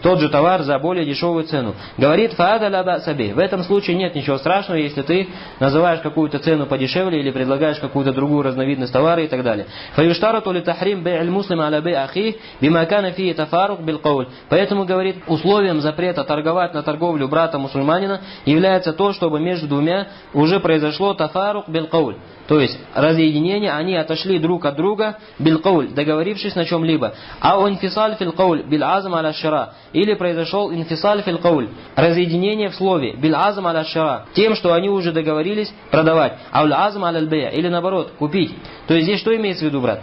Тот же товар за более дешевую цену. Говорит: фаада ля ба'са бих. В этом случае нет ничего страшного, если ты называешь какую-то цену подешевле или предлагаешь какую-то другую разновидность товара и так далее. Фаюштарату ли тахрим бей'аль муслим аля бей' ахи бима кана фи тафарук бил кауль. Поэтому, говорит, условием запрета торговать на торговлю брата мусульманина является то, чтобы между двумя уже произошло тафарук бил кауль. То есть разъединение, они отошли друг от друга биль-кауль, договорившись на чем-либо. А инфисаль фил-кауль биль-азм аля-шира. Или произошел инфисаль фил-кауль, разъединение в слове биль-азм аля-шира, тем, что они уже договорились продавать. А уль-азм аля-бэй, или наоборот, купить. То есть здесь что имеется в виду, брат?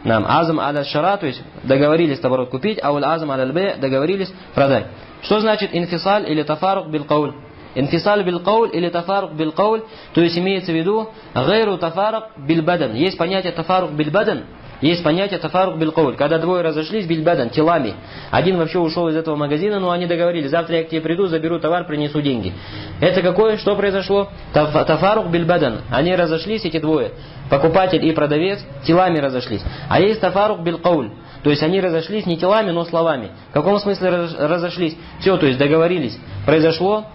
Нам азм аля-шира, то есть договорились, наоборот, купить, а уль-азм аля-бэй, договорились продать. Что значит инфисаль или тафарук биль-кауль? Инфисаль биль-кауль или тафарук биль-кауль, то есть имеется в виду гайру тафарук биль-бадан. Есть понятие тафарук биль-бадан, есть понятие тафарук биль-кауль, когда двое разошлись биль-бадан, телами. Один вообще ушел из этого магазина, но они договорились: завтра я к тебе приду, заберу товар, принесу деньги. Это какое? Что произошло? Тафарук биль-бадан. Они разошлись, эти двое, покупатель и продавец, телами разошлись. А есть тафарук биль-кауль. То есть они разошлись не телами, но словами. В каком смысле разошлись? Все, то есть договорились. Произошло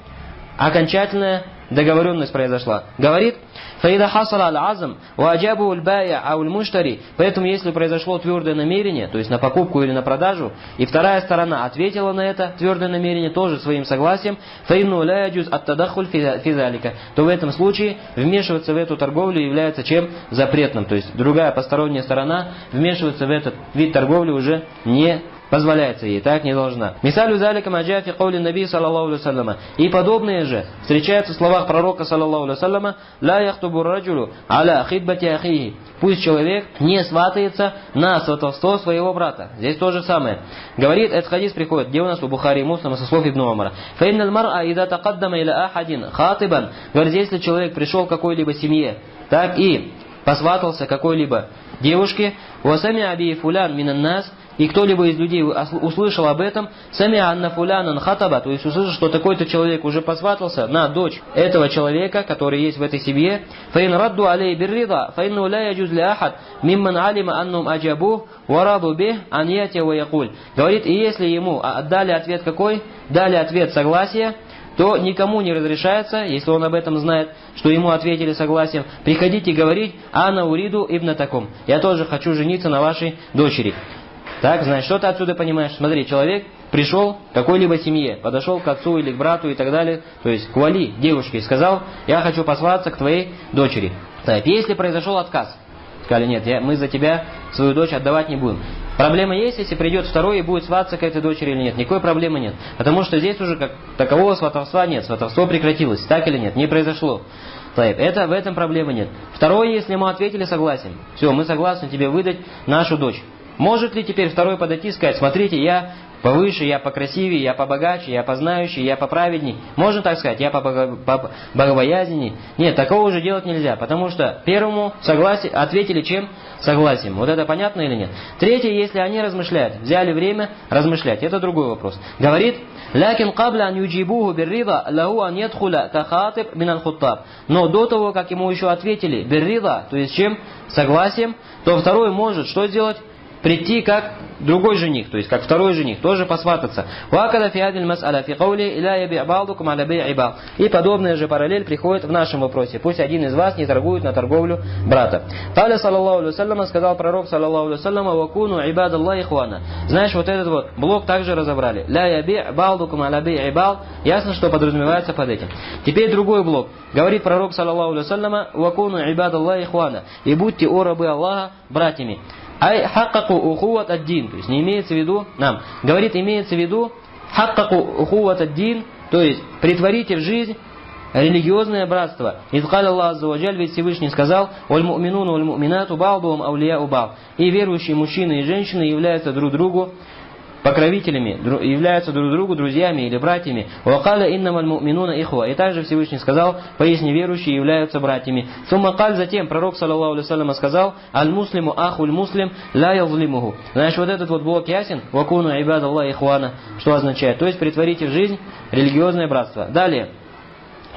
окончательная договоренность произошла. Говорит: «Фаида хасала аль-азм, ваджабу аль-бая ау аль-муштари». Поэтому, если произошло твердое намерение, то есть на покупку или на продажу, и вторая сторона ответила на это твердое намерение тоже своим согласием, «фаинну ля яджуз ат-тадаххуль фи залика», то в этом случае вмешиваться в эту торговлю является чем? Запретным. То есть другая посторонняя сторона вмешиваться в этот вид торговли уже не позволяется ей, так не должна. Мисалю залика маджа фи каули наби саллаллаху алейхи вассаляма. И подобные же встречаются в словах пророка саллаллаху алейхи вассаляма: ла яхтубу раджулю аля хидбати ахихи. Пусть человек не сватается на сватовство своего брата. Здесь то же самое. Говорит, этот хадис приходит, где у нас у Бухари и Муслима со слов Ибн Умара. Фаинналь мар'a ида тақаддама иля ахадин хатибан. Говорит, если человек пришел к какой-либо семье, так и посватался какой-либо девушке, «Васами аби фулян минан нас», и кто-либо из людей услышал об этом, самиа анна фулянан хатаба, то есть услышал, что такой-то человек уже посватался на дочь этого человека, который есть в этой семье, фаин радду алей биррида, фаинну ля яджуз ли ахад, мимман алима аннум аджабух, вараду бих, ан яти ва якуль. Говорит, и если ему дали ответ какой? Дали ответ согласия, то никому не разрешается, если он об этом знает, что ему ответили согласием, приходите говорить, ана уриду ибн таком. Я тоже хочу жениться на вашей дочери. Так, значит, что ты отсюда понимаешь? Смотри, человек пришел к какой-либо семье, подошел к отцу или к брату и так далее, то есть к вали, девушке, и сказал, я хочу посвататься к твоей дочери. Так, если произошел отказ, сказали, нет, мы за тебя свою дочь отдавать не будем. Проблема есть, если придет второй и будет свататься к этой дочери или нет. Никакой проблемы нет. Потому что здесь уже как такового сватовства нет. Сватовство прекратилось. Так или нет? Не произошло. Это, в этом проблемы нет. Второе, если ему ответили согласием. Все, мы согласны тебе выдать нашу дочь. Может ли теперь второй подойти и сказать, смотрите, я повыше, я покрасивее, я побогаче, я познающий, я поправедней. Можно так сказать, я побогобоязненней. Нет, такого уже делать нельзя, потому что первому ответили чем? Согласием. Вот это понятно или нет? Третье, если они размышляют, взяли время размышлять, это другой вопрос. Говорит, «Лякин кабля ан юджибуху биррида, лаху ан ядхуля кахатиб минан хуттаб». Но до того, как ему еще ответили биррида, то есть чем? Согласием, то второй может что сделать? Прийти как другой жених, то есть как второй жених, тоже посвататься. И подобная же параллель приходит в нашем вопросе. Пусть один из вас не торгует на торговлю брата. Сказал пророк, саллаллаху алейхи вассалям, «Вакуну ибадаллахи ихвана». Знаешь, вот этот вот блок также разобрали. «Ля яби балдукум аля би ибал». Ясно, что подразумевается под этим. Теперь другой блок. Говорит пророк, саллаллаху алейхи вассалям, «Вакуну ибадаллахи ихвана». И будьте, о рабы Аллаха, братьями. Ай хакаку ухуат ад-дин, то есть не имеется в виду нам. Говорит, имеется в виду хакаку ухуат ад-дин, то есть притворите в жизнь религиозное братство. Изкаль Аллах азза ва джаль, ведь Всевышний сказал, «Валь му'минуну валь му'минату ба'дуhum ауля'у ба'д». И верующие мужчины и женщины являются друг другу покровителями, являются друг другу друзьями или братьями. «Вакаля иннамаль му'минуна ихва». И также Всевышний сказал, поистине верующие являются братьями. Суммакаль, затем пророк, саллаллаху алейхи вассалям, сказал, «Аль-муслиму ахуль муслим ля язлимуху». Значит, вот этот вот блок ясен, «Вакуну ибадаллахи ихвана», что означает? То есть, притворите в жизнь религиозное братство. Далее.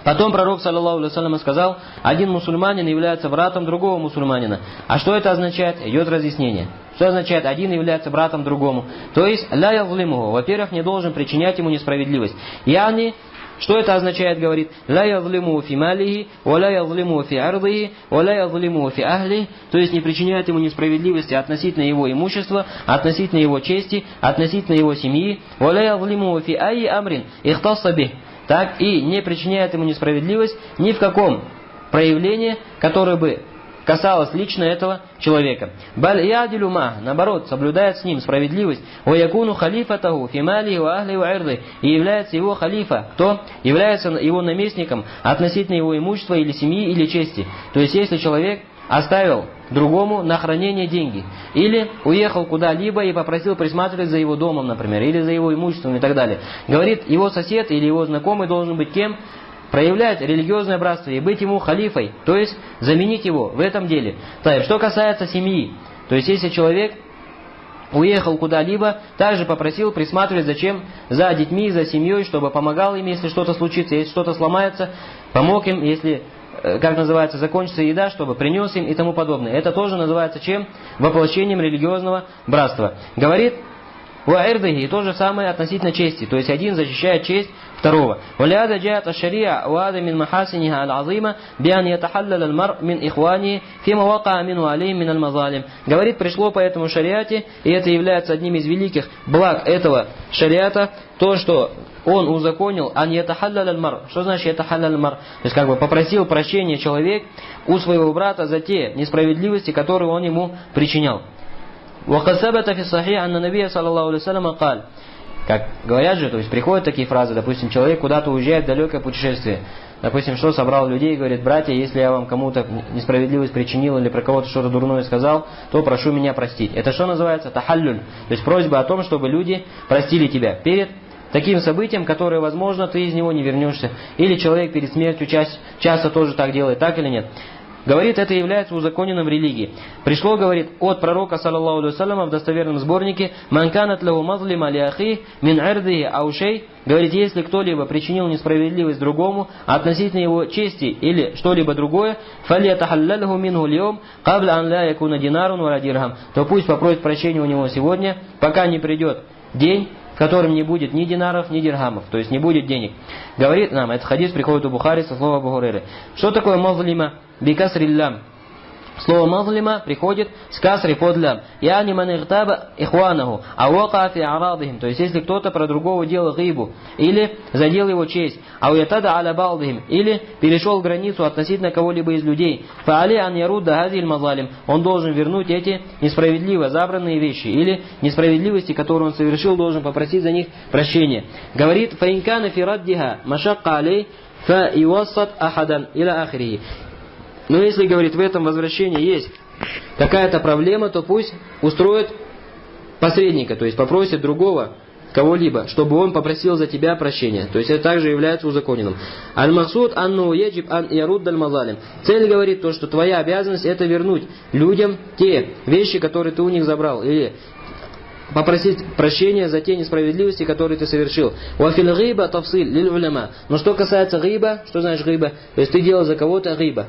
Потом пророк, саллаллаху алейхи вассалям, сказал, один мусульманин является братом другого мусульманина. А что это означает? Идет разъяснение. Что означает, один является братом другому? То есть, ля язлимуху, во-первых, не должен причинять ему несправедливость. Яни, что это означает, говорит, ля язлимуху фи малихи, ва ля язлимуху фи ардихи, ва ля язлимуху фи ахли, то есть не причиняет ему несправедливости относительно его имущества, относительно его чести, относительно его семьи, ва ля язлимуху фи айи амрин, ихтасса бих. Так, и не причиняет ему несправедливость ни в каком проявлении, которое бы касалось лично этого человека. Баль ядилю ма, наоборот, соблюдает с ним справедливость. Ва якуну халифатаху фи малихи ва ахли ва ирди, и является его халифа, кто является его наместником относительно его имущества или семьи или чести. То есть, если человек оставил другому на хранение деньги, или уехал куда-либо и попросил присматривать за его домом, например, или за его имуществом и так далее. Говорит, его сосед или его знакомый должен быть кем? Проявлять религиозное братство и быть ему халифой, то есть заменить его в этом деле. Так, что касается семьи, то есть если человек уехал куда-либо, также попросил присматривать зачем? За детьми, за семьей, чтобы помогал им, если что-то случится, если что-то сломается, помог им, если, как называется, закончится еда, чтобы принес им и тому подобное. Это тоже называется чем? Воплощением религиозного братства. Говорит, и то же самое относительно чести. То есть один защищает честь второго. Говорит, пришло по этому шариате, и это является одним из великих благ этого шариата, то, что он узаконил, что значит ятахаллаль-мар? То есть как бы попросил прощения человек у своего брата за те несправедливости, которые он ему причинял. وقد ثبت في الصحيح أن النبي صلى الله عليه وسلم قال, как говорят же, то есть приходят такие фразы, допустим, человек куда-то уезжает в далекое путешествие, допустим, что собрал людей и говорит, братья, если я вам кому-то несправедливость причинил или про кого-то что-то дурное сказал, то прошу меня простить. Это что называется? Тахаллюль. То есть просьба о том, чтобы люди простили тебя перед таким событием, которое, возможно, ты из него не вернешься. Или человек перед смертью часто тоже так делает, так или нет? Говорит, это является узаконенным в религии. Пришло, говорит, от пророка, саллаллаху алейхи вассаляма, в достоверном сборнике: «Ман канат лаху мазлима ли ахи мин ирдихи ау шей». Говорит, если кто-либо причинил несправедливость другому относительно его чести или что-либо другое, фальятахаллалху минху льем кабля ан ла якуна динарун валя дирхам, то пусть попросит прощения у него сегодня, пока не придет день, в котором не будет ни динаров, ни дирхамов, то есть не будет денег. Говорит нам, этот хадис приходит у Бухари со слова Абу Хурайры. Что такое мазлима? Бикасриллям. Слово мазлима приходит с касри под лям. Яни ман игтаба ихванаху, а вака фи арадихим. То есть, если кто-то про другого делал гибу, или задел его честь, а уятада аля балдихим, или перешел границу относительно кого-либо из людей, фа али ан ярудда газиль мазалим, он должен вернуть эти несправедливо забранные вещи, или несправедливости, которые он совершил, должен попросить за них прощения. Говорит, фа инкана фи раддиха машакка алей, фа юассат ахадан иля ахрихи. Но если, говорит, в этом возвращении есть какая-то проблема, то пусть устроит посредника, то есть попросит другого кого-либо, чтобы он попросил за тебя прощения. То есть это также является узаконенным. Аль-Масуд анну яджиб ан ярудд аль-мазалим. Цель говорит то, что твоя обязанность это вернуть людям те вещи, которые ты у них забрал, или попросить прощения за те несправедливости, которые ты совершил. Уафил гиба тавсиль лиль уляма. Но что касается гиба, что значит гиба? То есть ты делал за кого-то гиба.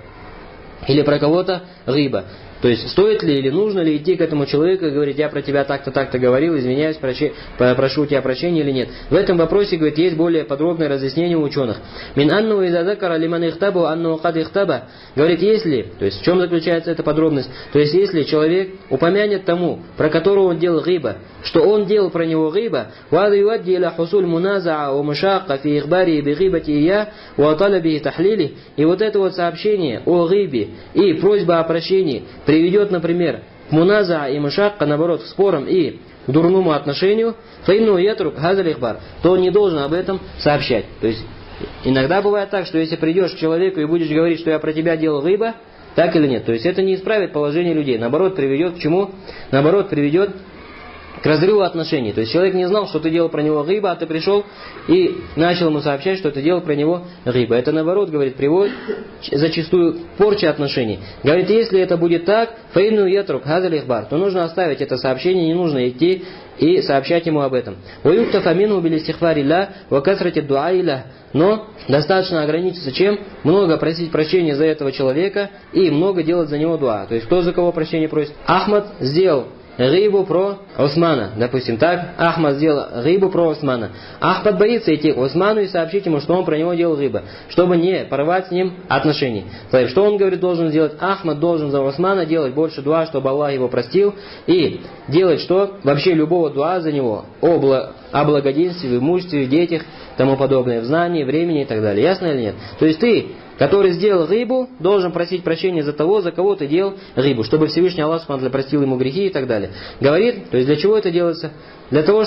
Или про кого-то гиба. То есть, стоит ли или нужно ли идти к этому человеку и говорить: я про тебя так-то, так-то говорил, извиняюсь, прошу у тебя прощения или нет. В этом вопросе, говорит, есть более подробное разъяснение у ученых. Мин анну изадакара лиман ихтабу анну кад ихтаба. Говорит, если, то есть в чем заключается эта подробность? То есть, если человек упомянет тому, про которого он делал гиба, что он делал про него гиба, вада юадди иля хусуль муназаа ва мушакка фи ихбари би гибати ия ва талаби тахлили. И вот это вот сообщение о гибе и просьба о прощении приведет, например, к муназа и мушакка, наоборот, к спорам и к дурному отношению, фаинну ятрук хазаль ихбар, то он не должен об этом сообщать. То есть, иногда бывает так, что если придешь к человеку и будешь говорить, что я про тебя делал гиба, так или нет, то есть это не исправит положение людей, наоборот, приведет к чему? Наоборот, приведет к разрыву отношений. То есть человек не знал, что ты делал про него гиба, а ты пришел и начал ему сообщать, что ты делал про него гиба. Это, наоборот, говорит, приводит зачастую к порче отношений. Говорит, если это будет так, фаинну ятрук хазаль ихбар, то нужно оставить это сообщение, не нужно идти и сообщать ему об этом. Но достаточно ограничиться чем? Много просить прощения за этого человека и много делать за него дуа. То есть кто за кого прощения просит? Ахмад сделал гибу про Усмана, допустим, так, Ахмад сделал гибу про Усмана. Ахмад боится идти к Усману и сообщить ему, что он про него делал гиба, чтобы не порвать с ним отношения. Что он, говорит, должен сделать? Ахмад должен за Усмана делать больше дуа, чтобы Аллах его простил, и делать что? Вообще любого дуа за него, о благоденствии, в имуществе, в детях, тому подобное, в знании, времени и так далее. Ясно или нет? То есть ты, который сделал гибу, должен просить прощения за того, за кого ты делал гибу, чтобы Всевышний Аллах Субхану простил ему грехи и так далее. Говорит, то есть для чего это делается? Для того,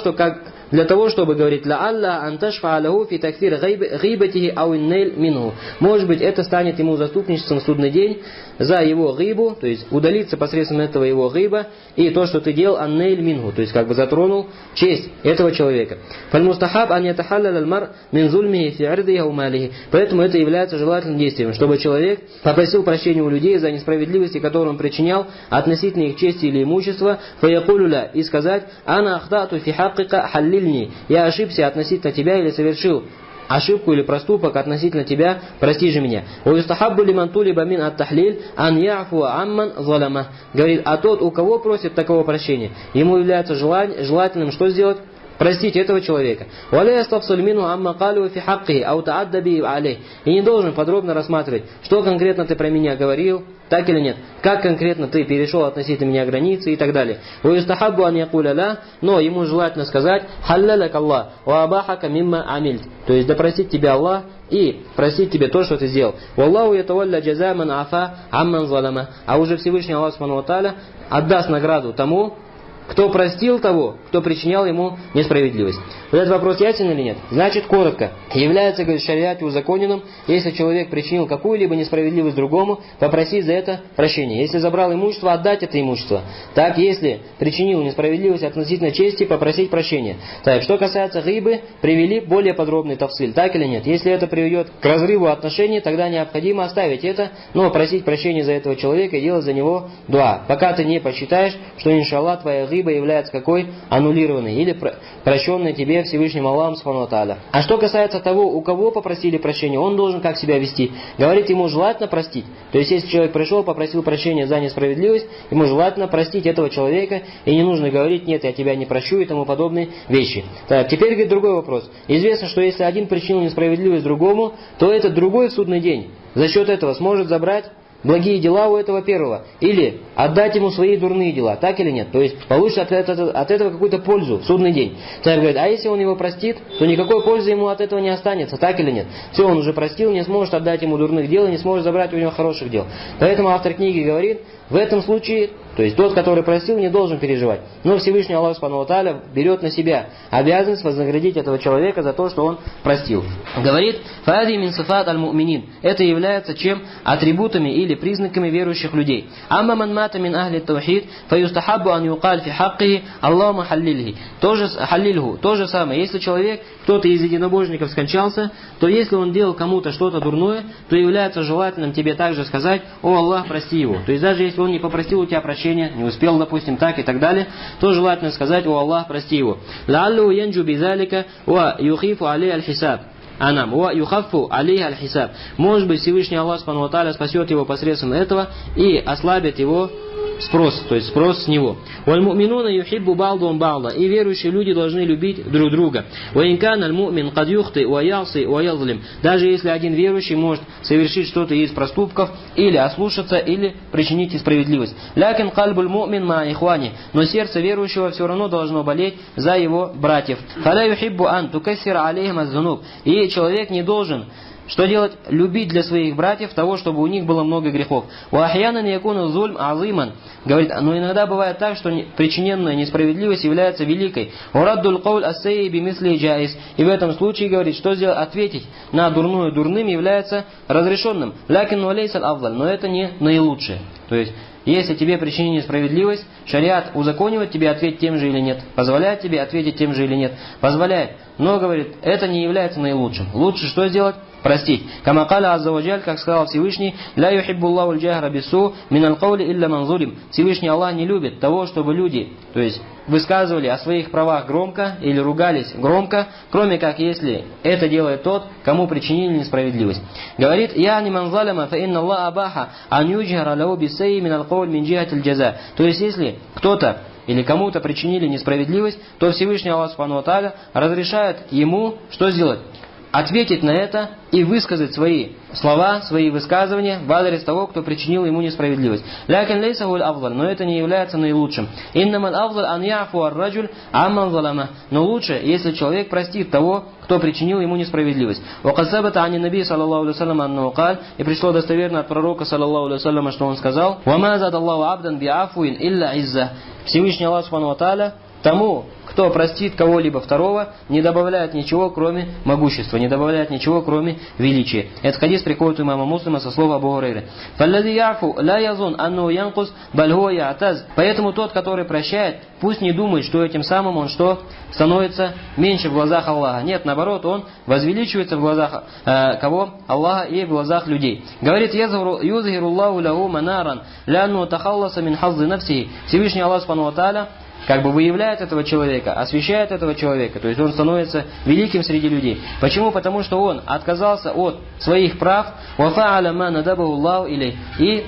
чтобы, говорит, ля алла анташфа алаху фи такфир гибатихи ау иннейль минху. Может быть, это станет ему заступничеством в судный день за его гибу, то есть удалиться посредством этого его гиба, и то, что ты делал, аннейль минху, то есть как бы затронул честь этого человека. Фальмустахаб ан ятахаллал аль-мар мин зульмихи фи ирдихи ау малихи. Поэтому это является желательным действием, чтобы человек попросил прощения у людей за несправедливости, которые он причинял относительно их чести или имущества, фаякулюля, и сказать: ана ахдату фи хаккика халлильни, я ошибся относительно тебя или совершил ошибку или проступок относительно тебя, прости же меня. Говорит, а тот, у кого просит такого прощения, ему является желательным что сделать? Простить этого человека. И не должен подробно рассматривать, что конкретно ты про меня говорил, так или нет, как конкретно ты перешел относительно меня границы и так далее. Но ему желательно сказать: то есть допросить тебя Аллах и просить тебе то, что ты сделал. А уже Всевышний Аллах Субхану ва Тааля отдаст награду тому, кто простил того, кто причинял ему несправедливость. Вот этот вопрос ясен или нет? Значит, коротко, является, говорит, в шариате узаконенным, если человек причинил какую-либо несправедливость другому, попросить за это прощения. Если забрал имущество, отдать это имущество. Так, если причинил несправедливость относительно чести, попросить прощения. Так, что касается гибы, привели более подробный тафсиль, так или нет? Если это приведет к разрыву отношений, тогда необходимо оставить это, но просить прощения за этого человека и делать за него дуа. Пока ты не посчитаешь, что, иншаллах, твоя гиба является какой? Аннулированной или прощенной тебе Всевышним Аллахом Субхану ва Тааля. А что касается того, у кого попросили прощения, он должен как себя вести? Говорит, ему желательно простить. То есть, если человек пришел, попросил прощения за несправедливость, ему желательно простить этого человека, и не нужно говорить, нет, я тебя не прощу и тому подобные вещи. Так, теперь, говорит, другой вопрос. Известно, что если один причинил несправедливость другому, то этот другой в судный день за счет этого сможет забрать благие дела у этого первого, или отдать ему свои дурные дела, так или нет? То есть получит от этого какую-то пользу в судный день. Так говорит, а если он его простит, то никакой пользы ему от этого не останется, так или нет? Все, он уже простил, не сможет отдать ему дурных дел, и не сможет забрать у него хороших дел. Поэтому автор книги говорит, в этом случае, то есть тот, который простил, не должен переживать. Но Всевышний Аллах Субхану ва Тааля берет на себя обязанность вознаградить этого человека за то, что он простил. Говорит, «Фади мин сифат аль-му'минин». Это является чем? Атрибутами или признаками верующих людей. «Амма ман мата мин ахли таухид, фаюстахаббу ан юкаль фи хаккихи, Аллахума халлильхи». То же самое. Если человек, кто-то из единобожников скончался, то если он делал кому-то что-то дурное, то является желательным тебе также сказать, «О Аллах, прости его». То есть даже если он не попросил у тебя прощения, не успел, допустим, так и так далее, то желательно сказать, «О Аллах, прости его». «Лааллу янджу бизалика ва юхифу алей аль-хисаб». Анам, ва юхаффу алейха аль-хисаб. Может быть, Всевышний Аллах Субхану ва Тааля спасет его посредством этого и ослабит его спрос, то есть спрос с него. «Валь-му'минуна юхиббу ба'духум ба'да». И верующие люди должны любить друг друга. «Ва ин кана аль-му'мин кад юхти ва яси ва язлим». Даже если один верующий может совершить что-то из проступков, или ослушаться, или причинить несправедливость. «Лякин кальбуль му'мин ма ихвани». Но сердце верующего все равно должно болеть за его братьев. «Фала юхиббу ан тукассира алейхим аз-зунуб». И человек не должен что делать? Любить для своих братьев того, чтобы у них было много грехов. «Вахьянан якуну зульм азиман». Говорит, но иногда бывает так, что причиненная несправедливость является великой. «Ураддуль кауль ассейи бимисли джаис». И в этом случае, говорит, что сделать? Ответить на дурное дурным является разрешенным. «Лякин валейсаль авдаль». Но это не наилучшее. То есть, если тебе причинили несправедливость, шариат узаконивает тебе ответить тем же или нет? Позволяет тебе ответить тем же или нет? Позволяет. Но, говорит, это не является наилучшим. Лучше что сделать? Простить. Кама каля азза ва джаль, как сказал Всевышний, «Ля юхиббуллаху аль-джахра биссу мин аль-каули илля ман зулим». Всевышний Аллах не любит того, чтобы люди, то есть, высказывали о своих правах громко или ругались громко, кроме как если это делает тот, кому причинили несправедливость. Говорит, «Я не ман залама, фа инна Аллах абаха, ан юджхара лау биссей мин аль-кауль мин джихатиль джаза». То есть, если кто-то или кому-то причинили несправедливость, то Всевышний Аллах Субхану ва Тааля разрешает ему что сделать? Ответить на это и высказать свои слова, свои высказывания в адрес того, кто причинил ему несправедливость. «Лякин лейса гуль авдаль», но это не является наилучшим. «Иннаман авдаль ан яфу ар-раджуль амман залама». Но лучше, если человек простит того, кто причинил ему несправедливость. «Вакад сабата ани наби саллаллаху алейхи ва саллям аннаху каль». И пришло достоверно от пророка саллаллаху алейхи ва саллям, что он сказал: «Ва ма задаллаху абдан би афуин илля изза». Всевышний Аллах Субхану ва Тааля тому, кто простит кого-либо второго, не добавляет ничего, кроме могущества, не добавляет ничего, кроме величия. Этот хадис приходит у имама Муслима со слова Абу Гурейры. Поэтому тот, который прощает, пусть не думает, что этим самым он что? Становится меньше в глазах Аллаха. Нет, наоборот, он возвеличивается в глазах кого? Аллаха и в глазах людей. Говорит, юзгируллаху лаху манаран лянну тахалласа мин хаззи нафсихи. Всевышний Аллах Субхану ва Тааля как бы выявляет этого человека, освещает этого человека, то есть он становится великим среди людей. Почему? Потому что он отказался от своих прав и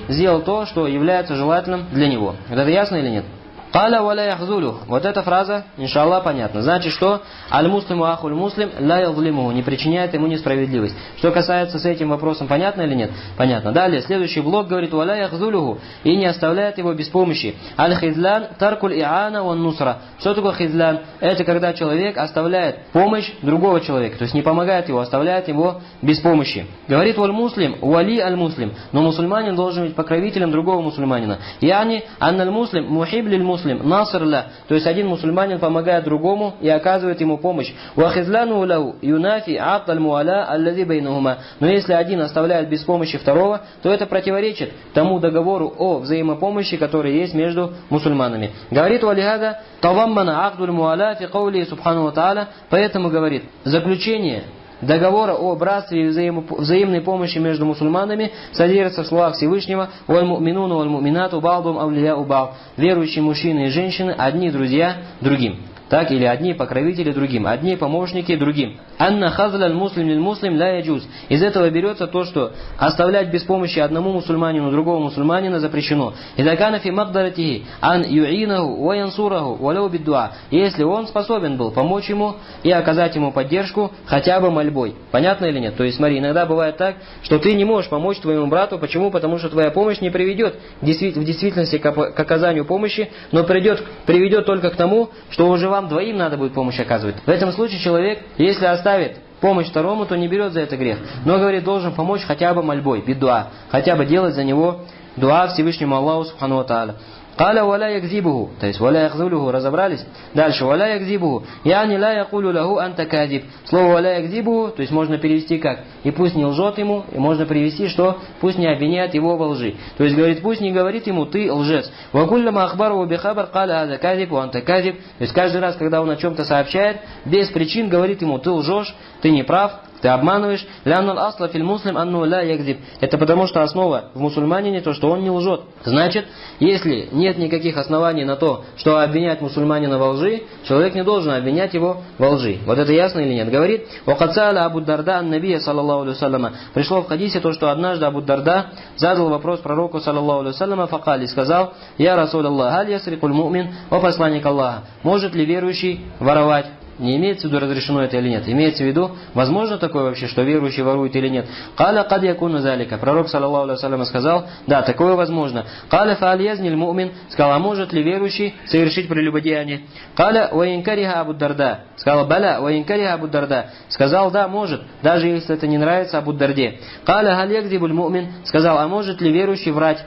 сделал то, что является желательным для него. Это ясно или нет? «Каля ва ля яхзулю». Вот эта фраза, иншаллах, понятна. Значит, что «Аль-муслиму ахуль муслим ля язлиму», не причиняет ему несправедливость. Что касается с этим вопросом, понятно или нет? Понятно. Далее, следующий блок говорит «Ва ля яхзулюху», и не оставляет его без помощи. «Аль-хизлян таркуль и'ана ван нусра». Что такое хизлян? Это когда человек оставляет помощь другого человека, то есть не помогает его, оставляет его без помощи. Говорит «Валь-муслим вали аль-муслим». Но мусульманин должен быть покровителем другого мусульманина. «Яни анналь-муслим мухиб лиль-муслим». муслим наср ла, то есть один мусульманин помогает другому и оказывает ему помощь. Вахизлану лаху юнафи акд аль-муаля аллази байнахума. Но если один оставляет без помощи второго, то это противоречит тому договору о взаимопомощи, который есть между мусульманами. Говорит валихада таваммана акд аль-муаля фи каули субхану ва тааля, поэтому говорит заключение договора о братстве и взаимной помощи между мусульманами содержится в словах Всевышнего «Валь-му'минуну валь-му'минату ба'дум авлияу ба'д». Верующие мужчины и женщины одни друзья другим. Так, или одни покровители другим, одни помощники другим. Анна хазляль муслим лиль муслим ля яджуз. Из этого берется то, что оставлять без помощи одному мусульманину другого мусульманина запрещено. Идакана фи мaqdaратихи ан ю'инаху ва янсураху валяу биддуа. Если он способен был помочь ему и оказать ему поддержку хотя бы мольбой. Понятно или нет? То есть, смотри, иногда бывает так, что ты не можешь помочь твоему брату. Почему? Потому что твоя помощь не приведет в действительности к оказанию помощи, но приведет только к тому, что уже вам двоим надо будет помощь оказывать. В этом случае человек, если оставит помощь второму, то не берет за это грех. Но, говорит, должен помочь хотя бы мольбой, биддуа, хотя бы делать за него дуа Всевышнему Аллаху субхану ва тааля. Каля валя якзибуху, то есть валя якзулюху, разобрались? Дальше, валя якзибуху, яни ла якулю лаху анта казиб. Слово валя якзибуху, то есть можно перевести как, и пусть не лжет ему, и можно перевести, что пусть не обвиняет его во лжи. То есть говорит, пусть не говорит ему, ты лжец. Вакулляма ахбару бихабар каля аза казиб, анта казиб. То есть каждый раз, когда он о чем-то сообщает, без причин говорит ему, ты лжешь, ты не прав, ты обманываешь. Ляннал асла филь муслим анну ла ягзиб. Это потому, что основа в мусульманине то, что он не лжет. Значит, если нет никаких оснований на то, что обвинять мусульманина во лжи, человек не должен обвинять его во лжи. Вот это ясно или нет? Говорит, вакацаля Абу Дарда ан-Набия саллаллаху алейхи вассаляма. Пришло в хадисе то, что однажды Абу Дарда задал вопрос пророку саллаллаху алейхи вассаляма, факали, сказал, я Расул Аллах, аль ясрикуль му'мин, о посланник Аллаха, может ли верующий воровать? Не имеется в виду, разрешено это или нет. Имеется в виду, возможно такое вообще, что верующий ворует или нет. Каля кад якуну залика. Пророк, саллаллаху алейхи вассалям, сказал, да, такое возможно. Каля фааль язниль му'мин. Сказал, а может ли верующий совершить прелюбодеяние? Каля ваинкариха Абу Дарда. Сказал, баля ваинкариха Абу Дарда. Сказал, да, может, даже если это не нравится Абу Дарде. Каля халь ягзибуль му'мин. Сказал, а может ли верующий врать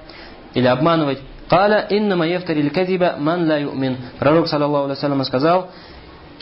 или обманывать? Каля иннама яфтариль казиба ман ла ю'мин. Пророк, саллаллаху алейхи вассалям, сказал,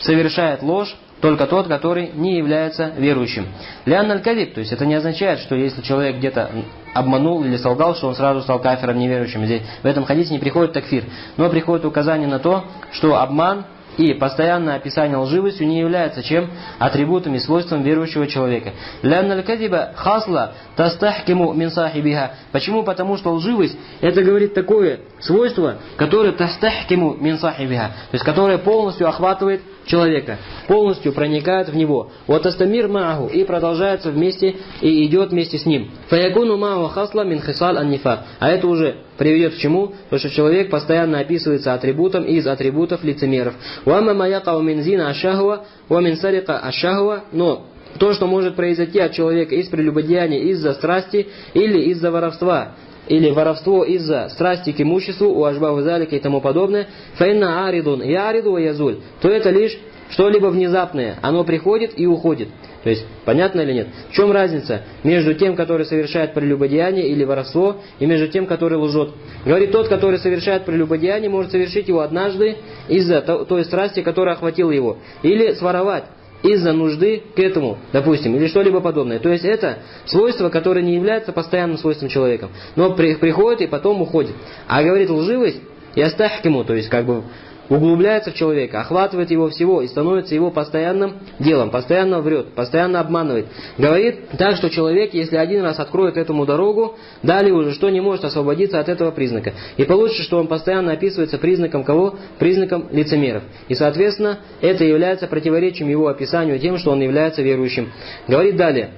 совершает ложь только тот, который не является верующим. Лянналь кадиб, то есть это не означает, что если человек где-то обманул или солгал, что он сразу стал кафиром неверующим. Здесь в этом хадисе не приходит такфир, но приходит указание на то, что обман и постоянное описание лживостью не является чем? Атрибутами, свойством верующего человека. Лянналь кадиба хасла тастахкиму мин сахибиха. Почему? Потому что лживость, это говорит такое свойство, которое тастахкиму мин сахибиха, то есть которое полностью охватывает человека, полностью проникает в него. Вот астамир мааху, и продолжается вместе, и идет вместе с ним. Фаякуну мааху хасла мин хисал ан-нифак. А это уже приведет к чему? То, что человек постоянно описывается атрибутом из атрибутов лицемеров. Уамма маякау мин зина ашахва, ва мин сарика ашахва, но то, что может произойти от человека из прелюбодеяния, из-за страсти или из-за воровства, или воровство из-за страсти к имуществу, у ажбаху залика и тому подобное, фаинна аридун яриду ва язуль, то это лишь что-либо внезапное, оно приходит и уходит. То есть, понятно или нет? В чем разница между тем, который совершает прелюбодеяние или воровство, и между тем, который лжет? Говорит, тот, который совершает прелюбодеяние, может совершить его однажды из-за той страсти, которая охватила его, или своровать из-за нужды к этому, допустим, или что-либо подобное. То есть это свойство, которое не является постоянным свойством человека, но приходит и потом уходит. А говорит, лживость ястахкиму, то есть как бы углубляется в человека, охватывает его всего и становится его постоянным делом, постоянно врет, постоянно обманывает. Говорит так, что человек, если один раз откроет этому дорогу, далее уже что не может освободиться от этого признака. И получится, что он постоянно описывается признаком кого? Признаком лицемеров. И соответственно, это является противоречием его описанию тем, что он является верующим. Говорит далее.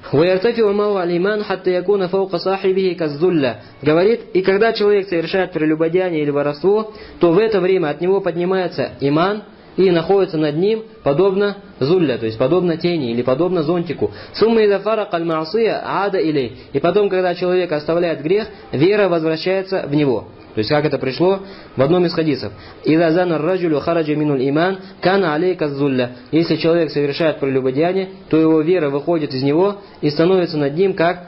Говорит, и когда человек совершает прелюбодеяние или воровство, то в это время от него поднимается иман и находится над ним подобно зулля, то есть подобно тени или подобно зонтику. И потом, когда человек оставляет грех, вера возвращается в него. То есть как это пришло в одном из хадисов. Если человек совершает прелюбодеяние, то его вера выходит из него и становится над ним как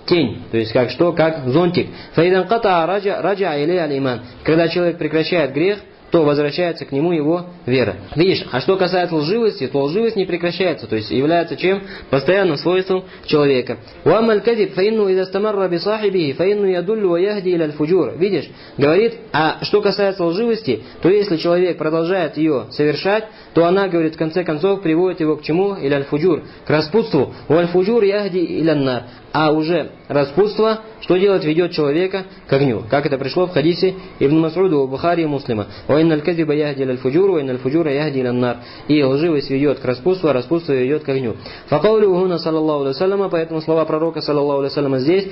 тень, то есть как что? Как зонтик. Когда человек прекращает грех, то возвращается к нему его вера. Видишь, а что касается лживости, то лживость не прекращается, то есть является чем? Постоянным свойством человека. Видишь, говорит, а что касается лживости, то если человек продолжает ее совершать, то она, говорит, в конце концов приводит его к чему? Или аль-фуджур, к распутству. Аль-фуджур яхди иляннар. А уже распутство, что делать, ведет человека к огню. Как это пришло в хадисе Ибн Мас'уда у Бухари и Муслима. И лживость ведет к распутству, а распутство ведет к огню. Поэтому слова пророка саллаллаху алейхи вассаляма здесь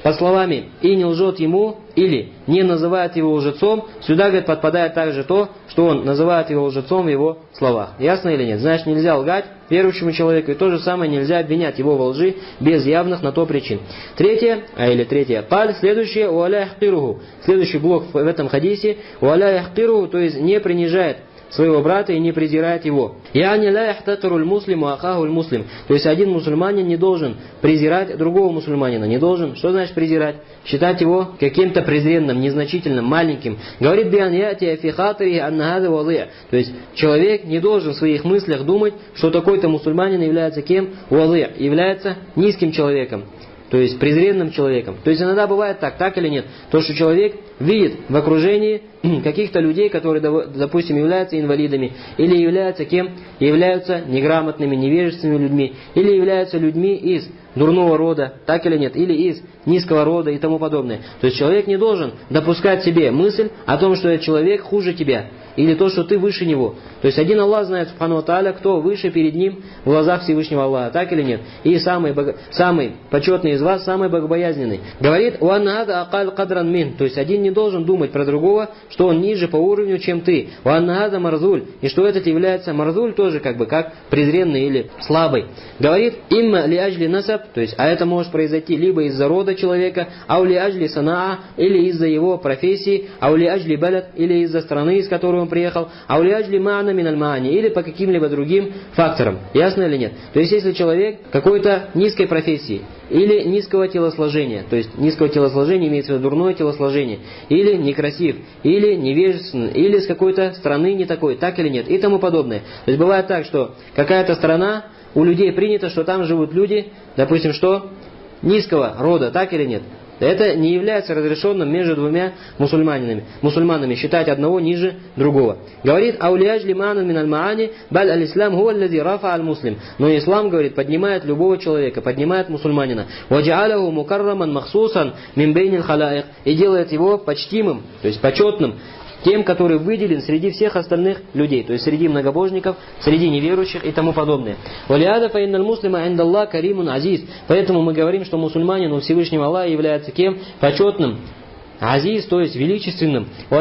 под словами «и не лжет ему» или «не называет его лжецом», сюда, говорит, подпадает также то, что он называет его лжецом в его словах. Ясно или нет? Значит, нельзя лгать верующему человеку, и то же самое нельзя обвинять его во лжи без явных на то причин. Третье паль, следующее, уаля яхтиругу. Следующий блок в этом хадисе, уаля яхтиругу, то есть не принижает своего брата и не презирает его. Яни ла яхтатируль муслиму ахахуль муслим. То есть один мусульманин не должен презирать другого мусульманина. Не должен. Что значит презирать? Считать его каким-то презренным, незначительным, маленьким. Говорит биан яти фи хатири анна хаза вадия. То есть человек не должен в своих мыслях думать, что такой-то мусульманин является кем? Вадия. Является низким человеком. То есть презренным человеком. То есть иногда бывает так или нет. То, что человек видит в окружении каких-то людей, которые, допустим, являются инвалидами, или являются кем? Являются неграмотными, невежественными людьми, или являются людьми из дурного рода, так или нет, или из низкого рода и тому подобное. То есть человек не должен допускать себе мысль о том, что этот человек хуже тебя, или то, что ты выше него. То есть один Аллах знает, субхану ва тааля, кто выше перед ним в глазах Всевышнего Аллаха, так или нет. И самый почетный из вас, самый богобоязненный. Говорит, уаннахада акаль кадран мин. То есть один не должен думать про другого, что он ниже по уровню, чем ты. Уаннахада марзуль. И что этот является марзуль тоже как презренный или слабый. Говорит, имма ли ажли насаб. То есть, а это может произойти либо из-за рода человека, аули ажли санаа, или из-за его профессии, аули ажли балад, или из-за страны, из которой он приехал, аули ажли ма'на миналь ма'ани, или по каким-либо другим факторам. Ясно или нет? То есть, если человек какой-то низкой профессии, или низкого телосложения, то есть низкого телосложения имеется в виду дурное телосложение, или некрасив, или невежественный, или с какой-то страны не такой, так или нет, и тому подобное. То есть бывает так, что какая-то страна, у людей принято, что там живут люди, допустим, что низкого рода, так или нет. Это не является разрешенным между двумя мусульманами считать одного ниже другого. Говорит, аулияж лиману миналь маани, баль аль-ислам хуа аллади рафа аль-муслим. Но ислам, говорит, поднимает любого человека, поднимает мусульманина. Ваджа'аляху мукарраман махсусан мин бейнил халаик. И делает его почтимым, то есть почетным, тем, который выделен среди всех остальных людей, то есть среди многобожников, среди неверующих и тому подобное. Поэтому мы говорим, что мусульманин у Всевышнего Аллаха является кем? Почетным. Азиз, то есть величественным. И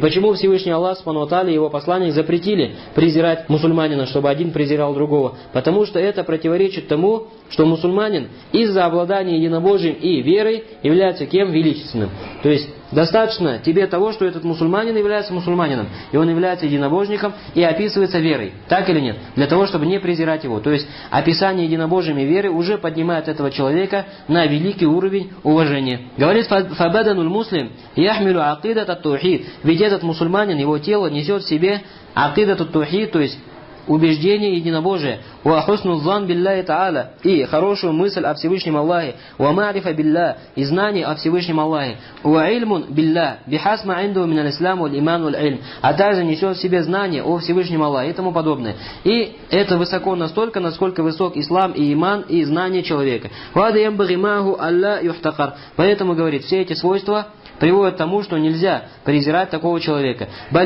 почему Всевышний Аллах Субхану ва Тааля и его посланник запретили презирать мусульманина, чтобы один презирал другого? Потому что это противоречит тому, что мусульманин из-за обладания единобожием и верой является кем? Величественным. То есть достаточно тебе того, что этот мусульманин является мусульманином, и он является единобожником и описывается верой. Так или нет? Для того, чтобы не презирать его. То есть описание единобожием и веры уже поднимает этого человека на великий уровень уважения. Говорит фабадануль муслим яхмилу акидат ат-тухид. Ведь этот мусульманин, его тело несет в себе акидат ат-тухид, то есть убеждение единобожия, ва хуснул зан билляхи та'аля, и хорошую мысль о Всевышнем Аллахе, ва ма'рифа билля, и знание о Всевышнем Аллахе, ва ильмун билля, бихасма инду миналь ислам валь иман валь ильм, а также несет в себе знание о Всевышнем Аллахе и тому подобное. И это высоко настолько, насколько высок ислам и иман и знание человека. Вада ямбаги маху алла юхтакар. Поэтому, говорит, все эти свойства приводит к тому, что нельзя презирать такого человека. Но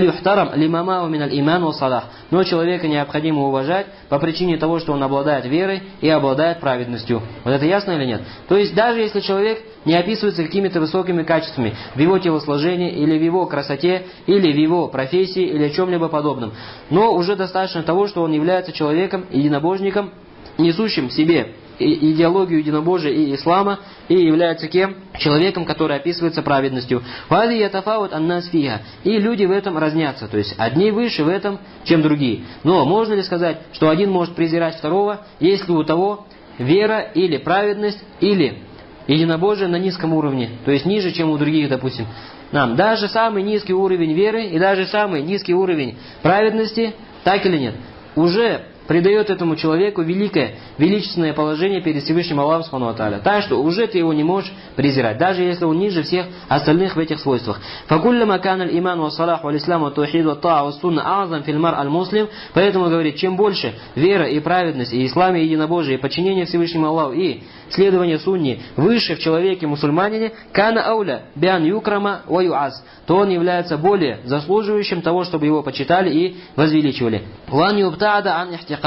человека необходимо уважать по причине того, что он обладает верой и обладает праведностью. Вот это ясно или нет? То есть даже если человек не описывается какими-то высокими качествами в его телосложении, или в его красоте, или в его профессии, или о чем-либо подобном, но уже достаточно того, что он является человеком, единобожником, несущим в себе идеологию единобожия и ислама, и является кем? Человеком, который описывается праведностью. И люди в этом разнятся. То есть одни выше в этом, чем другие. Но можно ли сказать, что один может презирать второго, если у того вера или праведность, или единобожие на низком уровне, то есть ниже, чем у других, допустим. Даже самый низкий уровень веры и даже самый низкий уровень праведности, так или нет, уже придает этому человеку великое, величественное положение перед Всевышним Аллахом Субхану ва Тааля. Так что уже ты его не можешь презирать, даже если он ниже всех остальных в этих свойствах. Поэтому говорит, чем больше вера и праведность, и ислам, и единобожие, и подчинение Всевышнему Аллаху, и следование сунни выше в человеке мусульманине, кана ауля биан юкрама ва юаз, то он является более заслуживающим того, чтобы его почитали и возвеличивали. Ван юбтаада ан ихтикарихи,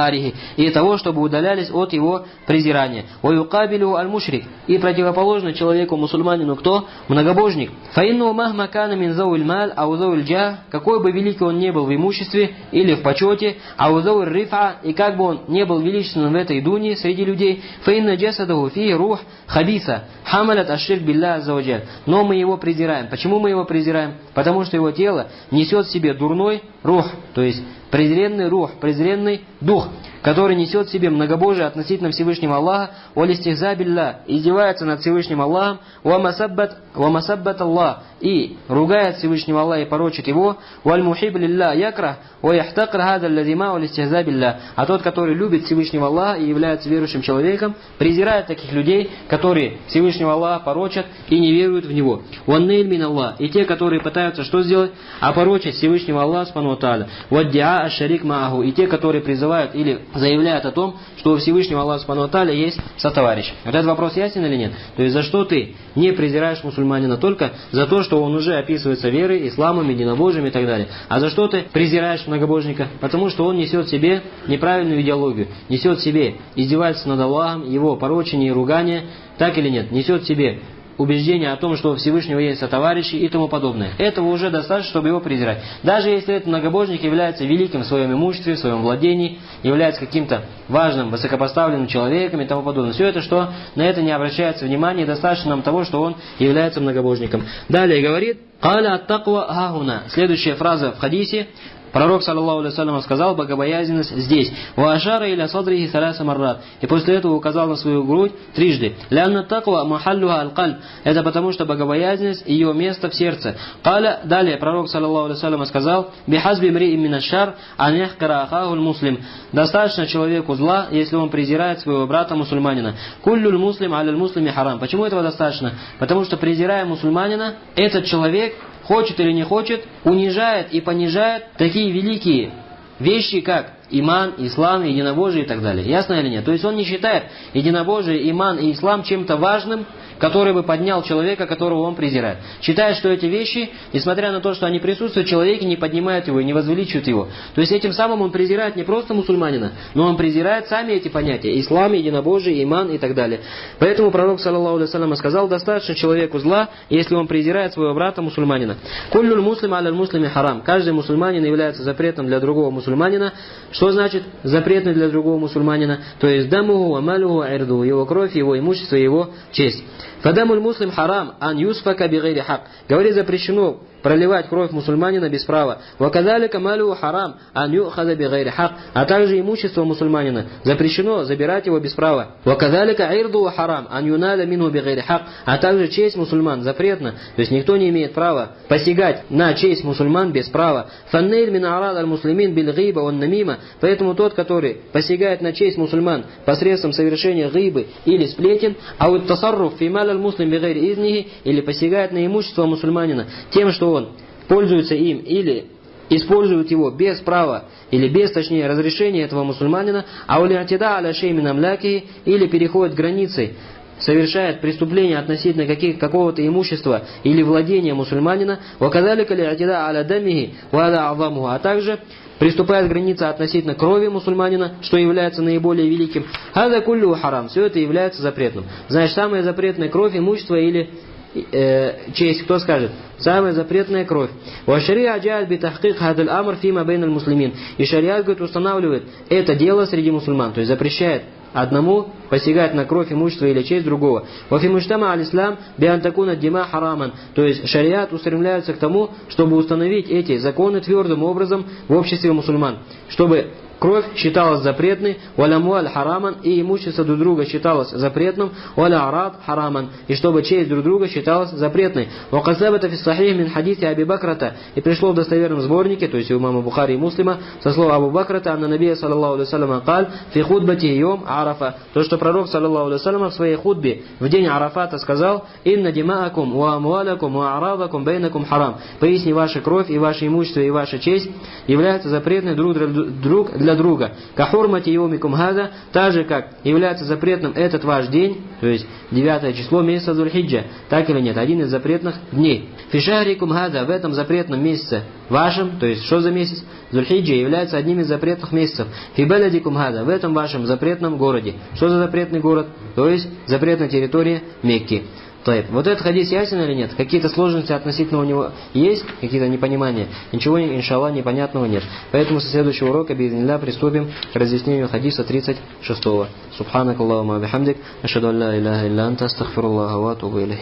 и того, чтобы удалялись от его презирания. Ва юкабилу аль-мушрик, и противоположно человеку мусульманину кто? Многобожник. Фаинну махма кана мин зауиль мал ау зауиль джа, какой бы великий он не был в имуществе или в почете, ау зауиль рифа, и как бы он не был величественным в этой дуне среди людей, фаинна джасадаху фи рух хабиса хамалят аширк билля аззаваджаль. Но мы его презираем. Почему мы его презираем? Потому что его тело несет в себе дурной рух, то есть презренный рух, презренный дух, который несет в себе многобожие относительно Всевышнего Аллаха, валистихза билля, издевается над Всевышним Аллахом, ва масаббат Аллах, и ругает Всевышнего Аллаха и порочит его, валь мухиб лилля якрах, ва яхтакр хада аллазима валистихза билля. А тот, который любит Всевышнего Аллаха и является верующим человеком, презирает таких людей, которые Всевышнего Аллаха порочат и не веруют в него. Ваннейль мин Аллах, и те, которые пытаются что сделать? Опорочить Всевышнего Аллаха Субхану ва Тааля. Ваддиа аш-шарик мааху, и те, которые призывают или заявляют о том, что у Всевышнего Аллаха Субхану ва Тааля есть сотоварищ. Вот этот вопрос ясен или нет? То есть за что ты не презираешь мусульманина? Только за то, что он уже описывается верой, исламом, единобожием и так далее. А за что ты презираешь многобожника? Потому что он несет в себе неправильную идеологию, несет в себе издевательство над Аллахом, его порочение и ругание, так или нет? Несет в себе убеждение о том, что у Всевышнего есть сотоварищи и тому подобное. Этого уже достаточно, чтобы его презирать. Даже если этот многобожник является великим в своем имуществе, в своем владении, является каким-то важным, высокопоставленным человеком и тому подобное. Все это, что на это не обращается внимания, достаточно нам того, что он является многобожником. Далее говорит, «Каля ат-таква хахуна». Следующая фраза в хадисе. Пророк, саллаллаху алейхи ва саллям, сказал: богобоязненность здесь. Ва ашара иля садрихи саляса маррат. И после этого указал на свою грудь трижды. Лянна таква махаллюха аль-кальб. Это потому, что богобоязненность, ее место в сердце. Каля, далее пророк, саллаллаху алейхи ва саллям, сказал: бихазби мри'ин мин аш-шар ан яхкара ахаху аль-муслим. Достаточно человеку зла, если он презирает своего брата мусульманина. Куллюль муслим аля аль-муслими харам. Почему этого достаточно? Потому что, презирая мусульманина, этот человек, хочет или не хочет, унижает и понижает такие великие вещи, как иман, ислам, единобожие и так далее. Ясно или нет? То есть он не считает единобожие, иман и ислам чем-то важным, который бы поднял человека, которого он презирает. Считает, что эти вещи, несмотря на то, что они присутствуют в человеке, не поднимают его и не возвеличивают его. То есть этим самым он презирает не просто мусульманина, но он презирает сами эти понятия: ислам, единобожие, иман и так далее. Поэтому пророк, саллаллаху алейхи ва саллям, сказал: достаточно человеку зла, если он презирает своего брата мусульманина. Куллюль муслим аля аль-муслими харам. Каждый мусульманин является запретным для другого мусульманина. Что значит запретный для другого мусульманина? То есть дамуху, амалуху, ирдуху, его кровь, его имущество, его честь. Фадамуль муслим харам ан юсфака бигайри хак. Говорит, запрещено проливать кровь мусульманина без права. Вакадалика малю харам ан юхаза бигайри хак. А также имущество мусульманина запрещено забирать его без права. Вакадалика ирду харам ан юналя мину бигайри хак. А также честь мусульман запретно. То есть никто не имеет права посягать на честь мусульман без права. Фаннейль мин арад аль-муслимин бил гиба он намима. Поэтому тот, который посягает на честь мусульман посредством совершения гибы или сплетен, а вот тасарруф фимал аль-муслим бигайри изнихи, или посягает на имущество мусульманина тем, что он пользуется им или использует его без права, или без, точнее, разрешения этого мусульманина, а улиатида аля шеймин амляки, или переходит границы, совершает преступление относительно какого-то имущества или владения мусульманина, ваказалика лиатида аля дамихи ва аля азамуху, а также приступает граница относительно крови мусульманина, что является наиболее великим. Хаза куллю харам. Все это является запретным. Значит, самая запретная кровь, имущество или честь, кто скажет? Самая запретная кровь. И шариат, говорит, устанавливает это дело среди мусульман, то есть запрещает одному посягать на кровь, имущество или честь другого. То есть шариат устремляется к тому, чтобы установить эти законы твердым образом в обществе мусульман, чтобы кровь считалась запретной, валя амваль хараман, и имущество друг друга считалось запретным, валя арад хараман, и чтобы честь друг друга считалась запретной. Ваказабата фи сахих мин хадисе Аби Бакрата, и пришло в достоверном сборнике, то есть у имама Бухари и Муслима, со слова Абу Бакрата, анна набия саллаллаху алейхи вассалям каль, фи худбати йом арафа, то, что пророк саллаллаху алейхи вассалям в своей худбе в день Арафата сказал: «Инна димаакум ва амвалакум ва арадакум бейнакум харам». Поясни, ваша кровь и ваше имущество и ваша честь являются запретными друг для друга. Кахурмати йомикум хаза, так же как является запретным этот ваш день, то есть 9 число месяца Зуль-Хиджа, так или нет, один из запретных дней. Фишарикум хаза, в этом запретном месяце вашем, то есть что за месяц? Зуль-Хиджа является одним из запретных месяцев. Фибаладикум хаза, в этом вашем запретном городе. Что за запретный город? То есть запретная территория Мекки. Вот этот хадис ясен или нет? Какие-то сложности относительно у него есть? Какие-то непонимания? Ничего, иншаллах, непонятного нет. Поэтому со следующего урока, би'изниллях, приступим к разъяснению хадиса 36-го. Субханакаллахумма бихамдик, ашхаду ан ла иляха илля анта, астагфируллаха ва атубу илейх.